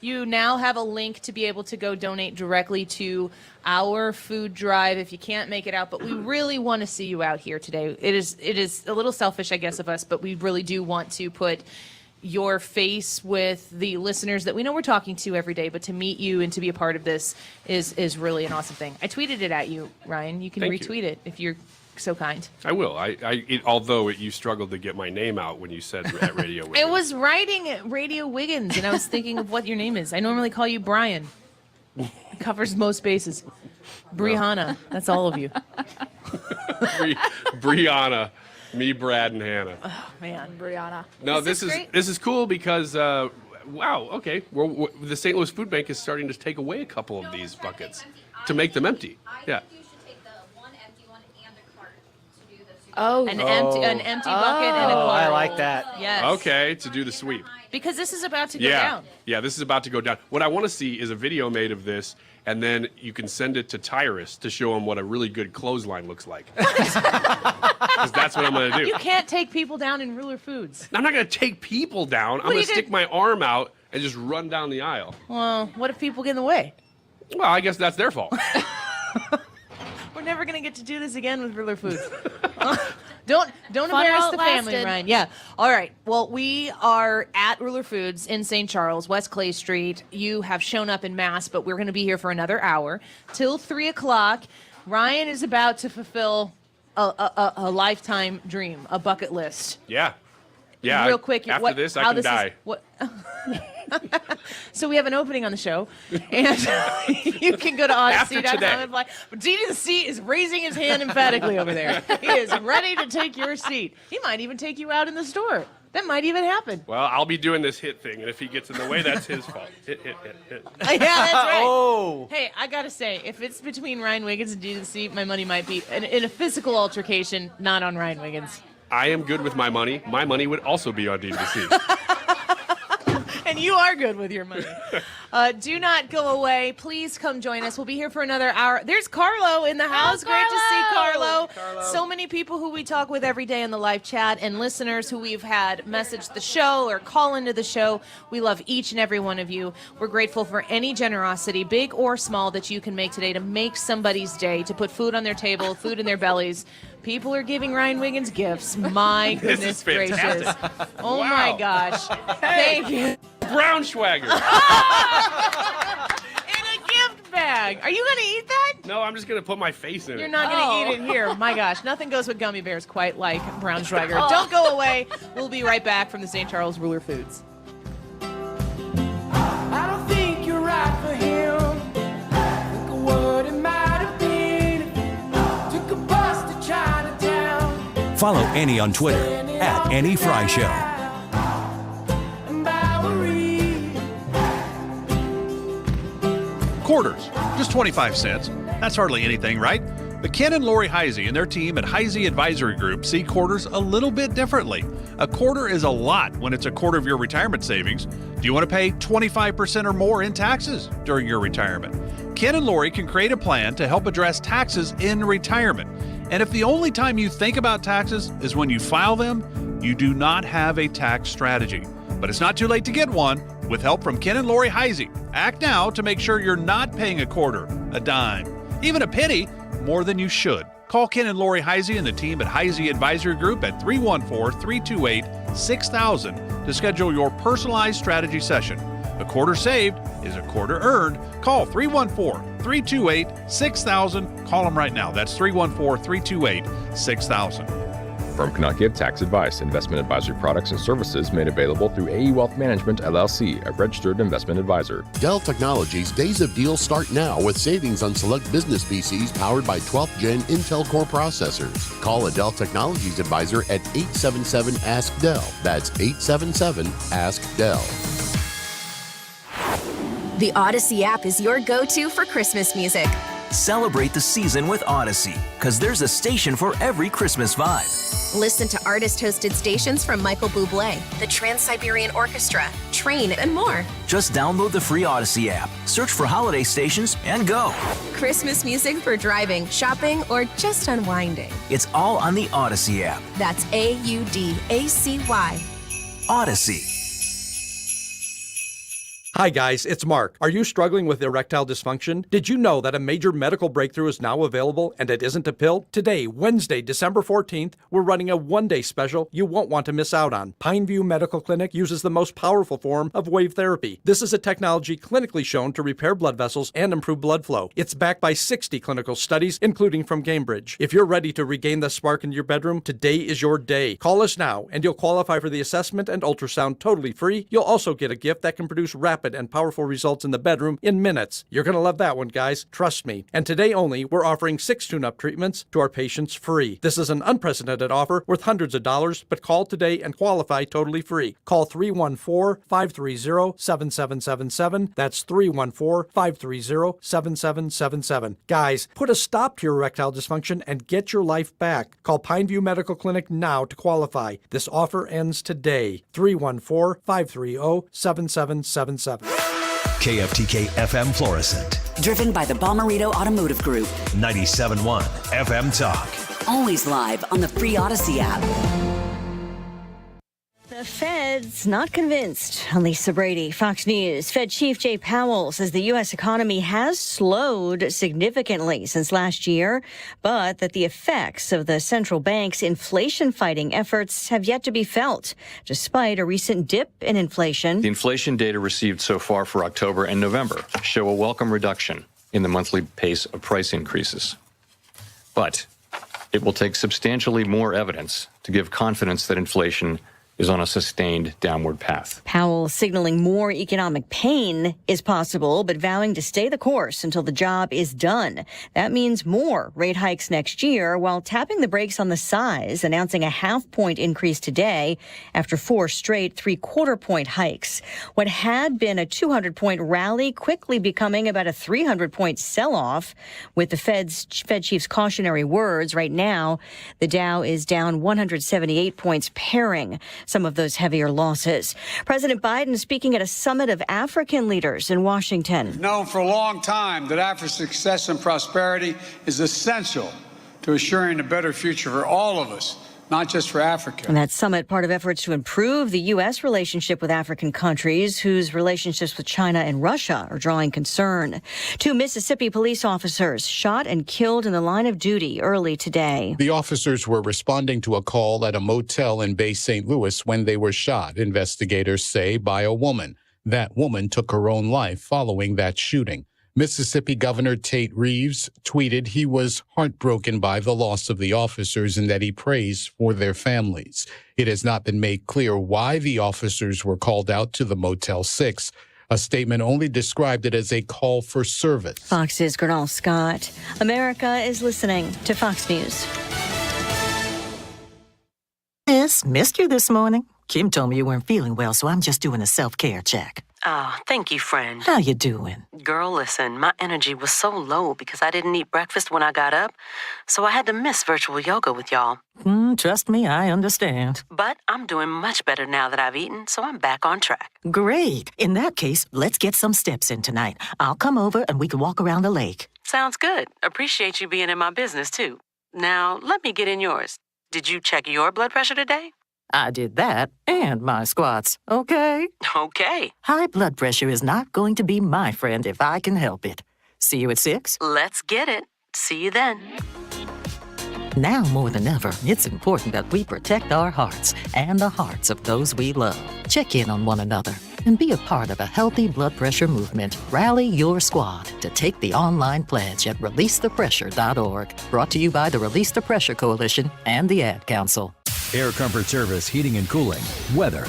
You now have a link to be able to go donate directly to our food drive if you can't make it out, but we really want to see you out here today. It is a little selfish, I guess, of us, but we really do want to put your face with the listeners that we know we're talking to every day, but to meet you and to be a part of this is really an awesome thing. I tweeted it at you, Ryan. You can retweet it if you're so kind. I will. Although you struggled to get my name out when you said at Radio Wiggins. I was writing at Radio Wiggins, and I was thinking of what your name is. I normally call you Brian. It covers most bases. Brianna. That's all of you. Brianna. Me, Brad, and Hannah. Oh, man. Brianna. No, this is cool because, wow, okay. The St. Louis Food Bank is starting to take away a couple of these buckets to make them empty. Yeah. Oh, an empty bucket and a cart. I like that. Yes. Okay, to do the sweep. Because this is about to go down. Yeah, this is about to go down. What I want to see is a video made of this, and then you can send it to Tyrus to show him what a really good clothesline looks like. Because that's what I'm going to do. You can't take people down in Ruler Foods. I'm not going to take people down. I'm going to stick my arm out and just run down the aisle. Well, what if people get in the way? Well, I guess that's their fault. We're never going to get to do this again with Ruler Foods. Don't embarrass the family, Ryan. Yeah. All right. Well, we are at Ruler Foods in St. Charles, West Clay Street. You have shown up in mass, but we're going to be here for another hour till 3 o'clock. Ryan is about to fulfill a lifetime dream, a bucket list. Yeah. Yeah, real quick. After this, I can die. So we have an opening on the show, and you can go to Odyssey.com and apply. But Dean of the Seat is raising his hand emphatically over there. He is ready to take your seat. He might even take you out in the store. That might even happen. Well, I'll be doing this hit thing, and if he gets in the way, that's his fault. Hit. Yeah, that's right. Oh. Hey, I gotta say, if it's between Ryan Wiggins and Dean of the Seat, my money might be in a physical altercation, not on Ryan Wiggins. I am good with my money. My money would also be on DVC. And you are good with your money. Do not go away. Please come join us. We'll be here for another hour. There's Carlo in the house. Great to see Carlo. So many people who we talk with every day in the live chat and listeners who we've had message the show or call into the show. We love each and every one of you. We're grateful for any generosity, big or small, that you can make today to make somebody's day, to put food on their table, food in their bellies. People are giving Ryan Wiggins gifts. My goodness gracious. Oh, Wow. my gosh. Thank you. Braunschweiger. In a gift bag. Are you going to eat that? No, I'm just going to put my face in it. You're not going to eat it here. My gosh, nothing goes with gummy bears quite like Braunschweiger. Don't go away. We'll be right back from the St. Charles Ruler Foods. I don't think you're right for him. Think of what it might have been. Took a bus to Chinatown. Follow Annie on Twitter at Annie Frey Show. Quarters, just 25 cents. That's hardly anything, right? But Ken and Lori Heisey and their team at Heisey Advisory Group see quarters a little bit differently. A quarter is a lot when it's a quarter of your retirement savings. Do you want to pay 25% or more in taxes during your retirement? Ken and Lori can create a plan to help address taxes in retirement. And if the only time you think about taxes is when you file them, you do not have a tax strategy. But it's not too late to get one with help from Ken and Lori Heisey. Act now to make sure you're not paying a quarter, a dime, even a penny more than you should. Call Ken and Lori Heisey and the team at Heisey Advisory Group at 314-328-6000 to schedule your personalized strategy session. A quarter saved is a quarter earned. Call 314-328-6000. Call them right now. That's 314-328-6000. Firm cannot give tax advice. Investment advisory products and services made available through AE Wealth Management, LLC, a registered investment advisor. Dell Technologies Days of Deals start now with savings on select business PCs powered by 12th Gen Intel Core processors. Call a Dell Technologies advisor at 877-ASK-DELL. That's 877-ASK-DELL. The Odyssey app is your go-to for Christmas music. Celebrate the season with Odyssey, because there's a station for every Christmas vibe. Listen to artist-hosted stations from Michael Bublé, the Trans-Siberian Orchestra, Train, and more. Just download the free Odyssey app, search for holiday stations, and go. Christmas music for driving, shopping, or just unwinding. It's all on the Odyssey app. That's AUDACY. Odyssey. Hi guys, it's Mark. Are you struggling with erectile dysfunction? Did you know that a major medical breakthrough is now available and it isn't a pill? Today, Wednesday, December 14th, we're running a one-day special you won't want to miss out on. Pineview Medical Clinic uses the most powerful form of wave therapy. This is a technology clinically shown to repair blood vessels and improve blood flow. It's backed by 60 clinical studies, including from Cambridge. If you're ready to regain the spark in your bedroom, today is your day. Call us now and you'll qualify for the assessment and ultrasound totally free. You'll also get a gift that can produce rapid and powerful results in the bedroom in minutes. You're going to love that one, guys. Trust me. And today only, we're offering 6 tune-up treatments to our patients free. This is an unprecedented offer worth hundreds of dollars, but call today and qualify totally free. Call 314-530-7777. That's 314-530-7777. Guys, put a stop to your erectile dysfunction and get your life back. Call Pineview Medical Clinic now to qualify. This offer ends today. 314-530-7777. KFTK FM Florissant. Driven by the Bommarito Automotive Group. 97.1 FM Talk. Always live on the free Odyssey app. The Fed's not convinced. Lisa Brady, Fox News. Fed Chief Jay Powell says the U.S. economy has slowed significantly since last year, but that the effects of the central bank's inflation-fighting efforts have yet to be felt, despite a recent dip in inflation. The inflation data received so far for October and November show a welcome reduction in the monthly pace of price increases. But it will take substantially more evidence to give confidence that inflation is on a sustained downward path. Powell signaling more economic pain is possible, but vowing to stay the course until the job is done. That means more rate hikes next year, while tapping the brakes on the size, announcing a half-point increase today after 4 straight 3/4-point hikes. What had been a 200-point rally quickly becoming about a 300-point sell-off. With the Fed chief's cautionary words, right now, the Dow is down 178 points, pairing some of those heavier losses. President Biden speaking at a summit of African leaders in Washington. Known for a long time that Africa's success and prosperity is essential to assuring a better future for all of us, not just for Africa. And that summit, part of efforts to improve the U.S. relationship with African countries whose relationships with China and Russia are drawing concern. 2 Mississippi police officers shot and killed in the line of duty early today. The officers were responding to a call at a motel in Bay St. Louis when they were shot, investigators say, by a woman. That woman took her own life following that shooting. Mississippi Governor Tate Reeves tweeted he was heartbroken by the loss of the officers and that he prays for their families. It has not been made clear why the officers were called out to the Motel 6. A statement only described it as a call for service. Fox's Gernal Scott. America is listening to Fox News. Yes, missed you this morning. Kim told me you weren't feeling well, so I'm just doing a self-care check. Oh, thank you, friend. How you doing? Girl, listen, my energy was so low because I didn't eat breakfast when I got up, so I had to miss virtual yoga with y'all. Trust me, I understand. But I'm doing much better now that I've eaten, so I'm back on track. Great. In that case, let's get some steps in tonight. I'll come over and we can walk around the lake. Sounds good. Appreciate you being in my business, too. Now, let me get in yours. Did you check your blood pressure today? I did that and my squats, okay? Okay. High blood pressure is not going to be my friend if I can help it. See you at 6? Let's get it. See you then. Now more than ever, it's important that we protect our hearts and the hearts of those we love. Check in on one another and be a part of a healthy blood pressure movement. Rally your squad to take the online pledge at releasethepressure.org. Brought to you by the Release the Pressure Coalition and the Ad Council. Air Comfort Service, heating and cooling, weather.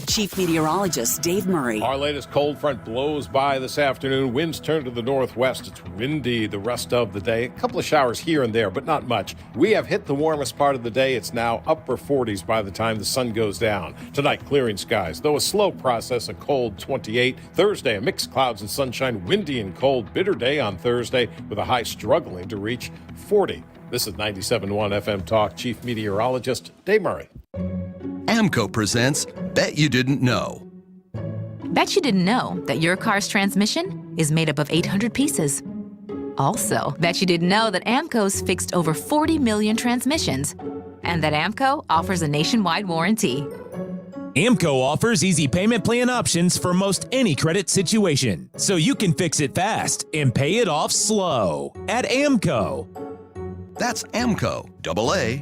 Chief Meteorologist Dave Murray. Our latest cold front blows by this afternoon. Winds turn to the northwest. It's windy the rest of the day. A couple of showers here and there, but not much. We have hit the warmest part of the day. It's now upper 40s by the time the sun goes down. Tonight, clearing skies, though a slow process, a cold 28. Thursday, a mixed clouds and sunshine, windy and cold. Bitter day on Thursday with a high struggling to reach 40. This is 97.1 FM Talk. Chief Meteorologist Dave Murray. AMCO presents Bet You Didn't Know. Bet you didn't know that your car's transmission is made up of 800 pieces. Also, bet you didn't know that AMCO's fixed over 40 million transmissions and that AMCO offers a nationwide warranty. AMCO offers easy payment plan options for most any credit situation, so you can fix it fast and pay it off slow at AMCO. That's AMCO, AA,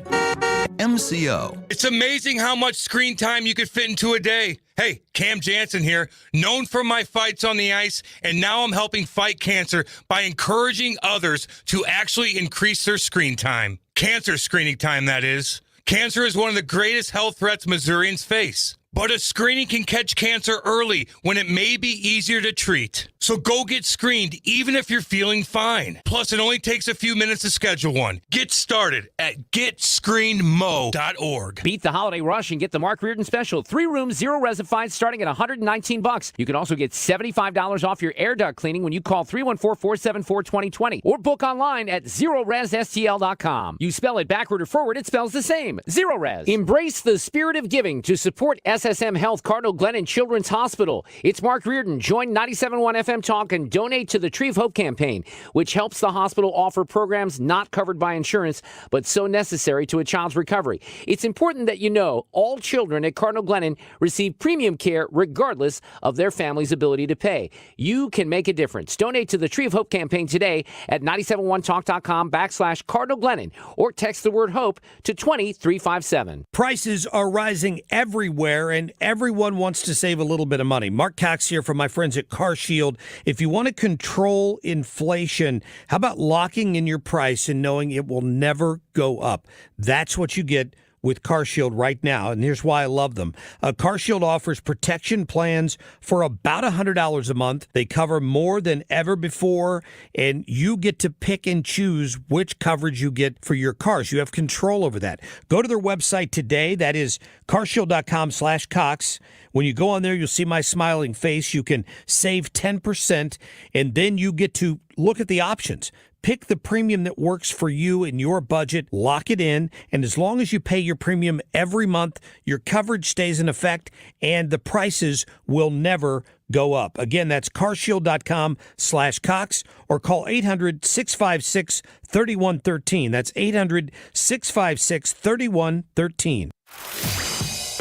MCO. It's amazing how much screen time you could fit into a day. Hey, Cam Jansen here, known for my fights on the ice, and now I'm helping fight cancer by encouraging others to actually increase their screen time. Cancer screening time, that is. Cancer is one of the greatest health threats Missourians face. But a screening can catch cancer early when it may be easier to treat. So go get screened even if you're feeling fine. Plus, it only takes a few minutes to schedule one. Get started at GetScreenedMo.org. Beat the holiday rush and get the Mark Reardon special. 3 rooms, 0 resified, starting at $119. You can also get $75 off your air duct cleaning when you call 314-474-2020 or book online at ZeroResSTL.com. You spell it backward or forward, it spells the same. Zero Res. Embrace the spirit of giving to support SSM Health Cardinal Glennon Children's Hospital. It's Mark Reardon. Join 97.1 FM Talk and donate to the Tree of Hope campaign, which helps the hospital offer programs not covered by insurance, but so necessary to a child's recovery. It's important that you know all children at Cardinal Glennon receive premium care regardless of their family's ability to pay. You can make a difference. Donate to the Tree of Hope campaign today at 971talk.com/Cardinal Glennon or text the word HOPE to 20357. Prices are rising everywhere, and everyone wants to save a little bit of money. Mark Cox here from my friends at Car Shield. If you want to control inflation, how about locking in your price and knowing it will never go up? That's what you get with CarShield right now, and here's why I love them. CarShield offers protection plans for about $100 a month. They cover more than ever before, and you get to pick and choose which coverage you get for your cars. You have control over that. Go to their website today. That is carshield.com/Cox. When you go on there, you'll see my smiling face. You can save 10%, and then you get to look at the options. Pick the premium that works for you and your budget, lock it in, and as long as you pay your premium every month, your coverage stays in effect, and the prices will never go up. Again, that's carshield.com/Cox or call 800-656-3113. That's 800-656-3113.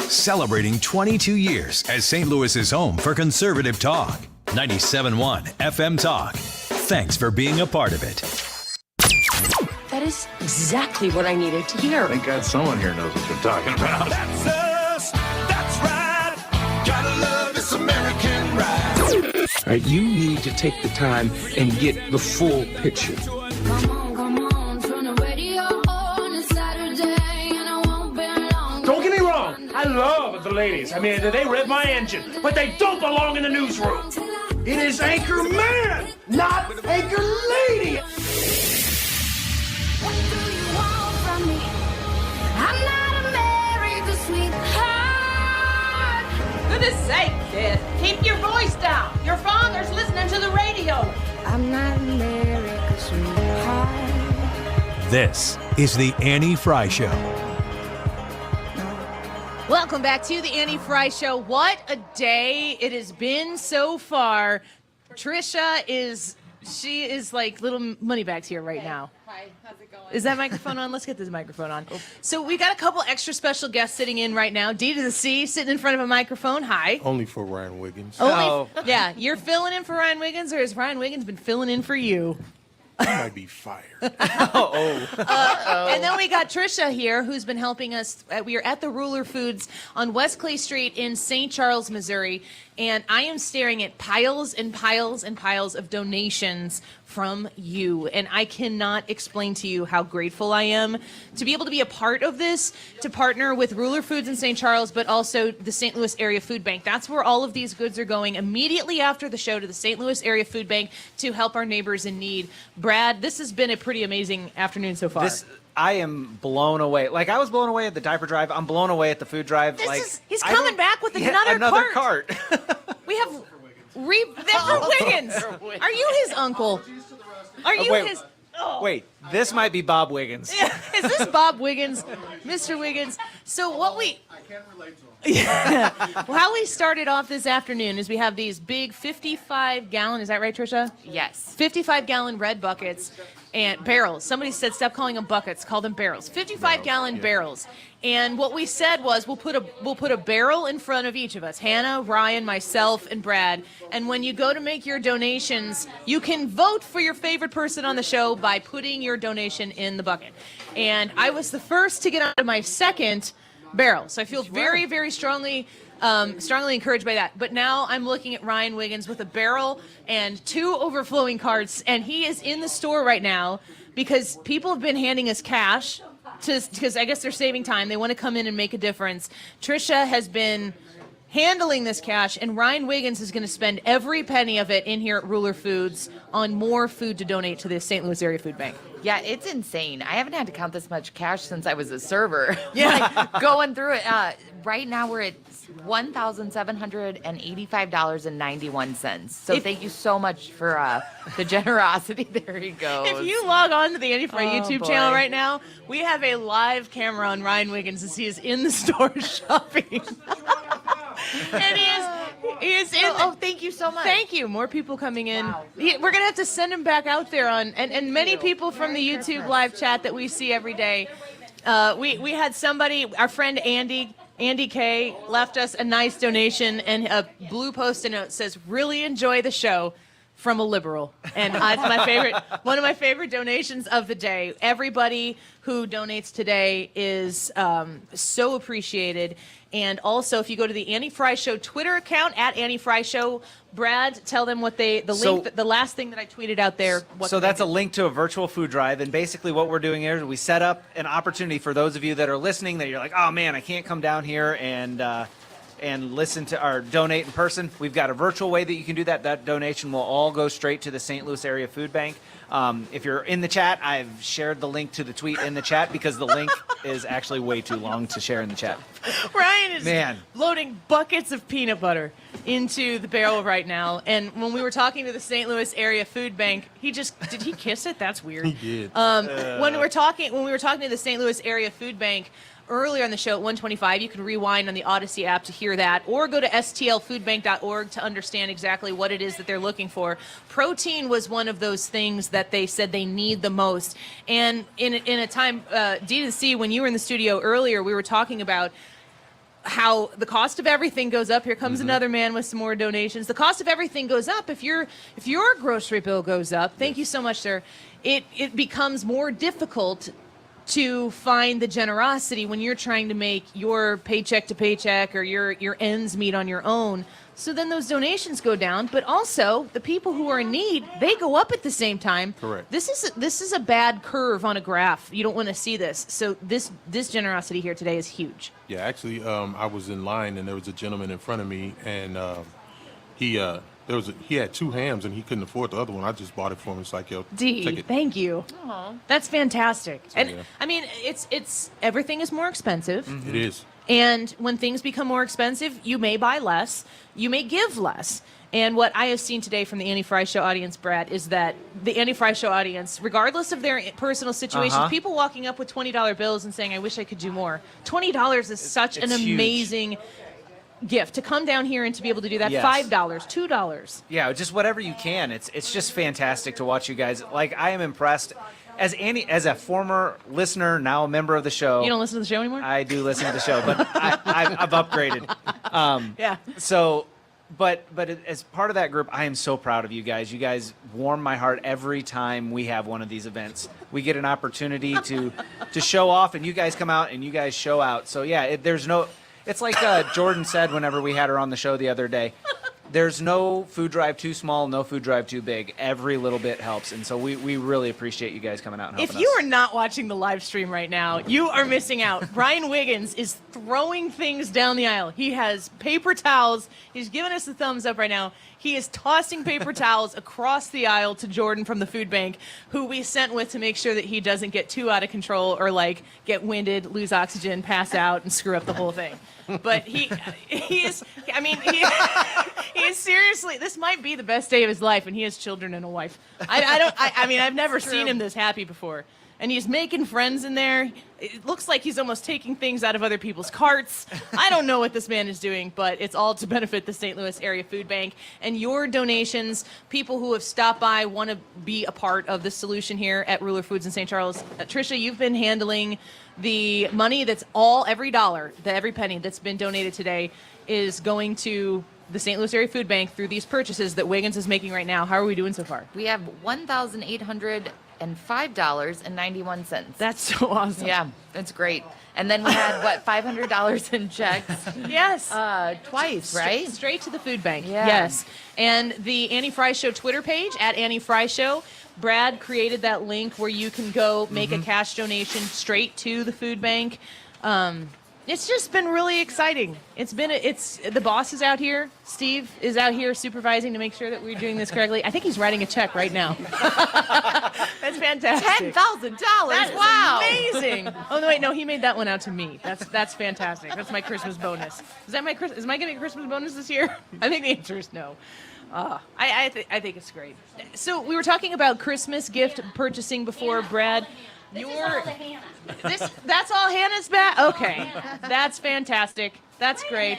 Celebrating 22 years as St. Louis's home for conservative talk. 97.1 FM Talk. Thanks for being a part of it. That is exactly what I needed to hear. Thank God someone here knows what they're talking about. That's us. That's right. Gotta love this American ride. All right, you need to take the time and get the full picture. Don't get me wrong. I love the ladies. I mean, they rev my engine, but they don't belong in the newsroom. It is Anchor Man, not Anchor Lady. What do you want from me? I'm not America's sweetheart. Goodness sake, kid. Keep your voice down. Your father's listening to the radio. I'm not America's sweetheart. This is the Annie Frey Show. Welcome back to the Annie Frey Show. What a day it has been so far. Trisha is like little money bags here right now. Hi, how's it going? Is that microphone on? Let's get this microphone on. So we got a couple extra special guests sitting in right now. D to the C sitting in front of a microphone. Hi. Only for Ryan Wiggins. Yeah, you're filling in for Ryan Wiggins, or has Ryan Wiggins been filling in for you? I might be fired. And then we got Trisha here, who's been helping us. We are at the Ruler Foods on West Clay Street in St. Charles, Missouri, and I am staring at piles and piles and piles of donations from you. And I cannot explain to you how grateful I am to be able to be a part of this, to partner with Ruler Foods in St. Charles, but also the St. Louis Area Food Bank. That's where all of these goods are going immediately after the show to the St. Louis Area Food Bank to help our neighbors in need. Brad, this has been a pretty amazing afternoon so far. I am blown away. Like, I was blown away at the diaper drive. I'm blown away at the food drive. He's coming back with another cart. We have for Wiggins. Are you his uncle? Are you his? Oh. Wait, this might be Bob Wiggins. Is this Bob Wiggins, Mr. Wiggins? So what I can't relate to him. Yeah. Well, how we started off this afternoon is we have these big 55-gallon. Is that right, Trisha? Yes. 55-gallon red buckets and barrels. Somebody said stop calling them buckets, call them barrels. 55-gallon barrels. And what we said was we'll put a barrel in front of each of us, Hannah, Ryan, myself, and Brad. And when you go to make your donations, you can vote for your favorite person on the show by putting your donation in the bucket. And I was the first to get onto my second barrel, so I feel very, very strongly encouraged by that. But now I'm looking at Ryan Wiggins with a barrel and 2 overflowing carts, and he is in the store right now because people have been handing us cash because I guess they're saving time. They want to come in and make a difference. Trisha has been handling this cash, and Ryan Wiggins is going to spend every penny of it in here at Ruler Foods on more food to donate to the St. Louis Area Food Bank. Yeah, it's insane. I haven't had to count this much cash since I was a server. Yeah. Like, going through it. Right now we're at $1,785.91. So thank you so much for the generosity. There he goes. If you log on to the Annie Frey YouTube channel right now, we have a live camera on Ryan Wiggins as he is in the store shopping. And he is in. Oh, thank you so much. Thank you. More people coming in. Wow. We're going to have to send him back out there and many people from the YouTube live chat that we see every day. We had somebody, our friend Andy K, left us a nice donation and a blue Post-it note says, really enjoy the show. from a liberal, and it's my favorite. One of my favorite donations of the day. Everybody who donates today is so appreciated. And also, if you go to the Annie Frey Show Twitter account at Annie Frey Show, Brad, tell them what the link, the last thing that I tweeted out there. So that's a link to a virtual food drive, and basically what we're doing here is we set up an opportunity for those of you that are listening that you're like, oh man, I can't come down here and listen to or donate in person. We've got a virtual way that you can do that. That donation will all go straight to the St. Louis Area Food Bank. If you're in the chat, I've shared the link to the tweet in the chat because the link is actually way too long to share in the chat. Ryan is loading buckets of peanut butter into the barrel right now. And when we were talking to the St. Louis Area Food Bank, did he kiss it? That's weird. He did. When we were talking to the St. Louis Area Food Bank earlier on the show at 1:25, you can rewind on the Odyssey app to hear that, or go to stlfoodbank.org to understand exactly what it is that they're looking for. Protein was one of those things that they said they need the most. And in a time, D2C, when you were in the studio earlier, we were talking about how the cost of everything goes up. Here comes another man with some more donations. The cost of everything goes up. If your grocery bill goes up, thank you so much, sir, it becomes more difficult to find the generosity when you're trying to make your paycheck to paycheck or your ends meet on your own. So then those donations go down, but also the people who are in need, they go up at the same time. Correct. This is a bad curve on a graph. You don't want to see this. So this generosity here today is huge. Yeah, actually, I was in line and there was a gentleman in front of me, and he had 2 hams and he couldn't afford the other one. I just bought it for him. It's like, yo, D, take it. thank you. Aww. That's fantastic. So, and yeah. I mean, it's everything is more expensive. It is. And when things become more expensive, you may buy less, you may give less. And what I have seen today from the Annie Frey Show audience, Brad, is that the Annie Frey Show audience, regardless of their personal situation, people walking up with $20 bills and saying, I wish I could do more. $20 is such an amazing gift to come down here and to be able to do that. Yes. $5, $2. Yeah, just whatever you can. It's just fantastic to watch you guys. Like, I am impressed. As a former listener, now a member of the show. You don't listen to the show anymore? I do listen to the show, but I've upgraded. Yeah. So, but as part of that group, I am so proud of you guys. You guys warm my heart every time we have one of these events. We get an opportunity to show off, and you guys come out and you guys show out. So yeah, it's like Jordan said whenever we had her on the show the other day. There's no food drive too small, no food drive too big. Every little bit helps, and so we really appreciate you guys coming out and helping us. If you are not watching the live stream right now, you are missing out. Brian Wiggins is throwing things down the aisle. He has paper towels. He's giving us the thumbs up right now. He is tossing paper towels across the aisle to Jordan from the food bank, who we sent with to make sure that he doesn't get too out of control or like get winded, lose oxygen, pass out, and screw up the whole thing. But he is seriously, this might be the best day of his life, and he has children and a wife. I've never seen him this happy before. And he's making friends in there. It looks like he's almost taking things out of other people's carts. I don't know what this man is doing, but it's all to benefit the St. Louis Area Food Bank. And your donations, people who have stopped by, want to be a part of the solution here at Ruler Foods in St. Charles. Tricia, you've been handling the money every dollar, every penny that's been donated today is going to the St. Louis Area Food Bank through these purchases that Wiggins is making right now. How are we doing so far? We have $1,805.91. That's so awesome. Yeah, that's great. And then we had, $500 in checks? Yes. Twice, right? Straight to the food bank. Yeah. Yes. And the Annie Frey Show Twitter page, at Annie Frey Show, Brad created that link where you can go make a cash donation straight to the food bank. It's just been really exciting. The boss is out here. Steve is out here supervising to make sure that we're doing this correctly. I think he's writing a check right now. That's fantastic. $10,000. That Wow. is amazing. Oh no, wait, no, he made that one out to me. That's fantastic. That's my Christmas bonus. Am I getting a Christmas bonus this year? I think the answer is no. I think it's great. So we were talking about Christmas gift purchasing before, Brad. That's all Hannah's back? Okay. That's fantastic. That's great.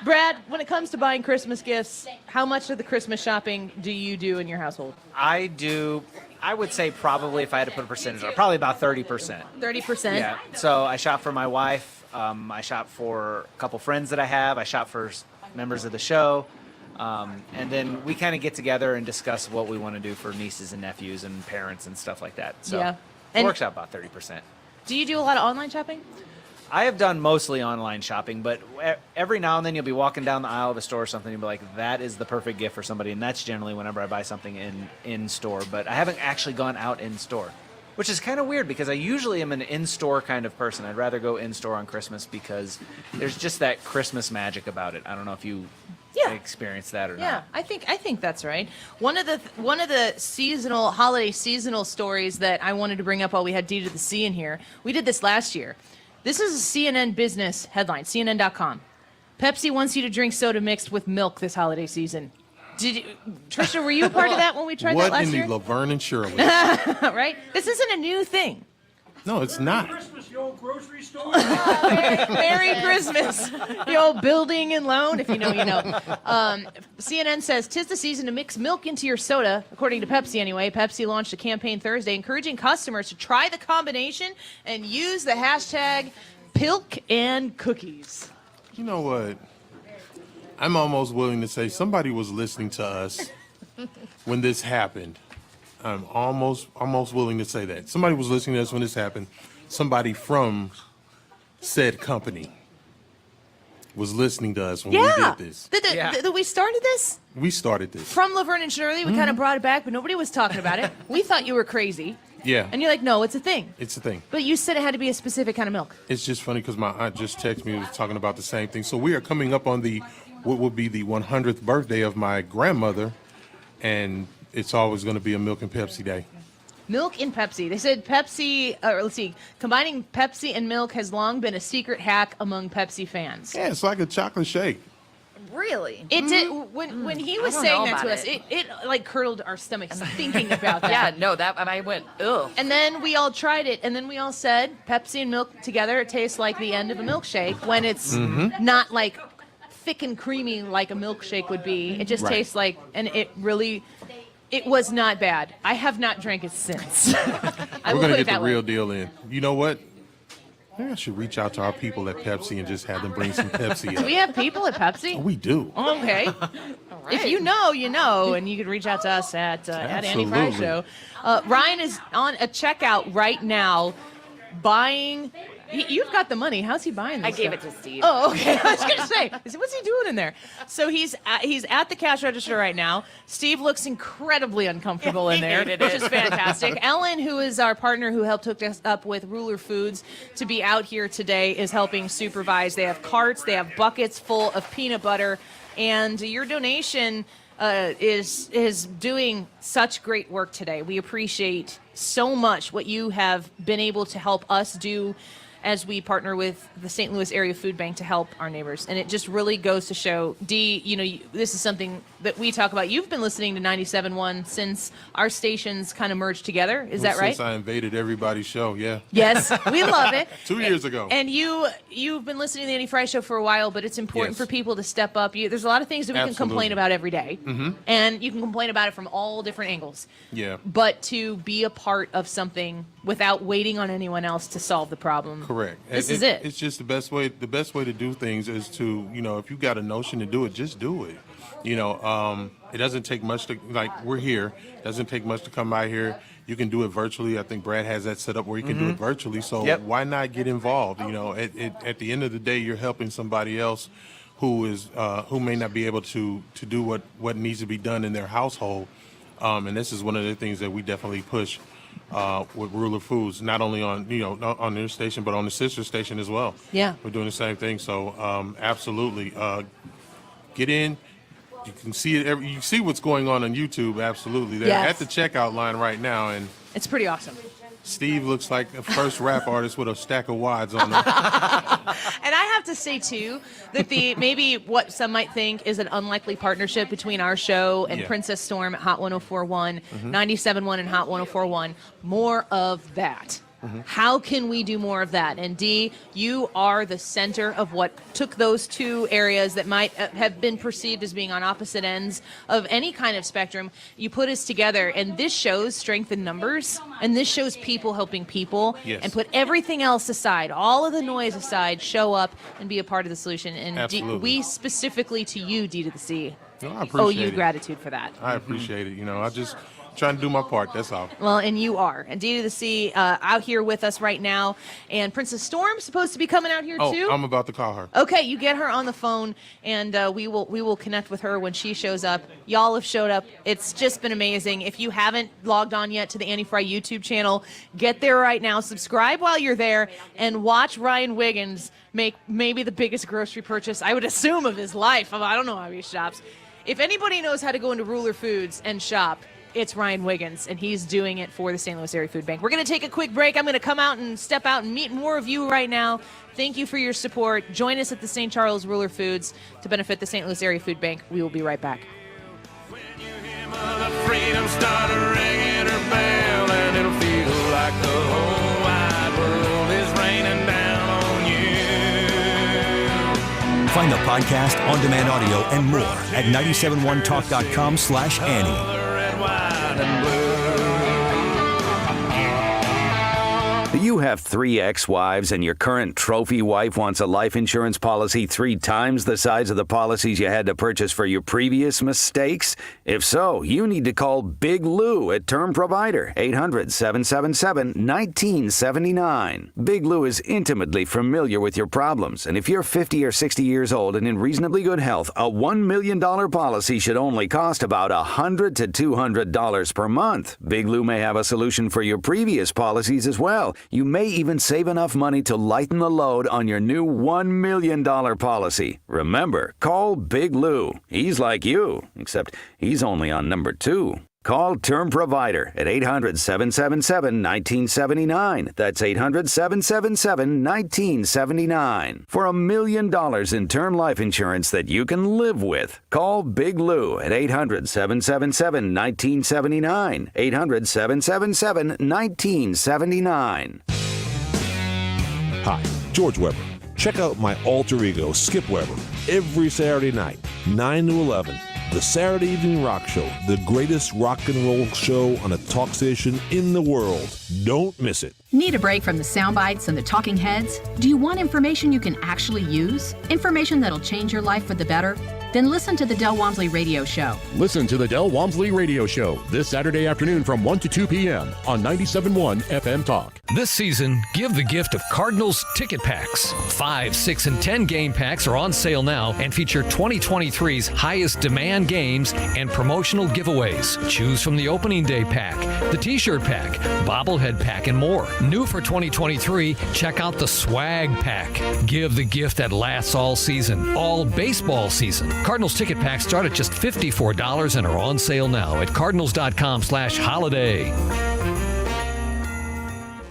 Brad, when it comes to buying Christmas gifts, how much of the Christmas shopping do you do in your household? I would say probably, if I had to put a percentage on it, probably about 30%. 30%? Yeah. So I shop for my wife. I shop for a couple friends that I have. I shop for members of the show. And then we kind of get together and discuss what we want to do for nieces and nephews and parents and stuff like that. So Yeah. it works out about 30%. Do you do a lot of online shopping? I have done mostly online shopping, but every now and then you'll be walking down the aisle of a store or something and you'll be like, that is the perfect gift for somebody. And that's generally whenever I buy something in store. But I haven't actually gone out in store, which is kind of weird because I usually am an in-store kind of person. I'd rather go in-store on Christmas because there's just that Christmas magic about it. I don't know if you experience that or Yeah, not. I think that's right. One of the holiday seasonal stories that I wanted to bring up while we had D to the C in here. We did this last year. This is a CNN business headline, CNN.com. Pepsi wants you to drink soda mixed with milk this holiday season. Trisha, were you a part of that when we tried that last year? What in the Laverne and Shirley? Right? This isn't a new thing. No, it's not. Christmas, the old grocery store. Merry Christmas, the old building and loan. If you know, you know. CNN says, "'Tis the season to mix milk into your soda." According to Pepsi, anyway. Pepsi launched a campaign Thursday encouraging customers to try the combination and use the hashtag Pilk and Cookies. You know what? I'm almost willing to say somebody was listening to us when this happened. I'm almost willing to say that. Somebody was listening to us when this happened. Somebody from said company was listening to us when we did this. That we started this? We started this. From Laverne and Shirley. We kind of brought it back, but nobody was talking about it. We thought you were crazy. Yeah. And you're like, no, it's a thing. It's a thing. But you said it had to be a specific kind of milk. It's just funny because my aunt just texted me, was talking about the same thing. So we are coming up on what would be the 100th birthday of my grandmother, and it's always going to be a milk and Pepsi day. Milk and Pepsi. They said combining Pepsi and milk has long been a secret hack among Pepsi fans. Yeah, it's like a chocolate shake. Really? It did. When he was I don't saying know that to about us, it like curdled our stomachs thinking about that. Yeah, no, and I went, ugh. And then we all tried it, and then we all said, Pepsi and milk together, it tastes like the end of a milkshake when it's not like thick and creamy like a milkshake would be. It just tastes like, and it was not bad. I have not drank it since. We're going to get the real deal in. You know what? Maybe I should reach out to our people at Pepsi and just have them bring some Pepsi Do up. we have people at Pepsi? We do. Okay. If you know, you know, and you can reach out to us at Andy Frey Show. Ryan is on a checkout right now buying. You've got the money. How's he buying this I gave stuff? it to Steve. Oh, okay. I was going to say, what's he doing in there? So he's at the cash register right now. Steve looks incredibly uncomfortable in there, which is fantastic. Ellen, who is our partner who helped hook us up with Ruler Foods to be out here today, is helping supervise. They have carts. They have buckets full of peanut butter. And your donation is doing such great work today. We appreciate so much what you have been able to help us do as we partner with the St. Louis Area Food Bank to help our neighbors. And it just really goes to show, Dee, this is something that we talk about. You've been listening to 97.1 since our stations kind of merged together. Is that right? Since I invaded everybody's show, yeah. Yes, we love it. 2 years ago. And you've been listening to the Andy Frey Show for a while, but it's important for people to step up. There's a lot of things that we can complain about every day. And you can complain about it from all different angles. Yeah. But to be a part of something without waiting on anyone else to solve the problem. Correct. This is it. It's just the best way. The best way to do things is to, if you got a notion to do it, just do it. It doesn't take much to, we're here. It doesn't take much to come by here. You can do it virtually. I think Brad has that set up where you can do it virtually. So why not get involved? At the end of the day, you're helping somebody else who may not be able to do what needs to be done in their household. And this is one of the things that we definitely push with Ruler Foods, not only on their station, but on the sister station as well. Yeah. We're doing the same thing. So absolutely. Get in. You can see it. You see what's going on YouTube. Absolutely. They're at the checkout line right now. And it's pretty awesome. Steve looks like a first rap artist with a stack of wads on him. And I have to say, too, that maybe what some might think is an unlikely partnership between our show and Princess Storm at Hot 104.1, 97.1 and Hot 104.1, more of that. How can we do more of that? And Dee, you are the center of what took those two areas that might have been perceived as being on opposite ends of any kind of spectrum. You put us together, and this shows strength in numbers, and this shows people helping people, and put everything else aside, all of the noise aside, show up and be a part of the solution. And Dee, we specifically to you, D to the C, owe you gratitude for that. I appreciate it. I just trying to do my part. That's all. Well, and you are. And D to the C out here with us right now. And Princess Storm's supposed to be coming out here too. I'm about to call her. Okay, you get her on the phone, and we will connect with her when she shows up. Y'all have showed up. It's just been amazing. If you haven't logged on yet to the Annie Frey YouTube channel, get there right now. Subscribe while you're there, and watch Ryan Wiggins make maybe the biggest grocery purchase, I would assume, of his life. I don't know how he shops. If anybody knows how to go into Ruler Foods and shop, it's Ryan Wiggins, and he's doing it for the St. Louis Area Food Bank. We're going to take a quick break. I'm going to come out and step out and meet more of you right now. Thank you for your support. Join us at the St. Charles Ruler Foods to benefit the St. Louis Area Food Bank. We will be right back. Mother Freedom started ringing her bell, and it'll feel like the whole wide world is raining down on you. Find the podcast, on-demand audio, and more at 971talk.com/Annie. You have 3 ex-wives and your current trophy wife wants a life insurance policy 3 times the size of the policies you had to purchase for your previous mistakes? If so, you need to call Big Lou at Term Provider, 800-777-1979. Big Lou is intimately familiar with your problems, and if you're 50 or 60 years old and in reasonably good health, a $1 million policy should only cost about $100 to $200 per month. Big Lou may have a solution for your previous policies as well. You may even save enough money to lighten the load on your new $1 million policy. Remember, call Big Lou. He's like you, except he's only on number 2. Call Term Provider at 800-777-1979. That's 800-777-1979. For $1 million in term life insurance that you can live with. Call Big Lou at 800-777-1979. 800-777-1979. Hi, George Weber. Check out my alter ego, Skip Weber, every Saturday night, 9 to 11. The Saturday Evening Rock Show, the greatest rock and roll show on a talk station in the world. Don't miss it. Need a break from the sound bites and the talking heads? Do you want information you can actually use? Information that'll change your life for the better? Then listen to the Del Walmsley Radio Show. Listen to the Del Walmsley Radio Show this Saturday afternoon from 1 to 2 p.m. on 97.1 FM Talk. This season, give the gift of Cardinals ticket packs. 5, 6, and 10 game packs are on sale now and feature 2023's highest demand games and promotional giveaways. Choose from the opening day pack, the t-shirt pack, bobblehead pack, and more. New for 2023, check out the swag pack. Give the gift that lasts all season, all baseball season. Cardinals ticket packs start at just $54 and are on sale now at cardinals.com/holiday.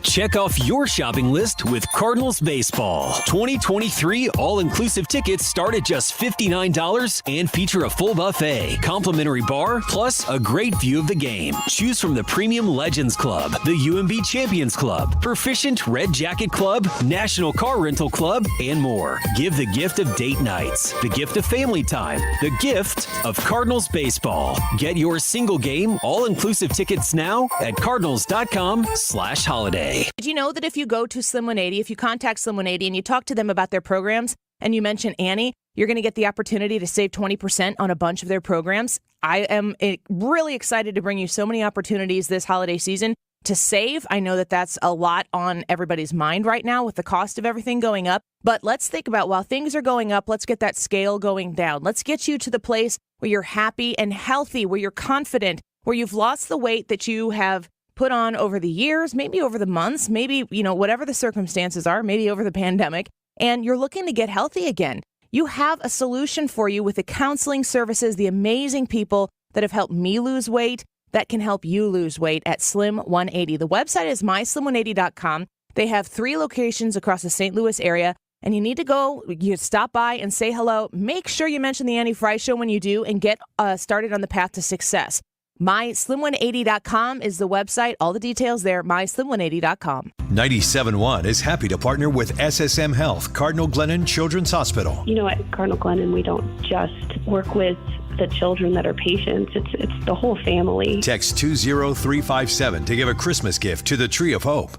Check off your shopping list with Cardinals Baseball. 2023 all-inclusive tickets start at just $59 and feature a full buffet, complimentary bar, plus a great view of the game. Choose from the Premium Legends Club, the UMB Champions Club, Proficient Red Jacket Club, National Car Rental Club, and more. Give the gift of date nights, the gift of family time, the gift of Cardinals Baseball. Get your single game all-inclusive tickets now at cardinals.com/holiday. Did you know that if you go to Slim 180, if you contact Slim 180 and you talk to them about their programs and you mention Annie, you're going to get the opportunity to save 20% on a bunch of their programs? I am really excited to bring you so many opportunities this holiday season to save. I know that that's a lot on everybody's mind right now with the cost of everything going up. But let's think about, while things are going up, let's get that scale going down. Let's get you to the place where you're happy and healthy, where you're confident, where you've lost the weight that you have put on over the years, maybe over the months, maybe, whatever the circumstances are, maybe over the pandemic, and you're looking to get healthy again. You have a solution for you with the counseling services, the amazing people that have helped me lose weight, that can help you lose weight at Slim 180. The website is myslim180.com. They have 3 locations across the St. Louis area, and you need to go, you stop by and say hello. Make sure you mention the Annie Frey Show when you do and get started on the path to success. MySlim180.com is the website. All the details there, MySlim180.com. 97.1 is happy to partner with SSM Health, Cardinal Glennon Children's Hospital. You know, at Cardinal Glennon, we don't just work with the children that are patients. It's the whole family. Text 20357 to give a Christmas gift to the Tree of Hope.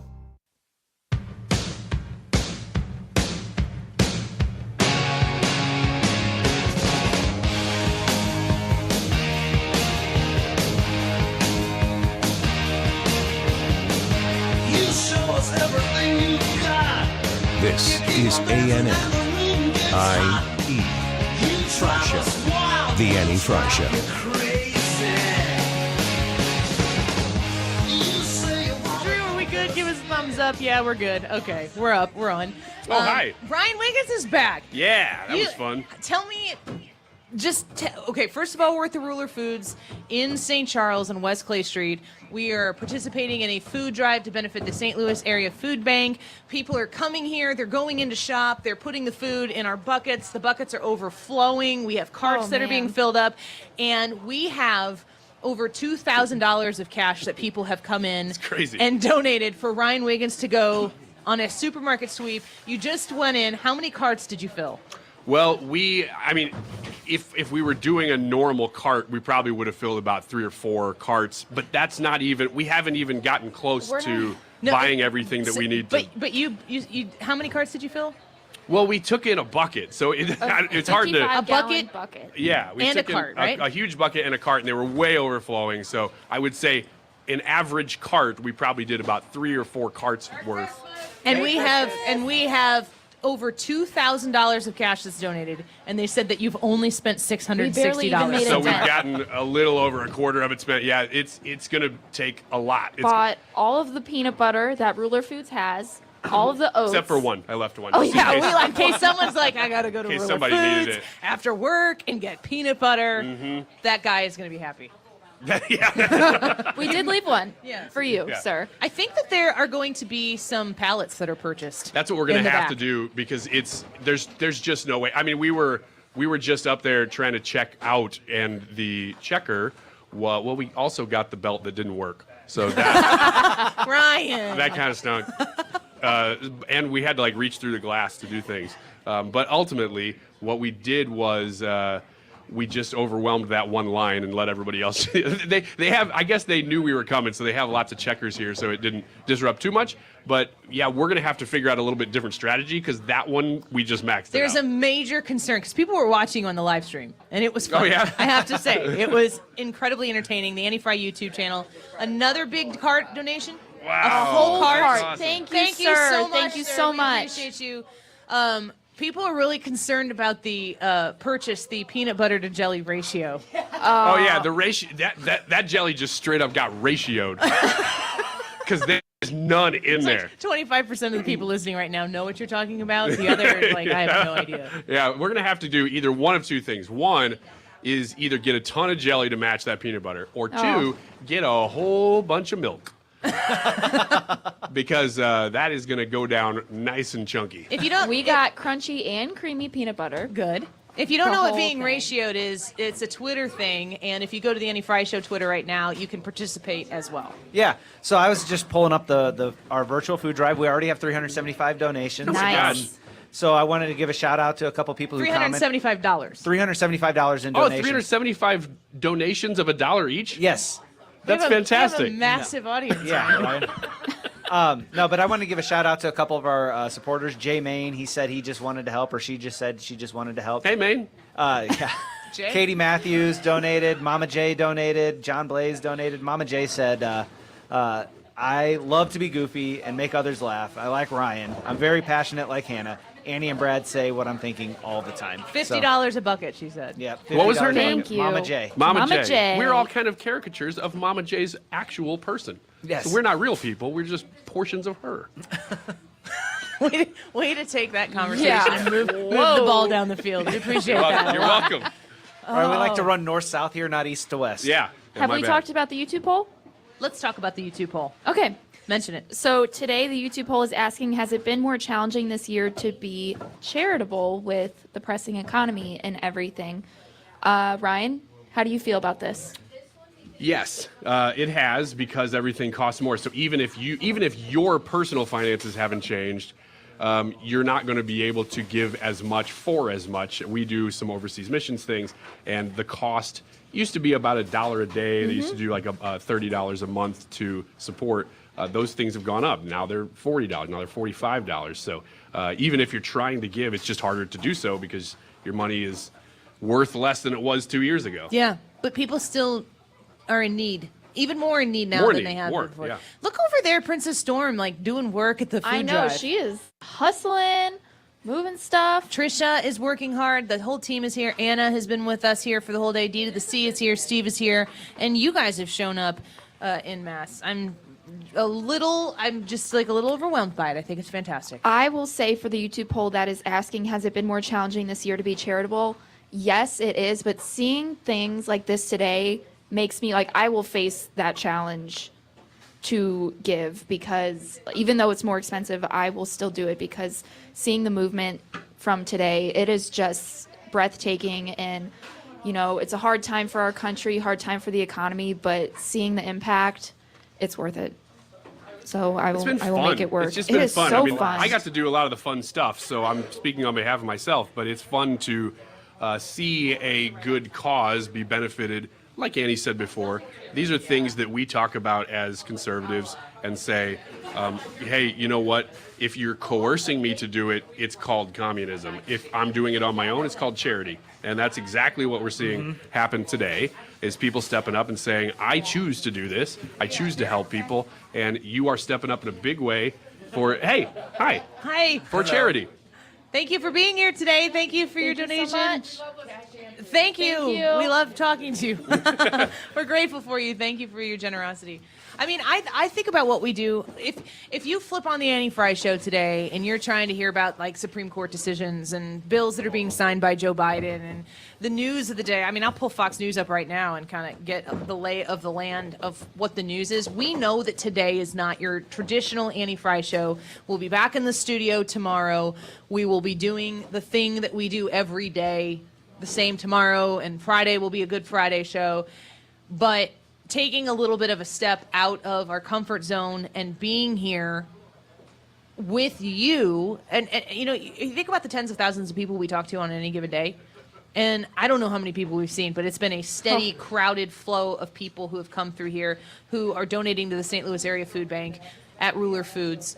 This is ANN IE Fry Show, the Annie Fry Show. Drew, are we good? Give us a thumbs up. Yeah, we're good. Okay, we're up. We're on. Oh, hi. Ryan Wiggins is back. Yeah, that was fun. Tell me, okay, first of all, we're at the Ruler Foods in St. Charles on West Clay Street. We are participating in a food drive to benefit the St. Louis Area Food Bank. People are coming here. They're going in to shop. They're putting the food in our buckets. The buckets are overflowing. We have carts that are being filled up. And we have over $2,000 of cash that people have come in and donated for Ryan Wiggins to go on a supermarket sweep. You just went in. How many carts did you fill? Well, if we were doing a normal cart, we probably would have filled about 3 or 4 carts. But that's not even. We haven't even gotten close to buying everything that we need to. But you, how many carts did you fill? Well, we took in a bucket, so it's hard to. A bucket. Yeah, we and took a cart, in right? a huge bucket and a cart, and they were way overflowing. So I would say, an average cart, we probably did about 3 or 4 carts worth. And we have over $2,000 of cash that's donated, and they said that you've only spent $660. So we've gotten a little over a quarter of it spent. Yeah, it's going to take a lot. Bought all of the peanut butter that Ruler Foods has, all of the oats. Except for one. I left one. Oh, yeah, in case someone's like, I got to go to Ruler somebody needed Foods it. after work and get peanut butter. That guy is going to be happy. We did leave one for you, Yeah. sir. I think that there are going to be some pallets that are purchased. That's what we're going in to the have to back. do because there's just no way. I mean, we were just up there trying to check out, and the checker. Well, we also got the belt that didn't work, so that Ryan. that kind of stunk. And we had to reach through the glass to do things. But ultimately, what we did was. We just overwhelmed that one line and let everybody else. They have. I guess they knew we were coming, so they have lots of checkers here, so it didn't disrupt too much. But yeah, we're gonna have to figure out a little bit different strategy because that one we just maxed. There's it out. a major concern because people were watching on the live stream, and it was fun. Oh, yeah? I have to say, it was incredibly entertaining. The Annie Fry YouTube channel, another big cart donation. Wow. A whole cart. Awesome. Thank you, Thank sir. you so much. Thank you sir. so We much. Appreciate you. People are really concerned about the the peanut butter to jelly ratio. Oh yeah, the ratio. That jelly just straight up got ratioed because there's none in there. 25% of the people listening right now know what you're talking about. The other, I have no idea. Yeah, we're gonna have to do either one of two things. One is either get a ton of jelly to match that peanut butter, or two, get a whole bunch of milk. Because that is going to go down nice and chunky. If you don't, we got crunchy and creamy peanut butter. Good. If you don't The know what whole being thing. ratioed is, it's a Twitter thing, and if you go to the Annie Fry Show Twitter right now, you can participate as well. Yeah. So I was just pulling up our virtual food drive. We already have 375 donations. Nice. So I wanted to give a shout out to a couple people who commented. $375. $375 in Oh, donations. 375 donations of $1 each? Yes. That's We have fantastic. a massive audience. Yeah, right. No, but I want to give a shout out to a couple of our supporters. Jay Main, he said he just wanted to help, or she just said she just wanted to help. Hey, Main. Yeah. Jay? Katie Matthews donated. Mama Jay donated. John Blaze donated. Mama Jay said, I love to be goofy and make others laugh. I like Ryan. I'm very passionate like Hannah. Annie and Brad say what I'm thinking all the time. $50 a bucket, she said. Yeah. What was her name? Thank you. Mama Jay. Mama J. J. We're all kind of caricatures of Mama J's actual person. Yes. So we're not real people. We're just portions of her. Way to take that conversation Yeah. and move the ball down the field. We appreciate that. You're welcome. All right, we like to run north-south here, not east to west. Yeah. Have we talked about the YouTube poll? Let's talk about the YouTube poll. Okay. Mention it. So today the YouTube poll is asking, has it been more challenging this year to be charitable with the pressing economy and everything? Ryan, how do you feel about this? Yes, it has, because everything costs more. So even if your personal finances haven't changed, you're not going to be able to give as much for as much. We do some overseas missions things, and the cost used to be about $1 a day. They used to do like $30 a month to support. Those things have gone up. Now they're $40. Now they're $45. So even if you're trying to give, it's just harder to do so because your money is worth less than it was 2 years ago. Yeah, but people still are in need. Even more in need now than they have been before. Yeah. Look over there, Princess Storm, like doing work at the food I know, drive. she is hustling, moving stuff. Trisha is working hard. The whole team is here. Anna has been with us here for the whole day. D to the C is here. Steve is here. And you guys have shown up en masse. I'm just like a little overwhelmed by it. I think it's fantastic. I will say for the YouTube poll that is asking, has it been more challenging this year to be charitable? Yes, it is. But seeing things like this today makes me like, I will face that challenge to give, because even though it's more expensive, I will still do it, because seeing the movement from today, it is just breathtaking. And, you know, it's a hard time for our country, hard time for the economy, but seeing the impact, it's worth it. So I will make it work. It's just been it is fun. So I mean, fun. I got to do a lot of the fun stuff, so I'm speaking on behalf of myself, but it's fun to see a good cause be benefited. Like Annie said before, these are things that we talk about as conservatives and say, hey, you know what? If you're coercing me to do it, it's called communism. If I'm doing it on my own, it's called charity. And that's exactly what we're seeing happen today, is people stepping up and saying, I choose to do this. I choose to help people. And you are stepping up in a big way for, hey, hi. Hi. For charity. Thank you for being here today. Thank you for your donation. So much. Thank you. Thank you. We love talking to you. We're grateful for you. Thank you for your generosity. I mean, I think about what we do. If you flip on the Annie Frey show today and you're trying to hear about like Supreme Court decisions and bills that are being signed by Joe Biden and the news of the day, I mean, I'll pull Fox News up right now and kind of get the lay of the land of what the news is. We know that today is not your traditional Annie Frey show. We'll be back in the studio tomorrow. We will be doing the thing that we do every day, the same tomorrow, and Friday will be a Good Friday show. But taking a little bit of a step out of our comfort zone and being here with you, and you know, you think about the tens of thousands of people we talk to on any given day, and I don't know how many people we've seen, but it's been a steady, crowded flow of people who have come through here who are donating to the St. Louis Area Food Bank at Ruler Foods.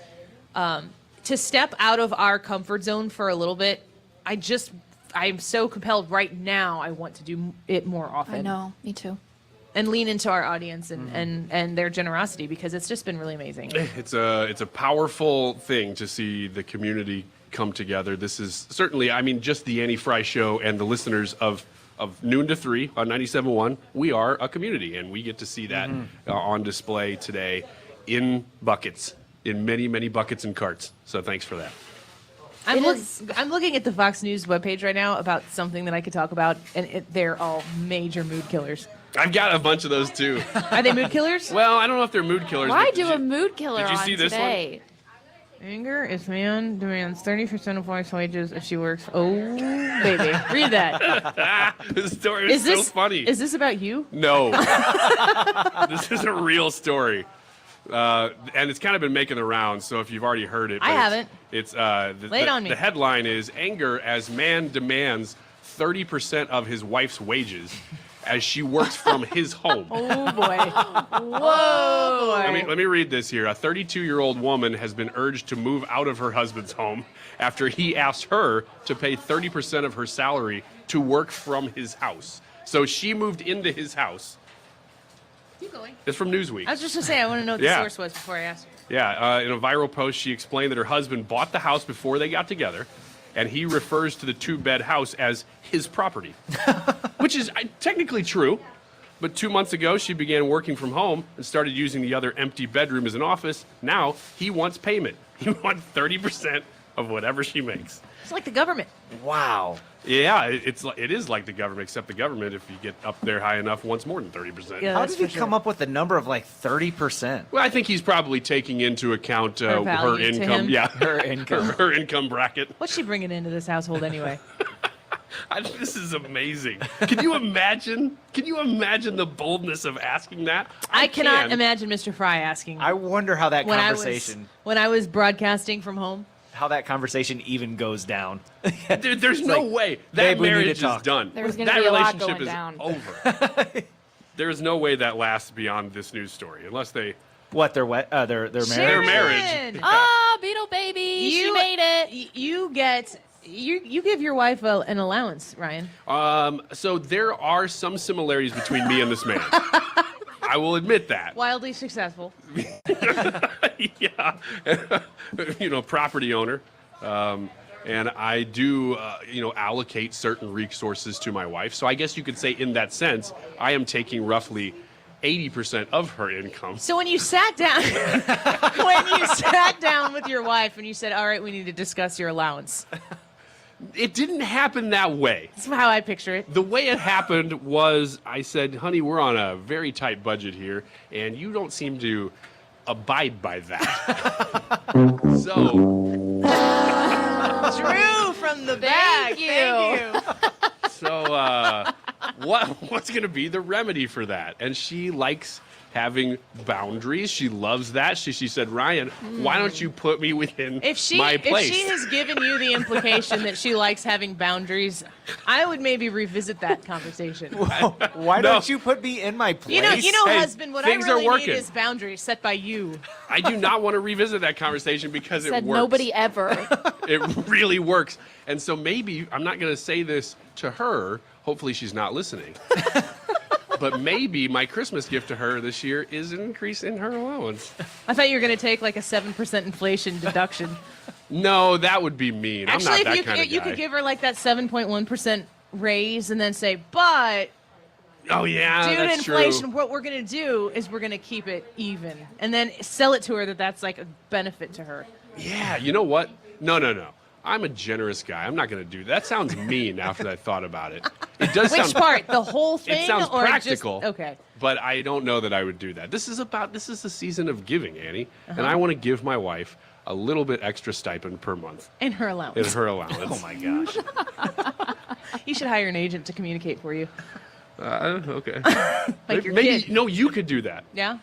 To step out of our comfort zone for a little bit, I'm so compelled right now. I want to do it more often. I know, me too. And lean into our audience and their generosity, because it's just been really amazing. It's a powerful thing to see the community come together. This is certainly, I mean, just the Annie Frey show and the listeners of noon to 3 on 97.1, we are a community, and we get to see that on display today in buckets, in many, many buckets and carts. So thanks for that. I'm looking at the Fox News webpage right now about something that I could talk about, and they're all major mood killers. I've got a bunch of those too. Are they mood killers? Well, I don't know if they're mood killers. Why but do a mood killer did you on see this today? Anger is man demands 30% of wife's wages if she works. Oh, baby. Read that. This story is so funny. Is this about you? No. This is a real story. And it's kind of been making the rounds, so if you've already heard it. I haven't. Lay it on me. The headline is Anger as Man Demands 30% of His Wife's Wages as She Works from His Home. Oh, boy. Whoa. Let me read this here. A 32-year-old woman has been urged to move out of her husband's home after he asked her to pay 30% of her salary to work from his house. So she moved into his house. Keep going. It's from Newsweek. I was just going to say, I want to know what the source was before I ask. Yeah, in a viral post, she explained that her husband bought the house before they got together, and he refers to the two-bed house as his property, which is technically true. But 2 months ago, she began working from home and started using the other empty bedroom as an office. Now he wants payment. He wants 30% of whatever she makes. It's like the government. Wow. Yeah, it is like the government, except the government, if you get up there high enough, wants more than 30%. How did he come up with the number of like 30%? Well, I think he's probably taking into account Her her value to income. him. Yeah, her income. her income bracket. What's she bringing into this household anyway? This is amazing. Can you imagine? Can you imagine the boldness of asking that? I cannot can. imagine Mr. Fry asking. I wonder how that when conversation, when I was broadcasting from home. how that conversation even goes down. There's no way that babe, we need to marriage is talk. done. There's gonna That be a lot relationship going is down. over. There is no way that lasts beyond this news story, unless they. What their marriage? Their marriage. Ah, Beetle baby, she made it. You get. You give your wife an allowance, Ryan. So there are some similarities between me and this man. I will admit that. Wildly successful. Yeah. Property owner. And I do, allocate certain resources to my wife. So I guess you could say in that sense, I am taking roughly 80% of her income. So when you sat down, with your wife and you said, "All right, we need to discuss your allowance," it didn't happen that way. That's how I picture it. The way it happened was I said, "Honey, we're on a very tight budget here, and you don't seem to abide by that." So. Drew from the back. Thank you. So what's going to be the remedy for that? And she likes having boundaries. She loves that. She said, "Ryan, why don't you put me within my place?" If she has given you the implication that she likes having boundaries, I would maybe revisit that conversation. Why don't you put me in my place? You know, Hey, husband, what I things are really need working. is boundaries set by you. I do not want to revisit that conversation because it Said works. nobody ever. It really works. And so maybe, I'm not going to say this to her. Hopefully she's not listening. But maybe my Christmas gift to her this year is an increase in her allowance. I thought you were going to take like a 7% inflation deduction. No, that would be mean. Actually, I'm not if that you, kind of guy. you could give her like that 7.1% raise and then say, but Oh, yeah, due to that's inflation, true. what we're going to do is we're going to keep it even. And then sell it to her that's like a benefit to her. Yeah, you know what? No. I'm a generous guy. I'm not going to do that. That sounds mean after I thought about it. It does Which sound part? The whole thing? It sounds or practical. Just, okay. But I don't know that I would do that. This is the season of giving, Annie. Uh-huh. And I want to give my wife a little bit extra stipend per month. And her allowance. In her allowance. Oh, my gosh. You should hire an agent to communicate for you. Okay. Like your Maybe kid. no, you could do that. Yeah?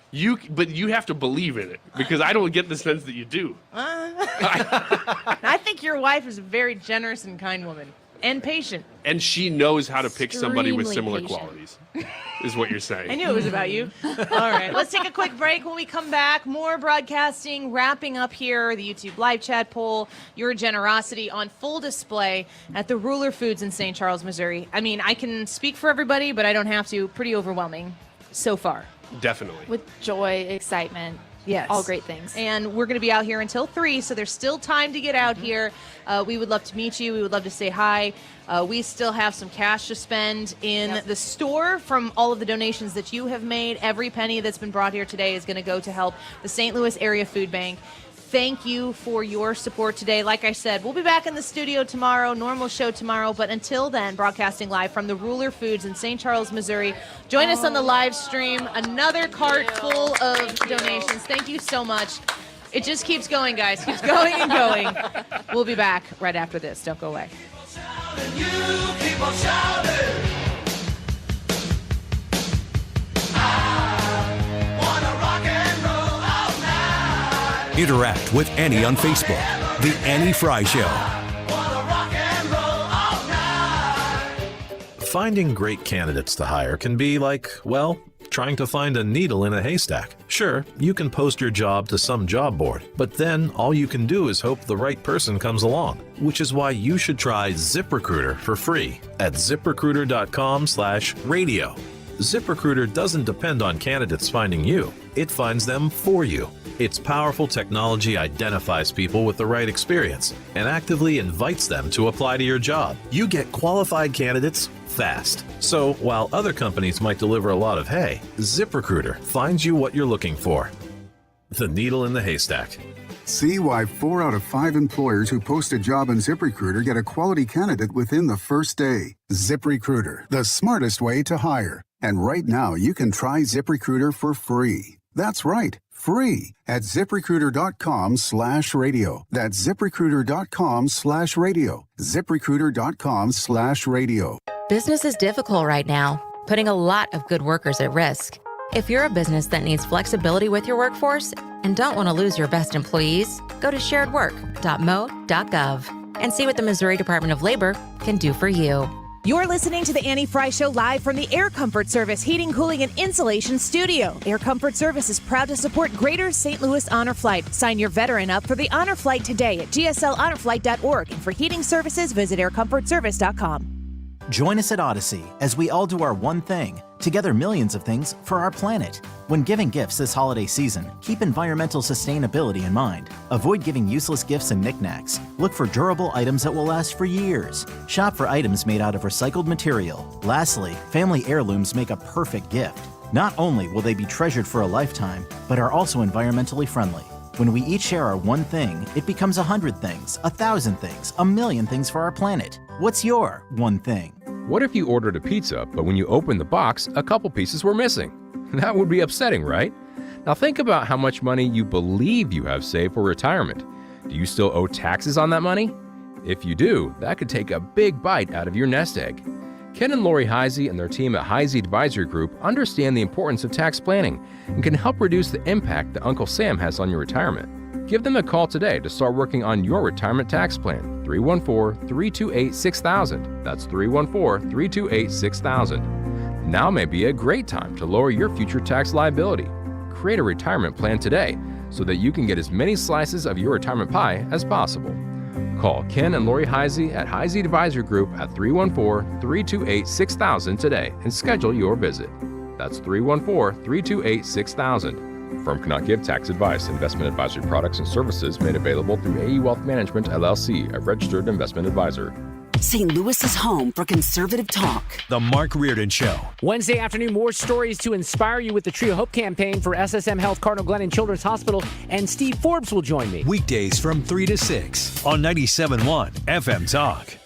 But you have to believe in it because I don't get the sense that you do. I think your wife is a very generous and kind woman. And patient. And she knows how to pick somebody with Extremely similar patient. qualities, is what you're saying. I knew it was about you. All right, let's take a quick break. When we come back, more broadcasting, wrapping up here, the YouTube live chat poll, your generosity on full display at the Ruler Foods in St. Charles, Missouri. I mean, I can speak for everybody, but I don't have to. Pretty overwhelming so far. Definitely. With joy, excitement. Yes. All great things. And we're going to be out here until 3, so there's still time to get out here. We would love to meet you. We would love to say hi. We still have some cash to spend in the store from all of the donations that you have made. Every penny that's been brought here today is going to go to help the St. Louis Area Food Bank. Thank you for your support today. Like I said, we'll be back in the studio tomorrow, normal show tomorrow. But until then, broadcasting live from the Ruler Foods in St. Charles, Missouri. Join us on the live stream. Another cart full of donations. Thank you so much. It just keeps going, guys. Keeps going and going. We'll be back right after this. Don't go away. You keep on shouting. I wanna rock and roll all night. Interact with Annie on Facebook. The Annie Frey Show. Wanna rock and roll all night. Finding great candidates to hire can be like, well, trying to find a needle in a haystack. Sure, you can post your job to some job board, but then all you can do is hope the right person comes along, which is why you should try ZipRecruiter for free at ziprecruiter.com/radio. ZipRecruiter doesn't depend on candidates finding you. It finds them for you. Its powerful technology identifies people with the right experience and actively invites them to apply to your job. You get qualified candidates fast. So while other companies might deliver a lot of hay, ZipRecruiter finds you what you're looking for. The needle in the haystack. See why 4 out of 5 employers who post a job on ZipRecruiter get a quality candidate within the first day. ZipRecruiter, the smartest way to hire. And right now, you can try ZipRecruiter for free. That's right, free at ZipRecruiter.com/radio. That's ZipRecruiter.com/radio. ZipRecruiter.com/radio. Business is difficult right now, putting a lot of good workers at risk. If you're a business that needs flexibility with your workforce and don't want to lose your best employees, go to sharedwork.mo.gov and see what the Missouri Department of Labor can do for you. You're listening to the Annie Frey Show live from the Air Comfort Service Heating, Cooling, and Insulation Studio. Air Comfort Service is proud to support Greater St. Louis Honor Flight. Sign your veteran up for the Honor Flight today at gslhonorflight.org. And for heating services, visit aircomfortservice.com. Join us at Odyssey as we all do our one thing, together millions of things for our planet. When giving gifts this holiday season, keep environmental sustainability in mind. Avoid giving useless gifts and knickknacks. Look for durable items that will last for years. Shop for items made out of recycled material. Lastly, family heirlooms make a perfect gift. Not only will they be treasured for a lifetime, but are also environmentally friendly. When we each share our one thing, it becomes 100 things, 1,000 things, 1,000,000 things for our planet. What's your one thing? What if you ordered a pizza, but when you opened the box, a couple pieces were missing? That would be upsetting, right? Now think about how much money you believe you have saved for retirement. Do you still owe taxes on that money? If you do, that could take a big bite out of your nest egg. Ken and Lori Heisey and their team at Heisey Advisory Group understand the importance of tax planning and can help reduce the impact that Uncle Sam has on your retirement. Give them a call today to start working on your retirement tax plan. 314-328-6000. That's 314-328-6000. Now may be a great time to lower your future tax liability. Create a retirement plan today so that you can get as many slices of your retirement pie as possible. Call Ken and Lori Heisey at Heisey Advisory Group at 314-328-6000 today and schedule your visit. That's 314-328-6000. Firm cannot give tax advice. Investment advisory products and services made available through AE Wealth Management, LLC, a registered investment advisor. St. Louis's home for conservative talk. The Mark Reardon Show. Wednesday afternoon, more stories to inspire you with the Tree of Hope campaign for SSM Health, Cardinal Glennon Children's Hospital, and Steve Forbes will join me. Weekdays from 3 to 6 on 97.1 FM Talk.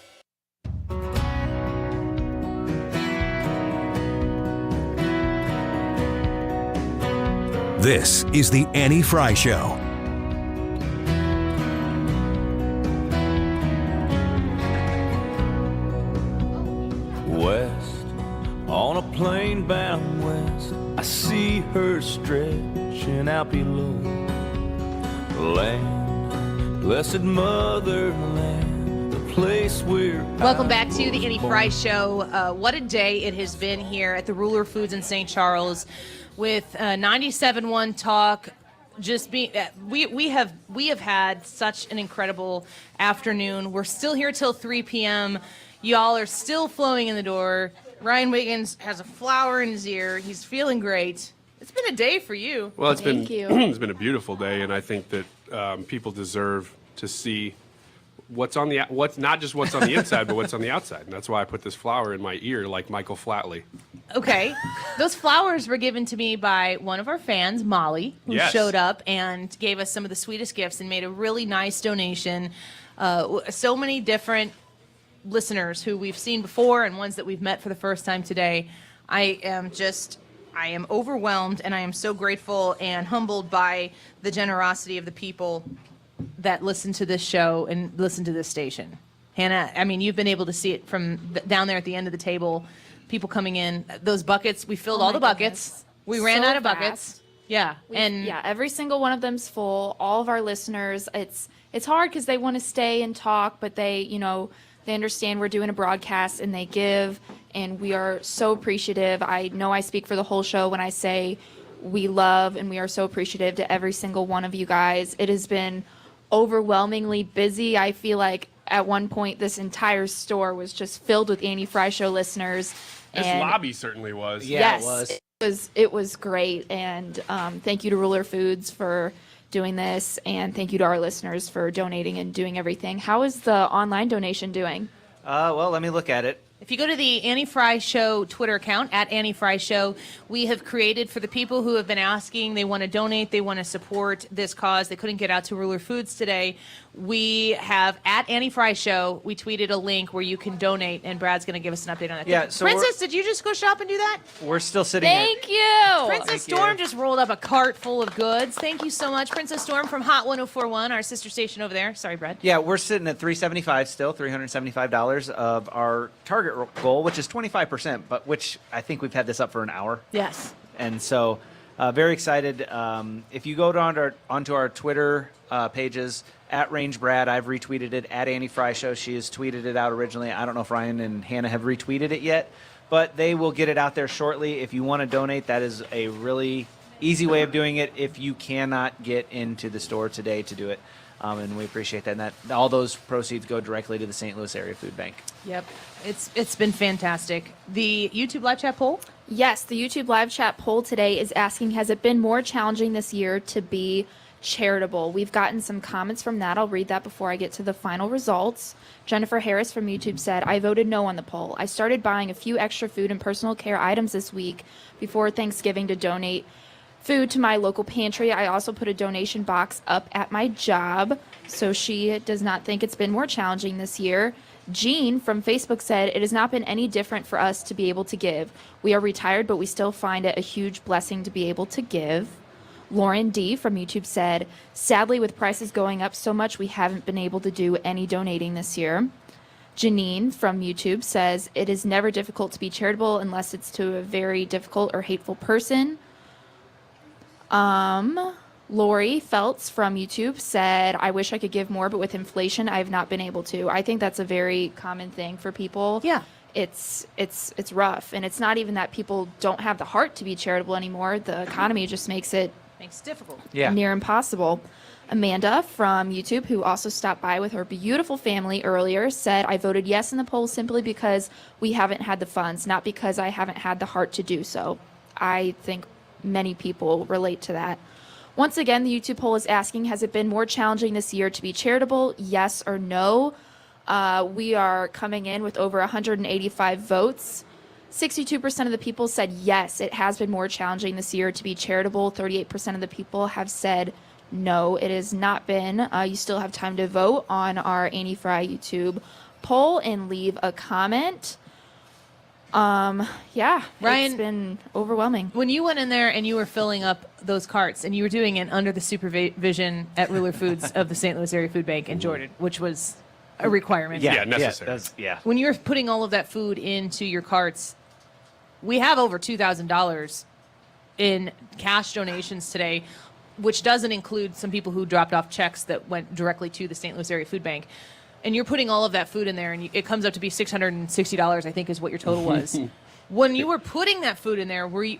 This is the Annie Frey Show. West, on a plane bound west, I see her stretching out below. Land, blessed motherland, the place where Welcome back to the Annie Frey Show. What a day it has been here at the Ruler Foods in St. Charles with 97.1 Talk. Just being, we have had such an incredible afternoon. We're still here till 3 p.m. Y'all are still flowing in the door. Ryan Wiggins has a flower in his ear. He's feeling great. It's been a day for you. Well, it's Thank been you. it's been a beautiful day, and I think that people deserve to see what's not just what's on the inside, but what's on the outside. And that's why I put this flower in my ear, like Michael Flatley. Okay. Those flowers were given to me by one of our fans, Molly, who Yes. showed up and gave us some of the sweetest gifts and made a really nice donation. So many different listeners who we've seen before and ones that we've met for the first time today. I am overwhelmed, and I am so grateful and humbled by the generosity of the people that listen to this show and listen to this station. Hannah, I mean, you've been able to see it from down there at the end of the table, people coming in. Those buckets, we filled all the buckets. We ran out of buckets. Yeah. Yeah, every single one of them's full. All of our listeners, it's hard because they want to stay and talk, but they understand we're doing a broadcast and they give, and we are so appreciative. I know I speak for the whole show when I say we love and we are so appreciative to every single one of you guys. It has been overwhelmingly busy. I feel like at one point this entire store was just filled with Annie Frey Show listeners. This and lobby certainly was. yes, it was great. And thank you to Ruler Foods for doing this, and thank you to our listeners for donating and doing everything. How is the online donation doing? Well, let me look at it. If you go to the Annie Frey Show Twitter account, at Annie Frey Show, we have created for the people who have been asking, they want to donate, they want to support this cause, they couldn't get out to Ruler Foods today. We have, at Annie Frey Show, we tweeted a link where you can donate, and Brad's going to give us an update on that. Yeah, so Princess, did you just go shop and do that? We're still sitting Thank here. you. Princess Storm just rolled up a cart full of goods. Thank you so much, Princess Storm from Hot 104.1, our sister station over there. Sorry, Brad. Yeah, we're sitting at $375 still, $375 of our target goal, which is 25%, but which I think we've had this up for an hour. Yes. And so very excited. If you go onto our Twitter pages, at Range Brad, I've retweeted it. At Annie Frey Show, she has tweeted it out originally. I don't know if Ryan and Hannah have retweeted it yet, but they will get it out there shortly. If you want to donate, that is a really easy way of doing it if you cannot get into the store today to do it. And we appreciate that. And that all those proceeds go directly to the St. Louis Area Food Bank. Yep. It's been fantastic. The YouTube live chat poll? Yes, the YouTube live chat poll today is asking, has it been more challenging this year to be charitable? We've gotten some comments from that. I'll read that before I get to the final results. Jennifer Harris from YouTube said, I voted no on the poll. I started buying a few extra food and personal care items this week before Thanksgiving to donate food to my local pantry. I also put a donation box up at my job, so she does not think it's been more challenging this year. Jean from Facebook said, it has not been any different for us to be able to give. We are retired, but we still find it a huge blessing to be able to give. Lauren D from YouTube said, sadly, with prices going up so much, we haven't been able to do any donating this year. Janine from YouTube says, it is never difficult to be charitable unless it's to a very difficult or hateful person. Lori Feltz from YouTube said, I wish I could give more, but with inflation, I have not been able to. I think that's a very common thing for people. Yeah. It's rough. And it's not even that people don't have the heart to be charitable anymore. The economy just makes it difficult. Near impossible. Amanda from YouTube, who also stopped by with her beautiful family earlier, said, I voted yes in the poll simply because we haven't had the funds, not because I haven't had the heart to do so. I think many people relate to that. Once again, the YouTube poll is asking, has it been more challenging this year to be charitable? Yes or no? We are coming in with over 185 votes. 62% of the people said yes, it has been more challenging this year to be charitable. 38% of the people have said no, it has not been. You still have time to vote on our Annie Frey YouTube poll and leave a comment. Ryan, it's been overwhelming. When you went in there and you were filling up those carts and you were doing it under the supervision at Ruler Foods of the St. Louis Area Food Bank in Jordan, which was a requirement. Yeah, necessary. When you're putting all of that food into your carts, we have over $2,000 in cash donations today, which doesn't include some people who dropped off checks that went directly to the St. Louis Area Food Bank. And you're putting all of that food in there, and it comes up to be $660, I think, is what your total was. When you were putting that food in there, what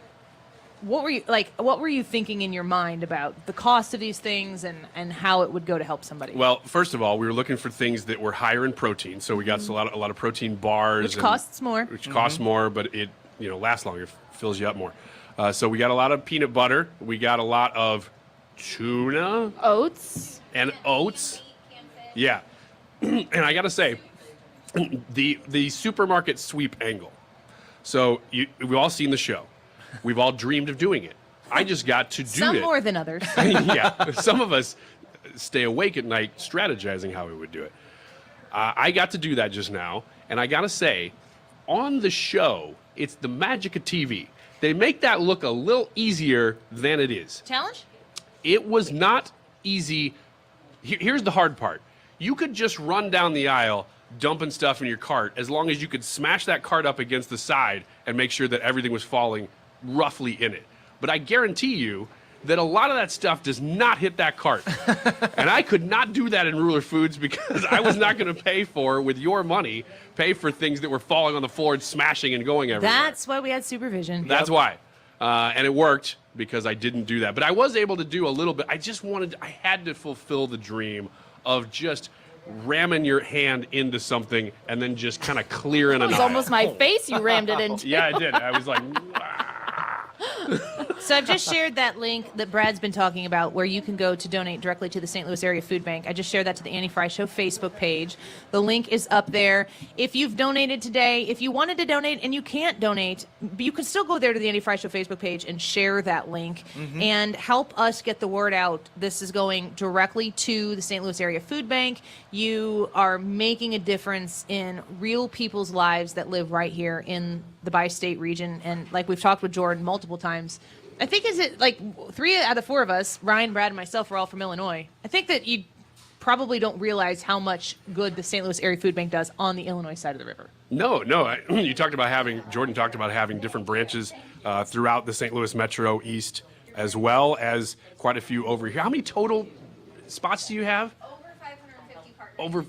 were you thinking in your mind about the cost of these things and how it would go to help somebody? Well, first of all, we were looking for things that were higher in protein, so we got a lot of protein bars, which costs more. Which costs more, but it lasts longer, fills you up more. So we got a lot of peanut butter. We got a lot of tuna, oats. Yeah. And I got to say, the supermarket sweep angle. So we've all seen the show. We've all dreamed of doing it. I just got to do Some it. more than others. Yeah. Some of us stay awake at night strategizing how we would do it. I got to do that just now. And I got to say, on the show, it's the magic of TV. They make that look a little easier than it is. Challenge? It was not easy. Here's the hard part. You could just run down the aisle dumping stuff in your cart as long as you could smash that cart up against the side and make sure that everything was falling roughly in it. But I guarantee you that a lot of that stuff does not hit that cart. And I could not do that in Ruler Foods because I was not going to pay for, with your money, pay for things that were falling on the floor and smashing and going everywhere. That's why we had supervision. That's why. And it worked because I didn't do that. But I was able to do a little bit. I had to fulfill the dream of just ramming your hand into something and then just kind of clearing an aisle. It was almost my face you rammed it into. Yeah, I did. I was like, So I've just shared that link that Brad's been talking about where you can go to donate directly to the St. Louis Area Food Bank. I just shared that to the Annie Frey Show Facebook page. The link is up there. If you've donated today, if you wanted to donate and you can't donate, you can still go there to the Annie Frey Show Facebook page and share that link and help us get the word out. This is going directly to the St. Louis Area Food Bank. You are making a difference in real people's lives that live right here in the bi-state region. And like we've talked with Jordan multiple times, I think is it like 3 out of the 4 of us, Ryan, Brad, and myself, are all from Illinois. I think that you probably don't realize how much good the St. Louis Area Food Bank does on the Illinois side of the river. No. You talked about Jordan talked about having different branches throughout the St. Louis Metro East, as well as quite a few over here. How many total spots do you have? Over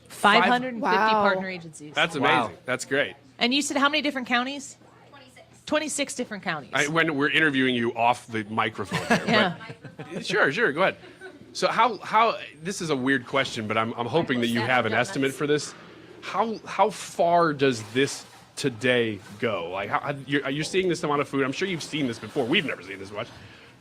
550 partner agencies. That's amazing. Wow. That's great. And you said how many different counties? 26 different counties. When we're interviewing you off the microphone here. Yeah. But, sure, go ahead. So how this is a weird question, but I'm hoping that you have an estimate for this. How far does this today go? Like, you're seeing this amount of food. I'm sure you've seen this before. We've never seen this much,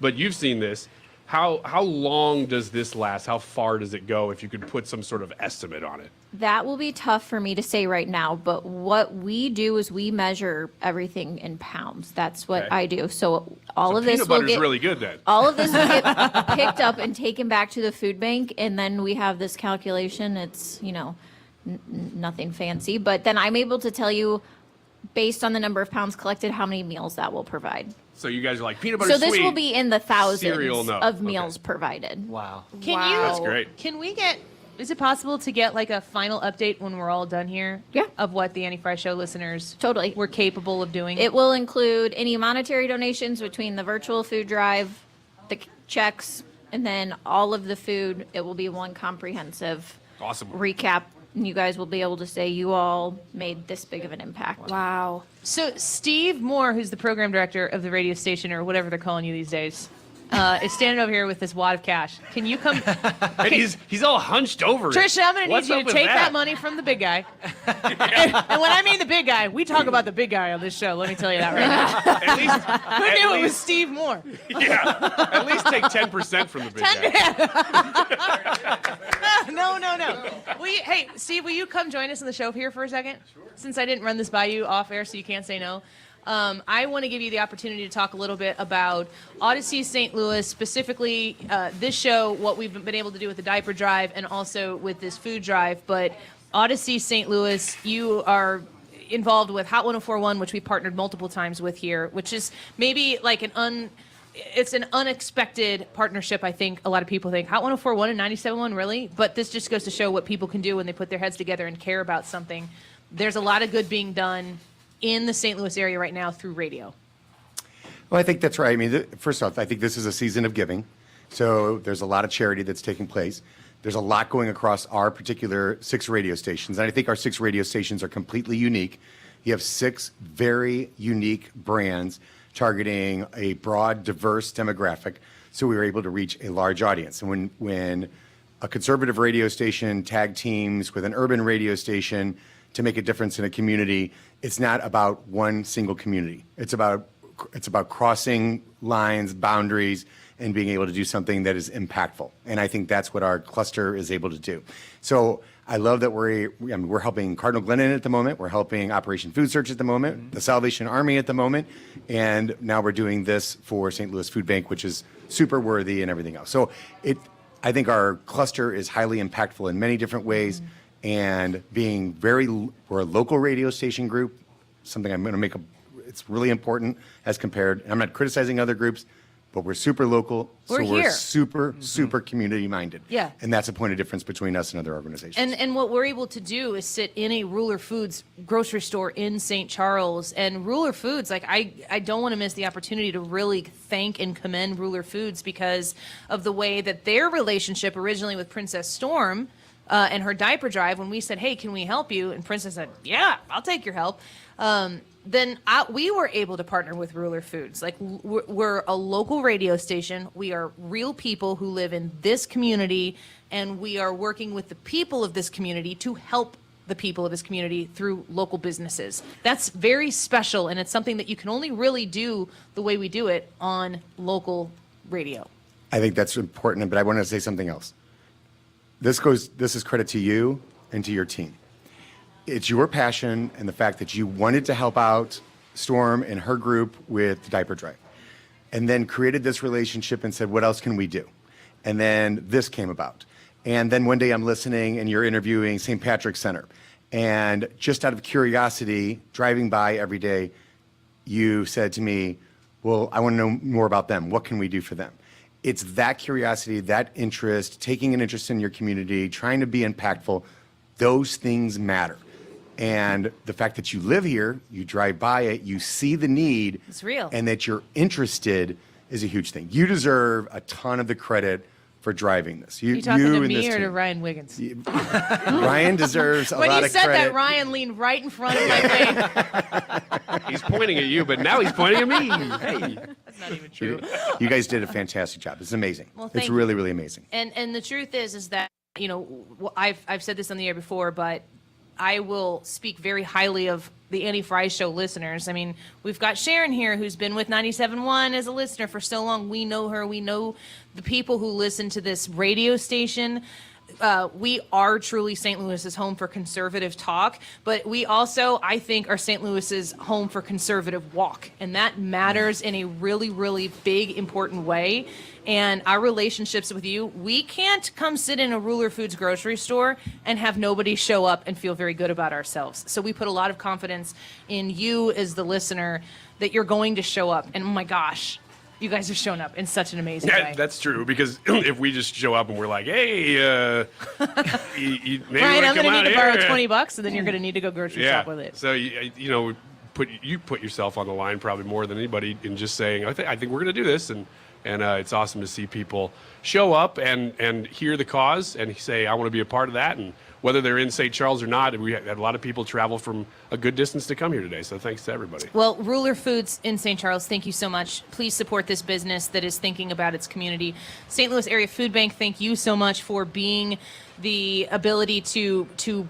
but you've seen this. How long does this last? How far does it go, if you could put some sort of estimate on it? That will be tough for me to say right now, but what we do is we measure everything in pounds. That's what I do. So all of this peanut will butter's get really good then. All of this will get picked up and taken back to the food bank, and then we have this calculation. It's, nothing fancy, but then I'm able to tell you, based on the number of pounds collected, how many meals that will provide. So you guys are like peanut butter So sweet. this will be in the thousands no. of meals provided. Wow. That's great. Can we get, is it possible to get like a final update when we're all done here? Yeah. Of what the Annie Frey Show listeners were capable of doing? It will include any monetary donations between the virtual food drive, the checks, and then all of the food. It will be one comprehensive recap. And you guys will be able to say you all made this big of an impact. Wow. So Steve Moore, who's the program director of the radio station, or whatever they're calling you these days, is standing over here with this wad of cash. Can you come? And he's all hunched over. Trisha, I'm going to need you to take that money from the big guy. And when I mean the big guy, we talk about the big guy on this show. Let me tell you that right now. Who knew it was Steve Moore? Yeah. At least take 10% from the big guy. No. Hey, Steve, will you come join us on the show here for a second? Sure. Since I didn't run this by you off air, so you can't say no. I want to give you the opportunity to talk a little bit about Odyssey St. Louis, specifically this show, what we've been able to do with the diaper drive, and also with this food drive. But Odyssey St. Louis, you are involved with Hot 104.1, which we partnered multiple times with here, which is maybe like it's an unexpected partnership. I think a lot of people think Hot 104.1 and 97.1, really? But this just goes to show what people can do when they put their heads together and care about something. There's a lot of good being done in the St. Louis area right now through radio. Well, I think that's right. I mean, first off, I think this is a season of giving. So there's a lot of charity that's taking place. There's a lot going across our particular 6 radio stations. And I think our 6 radio stations are completely unique. You have 6 very unique brands targeting a broad, diverse demographic. So we were able to reach a large audience. And when a conservative radio station tag teams with an urban radio station to make a difference in a community, it's not about one single community. It's about crossing lines, boundaries, and being able to do something that is impactful. And I think that's what our cluster is able to do. So I love that we're helping Cardinal Glennon at the moment. We're helping Operation Food Search at the moment, the Salvation Army at the moment, and now we're doing this for St. Louis Food Bank, which is super worthy and everything else. So I think our cluster is highly impactful in many different ways, and we're a local radio station group, something I'm going to it's really important as compared, and I'm not criticizing other groups, but we're super local, we're super community minded. Yeah. And that's a point of difference between us and other organizations. And what we're able to do is sit in a Ruler Foods grocery store in St. Charles. And Ruler Foods, like I don't want to miss the opportunity to really thank and commend Ruler Foods because of the way that their relationship originally with Princess Storm and her diaper drive, when we said, hey, can we help you? And Princess said, yeah, I'll take your help. Then we were able to partner with Ruler Foods. Like, we're a local radio station. We are real people who live in this community, and we are working with the people of this community to help the people of his community through local businesses. That's very special, and it's something that you can only really do the way we do it on local radio. I think that's important, but I want to say something else. This is credit to you and to your team. It's your passion and the fact that you wanted to help out Storm and her group with the diaper drive, and then created this relationship and said, what else can we do? And then this came about. And then one day I'm listening and you're interviewing St. Patrick's Center. And just out of curiosity, driving by every day, you said to me, well, I want to know more about them. What can we do for them? It's that curiosity, that interest, taking an interest in your community, trying to be impactful. Those things matter. And the fact that you live here, you drive by it, you see the need. It's real. And that you're interested is a huge thing. You deserve a ton of the credit for driving this. You talking to and me this or to team. Ryan Wiggins? Ryan deserves a when lot you of said credit. that, Ryan leaned right in front of my face. He's pointing at you, but now he's pointing at me. Hey. That's not even true. You guys did a fantastic job. It's amazing. Well, it's thank really, you. really amazing. And the truth is that, you know, I've said this on the air before, but I will speak very highly of the Annie Frey Show listeners. I mean, we've got Sharon here who's been with 97.1 as a listener for so long. We know her. We know the people who listen to this radio station. We are truly St. Louis's home for conservative talk, but we also, I think, are St. Louis's home for conservative walk. And that matters in a really, really big, important way. And our relationships with you, we can't come sit in a Ruler Foods grocery store and have nobody show up and feel very good about ourselves. So we put a lot of confidence in you as the listener that you're going to show up. And oh my gosh, you guys have shown up in such an amazing Yeah, way. that's true, because if we just show up and we're like, hey, maybe Ryan, I'm going to need to borrow $20, and then you're going to need to go grocery shop with it. So, you know, you put yourself on the line probably more than anybody in just saying, I think we're going to do this. And it's awesome to see people show up and hear the cause and say, I want to be a part of that. And whether they're in St. Charles or not, we had a lot of people travel from a good distance to come here today. So thanks to everybody. Well, Ruler Foods in St. Charles, thank you so much. Please support this business that is thinking about its community. St. Louis Area Food Bank, thank you so much for being the ability to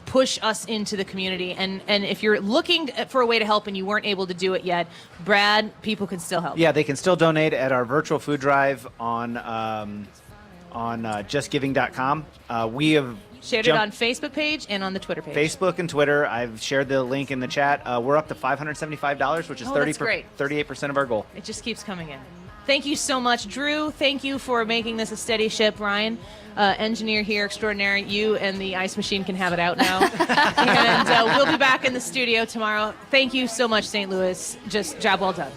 push us into the community. And if you're looking for a way to help and you weren't able to do it yet, Brad, people can still help. Yeah, they can still donate at our virtual food drive on justgiving.com. We have shared it on Facebook page and on the Twitter page. Facebook and Twitter. I've shared the link in the chat. We're up to $575, which is that's great. 38% of our goal. It just keeps coming in. Thank you so much, Drew. Thank you for making this a steady ship, Ryan. Engineer here extraordinary. You and the ice machine can have it out now. And we'll be back in the studio tomorrow. Thank you so much, St. Louis. Just job well done.